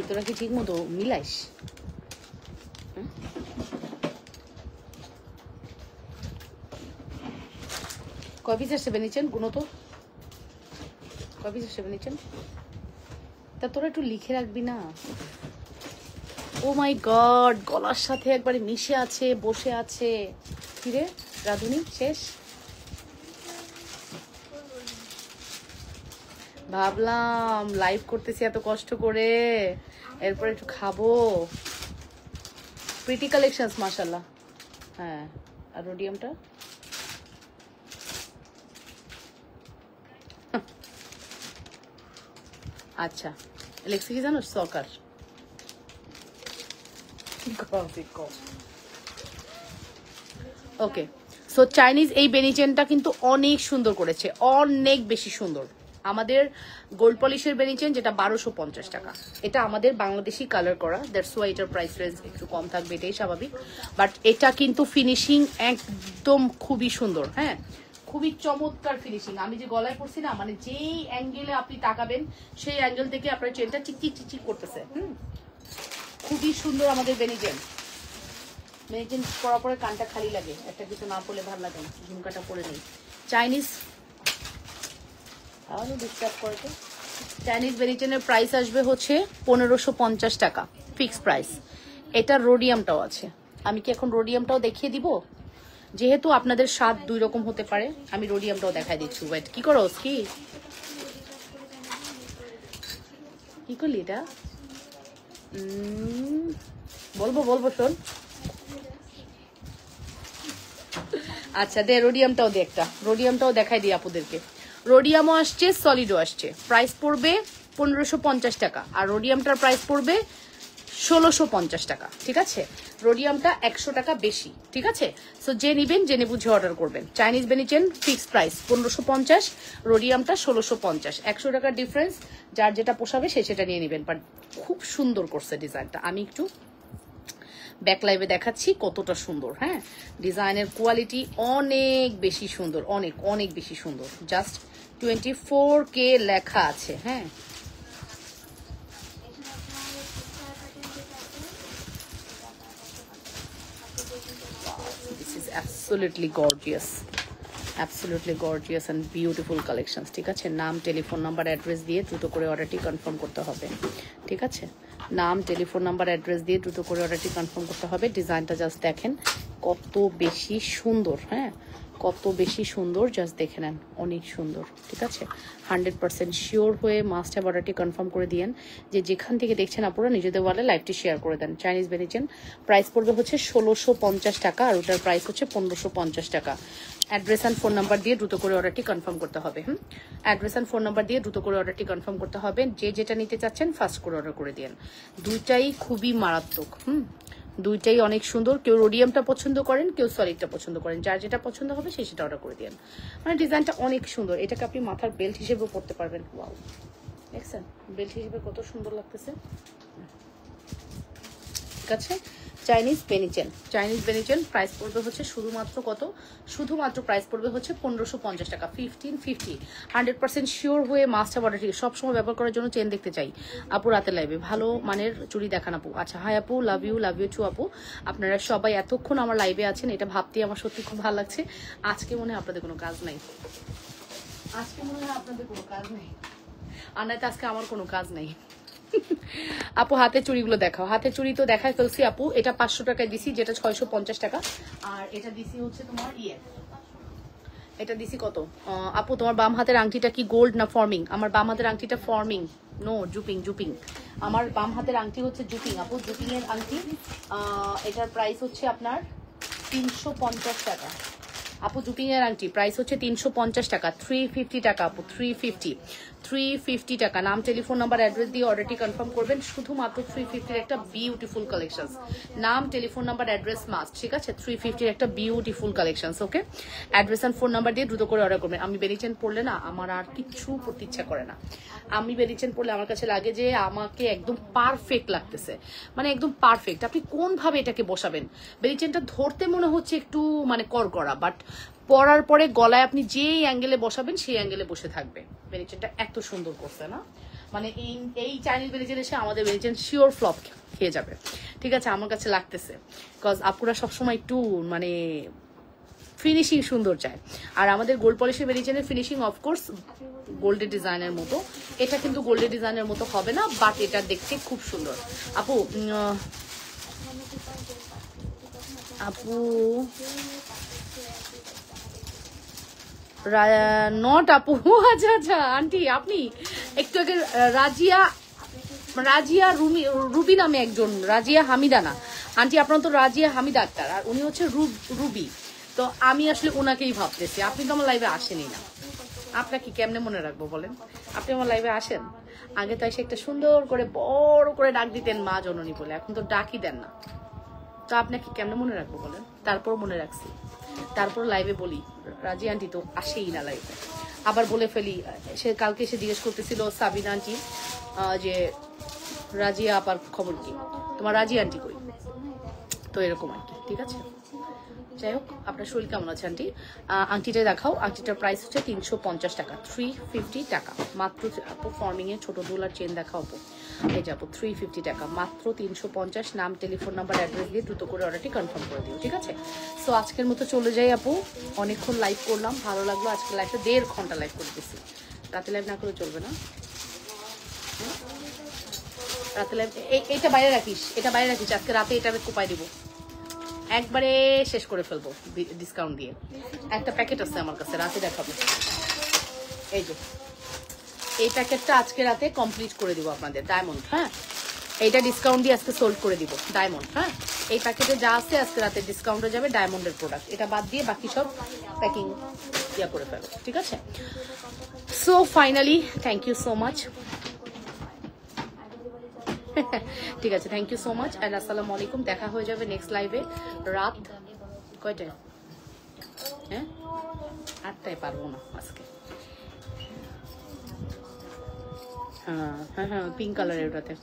Speaker 1: তোরা কি ঠিক মতো মিলাইস? কয় পিস আসছে বেনিচেন? গুনো তো, কয় পিস আসছে বেনিচেন? তা তোরা একটু লিখে রাখবি না? ও মাই গড, গলার সাথে একবারে মিশে আছে, বসে আছে। কিরে রাধুনি, শেষ? ভাবলাম লাইভ করতেছি এত কষ্ট করে, এরপর একটু খাবো। প্রিটি কালেকশনস মাশাআল্লাহ। হ্যাঁ, আর রোডিয়ামটা আচ্ছা, লেক্সি কি জানো? সকার। ওকে, সো চাইনিজ এই বেনিচেনটা কিন্তু অনেক সুন্দর করেছে, অনেক বেশি সুন্দর। আমাদের গোল্ড পলিশের বেনিচেন যেটা 1250 টাকা, এটা আমাদের বাংলাদেশি কালার করা, দ্যাটস ওয়াই এটার প্রাইস রেঞ্জ একটু কম থাকবে, এটাই স্বাভাবিক। বাট এটা কিন্তু ফিনিশিং একদম খুবই সুন্দর, হ্যাঁ, খুবই চমৎকার ফিনিশিং। আমি যে গলায় পড়ছি না, মানে যেই অ্যাঙ্গেলে আপনি তাকাবেন সেই অ্যাঙ্গেল থেকে আপনার চেনটা চিকচিক চিকচিক করতেছে। খুবই সুন্দর আমাদের বেনিচেন। বেনিচেন পরা পরে কানটা খালি লাগে, একটা কিছু না পড়লে ভালো লাগে না। ঝুমকাটা পরে নেই। চাইনিজ ডিস্টার্ব করে তো। চাইনিজ বেনিচেনের প্রাইস আসবে হচ্ছে 1550 টাকা, ফিক্সড প্রাইস। এটা রোডিয়ামটাও আছে, আমি কি এখন রোডিয়ামটাও দেখিয়ে দিব? যেহেতু আপনাদের স্বাদ 2 রকম হতে পারে, আমি রোডিয়ামটাও দেখাই দিচ্ছি। ওয়েট, কি করো কি কি করলি এটা? বলবো শোন। আচ্ছা দে, রোডিয়ামটাও দে, একটা রোডিয়ামটাও দেখাই দিই আপুদেরকে। রোডিয়ামও আসছে, সলিডও আসছে। প্রাইস পড়বে 1550 টাকা, আর রোডিয়ামটার প্রাইস পড়বে 1650 টাকা। ঠিক আছে, রোডিয়ামটা 100 টাকা বেশি। ঠিক আছে, সো যে নিবেন জেনে বুঝে অর্ডার করবেন। চাইনিজ বেনিচেন ফিক্সড প্রাইস 1550, রোডিয়ামটা 1650, 100 টাকার ডিফারেন্স। যার যেটা পোষাবে সে সেটা নিয়ে নেবেন। বাট খুব সুন্দর করছে ডিজাইনটা। আমি একটু ব্যাক লাইভে দেখাচ্ছি কতটা সুন্দর। হ্যাঁ, ডিজাইনের কোয়ালিটি অনেক বেশি সুন্দর, অনেক অনেক বেশি সুন্দর। জাস্ট 24K লেখা আছে। হ্যাঁ, this is absolutely gorgeous and beautiful collections. ঠিক আছে, নাম, টেলিফোন নাম্বার, অ্যাড্রেস দিয়ে দ্রুত করে অর্ডারটি কনফার্ম করতে হবে। ঠিক আছে, নাম, টেলিফোন নাম্বার, অ্যাড্রেস দিয়ে দ্রুত করে অর্ডারটি কনফার্ম করতে হবে। ডিজাইনটা জাস্ট দেখেন কত বেশি সুন্দর। হ্যাঁ, কত বেশি সুন্দর, জাস্ট দেখে নেন, অনেক সুন্দর। ঠিক আছে, 100% শিওর হয়ে মাস্ট হ্যাভ অর্ডারটি কনফার্ম করে দিয়েন। যে যেখান থেকে দেখছেন আপনারা নিজেদের ওয়ালে লাইভটি শেয়ার করে দেন। চাইনিজ বেনিচেন প্রাইস পড়বে হচ্ছে 1650 টাকা, আর ওটার প্রাইস হচ্ছে 1550 টাকা। অ্যাড্রেস অ্যান্ড ফোন নাম্বার দিয়ে দ্রুত করে অর্ডারটি কনফার্ম করতে হবে। অ্যাড্রেস অ্যান্ড ফোন নাম্বার দিয়ে দ্রুত করে অর্ডারটি কনফার্ম করতে হবে। যে যেটা নিতে চাচ্ছেন ফার্স্ট করে অর্ডার করে দিন। দুইটাই খুবই মারাত্মক। দুইটাই অনেক সুন্দর। কেউ রোডিয়ামটা পছন্দ করেন, কেউ সলিডটা পছন্দ করেন। যার যেটা পছন্দ হবে সে সেটা অর্ডার করে দিন। মানে ডিজাইনটা অনেক সুন্দর। এটাকে আপনি মাথার বেল্ট হিসেবেও পরতে পারবেন। ওয়াও, দেখছেন বেল্ট হিসেবে কত সুন্দর লাগতেছে। ঠিক আছে, চাইনিজ বেনিচেন প্রাইস পড়বে হচ্ছে শুধুমাত্র কত? শুধুমাত্র প্রাইস পড়বে হচ্ছে 1550 টাকা। 1550, 100% শিওর হয়ে মাস্ট হ্যাভ অর্ডার। সবসময় ব্যবহার করার জন্য চেন দেখতে চাই আপু রাতে লাইভে। ভালো মানের চুড়ি দেখান আপু। আচ্ছা, হাই আপু, লাভ ইউ টু আপু। আপনারা সবাই এতক্ষণ আমার লাইভে আছেন, এটা ভাবতে আমার সত্যি খুব ভালো লাগছে। আজকে মনে হয় আপনাদের কোনো কাজ নাই, আর নয়তো আজকে আমার কোনো কাজ নেই। আপু হাতের চুড়িগুলো দেখাও। হাতের চুড়ি তো দেখাই ফেলছি আপু। এটা 500 টাকায় দিছি, যেটা 650 টাকা। আর এটা দিছি হচ্ছে তোমার এটা দিছি কত আপু? তোমার বাম হাতের আংটিটা কি গোল্ড না ফর্মিং? আমার বাম হাতের আংটিটা ফর্মিং, নো জুপিং। আমার বাম হাতের আংটি হচ্ছে জুপিং আপু, জুপিং এর আংটি। এটার প্রাইস হচ্ছে আপনার 350 টাকা আপু। জুপিং এর আংটি প্রাইস হচ্ছে 350 টাকা। 350 টাকা আপু, 350 টাকা। নাম, টেলিফোন নাম্বার, অ্যাড্রেস দিয়ে অর্ডারটি কনফার্ম করবেন। শুধুমাত্র 350 একটা বিউটিফুল কালেকশন। নাম, টেলিফোন নাম্বার, অ্যাড্রেস মাস্ট। ঠিক আছে, 350 একটা beautiful collection. Okay, address and phone number দিয়ে দ্রুত করে অর্ডার করবেন। আমি বেনিচেন পড়লে না আমার আর কিচ্ছু করতে ইচ্ছা করে না। আমি বেনিচেন পড়লে আমার কাছে লাগে যে আমাকে একদম পারফেক্ট লাগতেছে, মানে একদম পারফেক্ট। আপনি কোনভাবে এটাকে বসাবেন? বেনিচেনটা ধরতে মনে হচ্ছে একটু মানে করকরা, বাট পরার পরে গলায় আপনি যেই অ্যাঙ্গেলে বসাবেন সেই অ্যাঙ্গেলে বসে থাকবে। বেনিচেনটা এত সুন্দর করছে না, মানে এই চাইনিজ বেনিচেন এসে আমাদের বেনিচেন শিওর ফ্লপ খেয়ে যাবে। ঠিক আছে, আমার কাছে লাগতেছে, বিকজ আপুরা সবসময় একটু মানে ফিনিশিং সুন্দর চায়। আর আমাদের গোল্ড পলিশের বেনিচেনের ফিনিশিং অফকোর্স গোল্ডের ডিজাইনের মতো। এটা কিন্তু গোল্ডের ডিজাইনের মতো হবে না, বাট এটা দেখতে খুব সুন্দর। আপু নট আপু, আচ্ছা আন্টি, আপনি একটু আগে রাজিয়া রুবি নামে একজন, রাজিয়া হামিদা না আন্টি, আপনার তো রাজিয়া হামিদা আক্তার, আর উনি হচ্ছে রুবি। তো আমি আসলে ওনাকেই ভাবতেছি। আপনি তো আমার লাইভে আসেনি না, আপনাকে কেমনে মনে রাখবো বলেন? আপনি আমার লাইভে আসেন, আগে তো এসে একটা সুন্দর করে বড় করে ডাক দিতেন মা জননী বলে, এখন তো ডাকই দেন না। তো আপনাকে কেমনে মনে রাখবো বলেন? তারপর মনে রাখছি, তারপর লাইভে বলি রাজি আন্টি তো আসেই না লাইভে। আবার বলে ফেলি, সে কালকে এসে জিজ্ঞেস করতেছিল সাবিনা আন্টি যে রাজিয়া আপার খবর কি, তোমার রাজি আন্টি কই? তো এরকম আর কি। ঠিক আছে, যাই হোক, আপনার শরীর কেমন আছে আন্টি? আংটিটা দেখাও। আংটিটার প্রাইস হচ্ছে 350 টাকা, 350 টাকা মাত্র। আপু ফর্মিং এর ছোট দুলার চেন দেখাও আপু। এই যাবো 350 টাকা মাত্র, 350। নাম, টেলিফোন নাম্বার, অ্যাড্রেস দিয়ে দ্রুত করে অর্ডারটি কনফার্ম করে দিও। ঠিক আছে, সো আজকের মতো চলে যাই আপু। অনেকক্ষণ লাইভ করলাম, ভালো লাগলো। আজকে লাইভটা 1.5 ঘন্টা লাইভ করে দিচ্ছি। রাতে লাইভ না করে চলবে না। রাতে লাইভ এটা বাইরে রাখিস, আজকে রাতে এটা আমি কোপাই দিব। একবারে শেষ করে ফেলবো ডিসকাউন্ট দিয়ে। একটা প্যাকেট আছে আমার কাছে, রাতে দেখাবো। এই যে এই প্যাকেটটা আজকে রাতে কমপ্লিট করে দিব আপনাদের। ডায়মন্ড, হ্যাঁ এইটা ডিসকাউন্ট দিয়ে আজকে সোল্ড করে দিব। ডায়মন্ড, হ্যাঁ এই প্যাকেটে যা আছে আজকে রাতে ডিসকাউন্টে যাবে ডায়মন্ডের প্রোডাক্ট। এটা বাদ দিয়ে বাকি সব প্যাকিং ইয়া করে ফেলো, ঠিক আছে? So finally thank you so much. ঠিক আছে, thank you so much and আসসালামু আলাইকুম। দেখা হয়ে যাবে নেক্সট লাইভে রাত কয়টায়? হ্যাঁ 8টায় পারবো না আজকে। হ্যাঁ হ্যাঁ হ্যাঁ পিঙ্ক কালারের ওটাতে।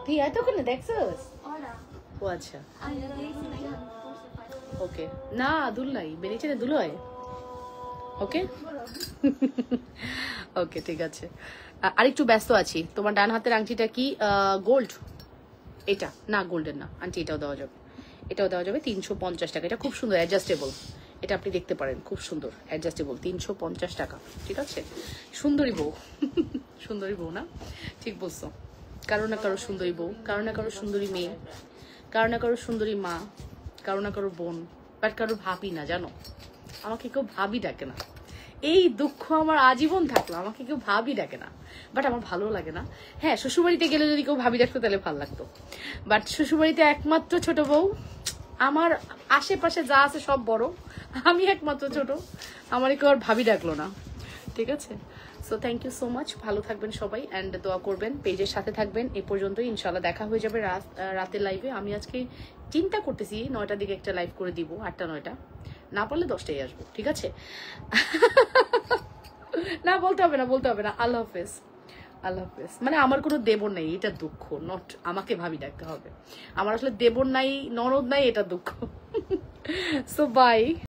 Speaker 1: তুই এত করে দেখছস? ও আচ্ছা ওকে। না দুলাই বেরিয়েছে না দুলয়। ওকে ওকে ঠিক আছে। আরেকটু ব্যস্ত আছি। তোমার ডান হাতের আংটিটা কি গোল্ড? এটা না গোল্ডের না আন্টি, এটাও দেওয়া যাবে, এটাও দেওয়া যাবে 350 টাকা। এটা খুব সুন্দর অ্যাডজাস্টেবল, এটা আপনি দেখতে পারেন, খুব সুন্দর অ্যাডজাস্টেবল, 350 টাকা। ঠিক আছে, সুন্দরী বউ সুন্দরী বউ না? ঠিক বলছো। কারো না কারো সুন্দরী বউ, কারো না কারো সুন্দরী মেয়ে, কারো না কারো সুন্দরী মা, কারো না কারো বোন, বাট কারো ভাবি না। জানো আমাকে কেউ ভাবি ডাকে না। এই দুঃখ আমার আজীবন থাকলো, আমাকে কেউ ভাবি ডাকে না, বাট আমার ভালো লাগে না। হ্যাঁ শ্বশুরবাড়িতে গেলে যদি কেউ ভাবি ডাকতো তাহলে ভালো লাগতো, বাট শ্বশুরবাড়িতে একমাত্র ছোট বউ। আমার আশেপাশে যা আছে সব বড়, আমি একমাত্র ছোট, আমার কেউ আর ভাবি ডাকলো না। ঠিক আছে, so thank you so much. ভালো থাকবেন সবাই অ্যান্ড দোয়া করবেন, পেজের সাথে থাকবেন। এ পর্যন্তই, ইনশাল্লাহ দেখা হয়ে যাবে রাতের লাইভে। আমি আজকে চিন্তা করতেছি 9টার দিকে একটা লাইভ করে দিব, 8টা 9টা, না পারলে 10টায় আসবো। ঠিক আছে না বলতে হবে না, বলতে হবে না। আল্লাহ হাফেজ, আল্লাহ হাফেজ। মানে আমার কোনো দেবর নাই, এটা দুঃখ, নট আমাকে ভাবি ডাকতে হবে। আমার আসলে দেবর নাই, ননদ নাই, এটা দুঃখ। So by.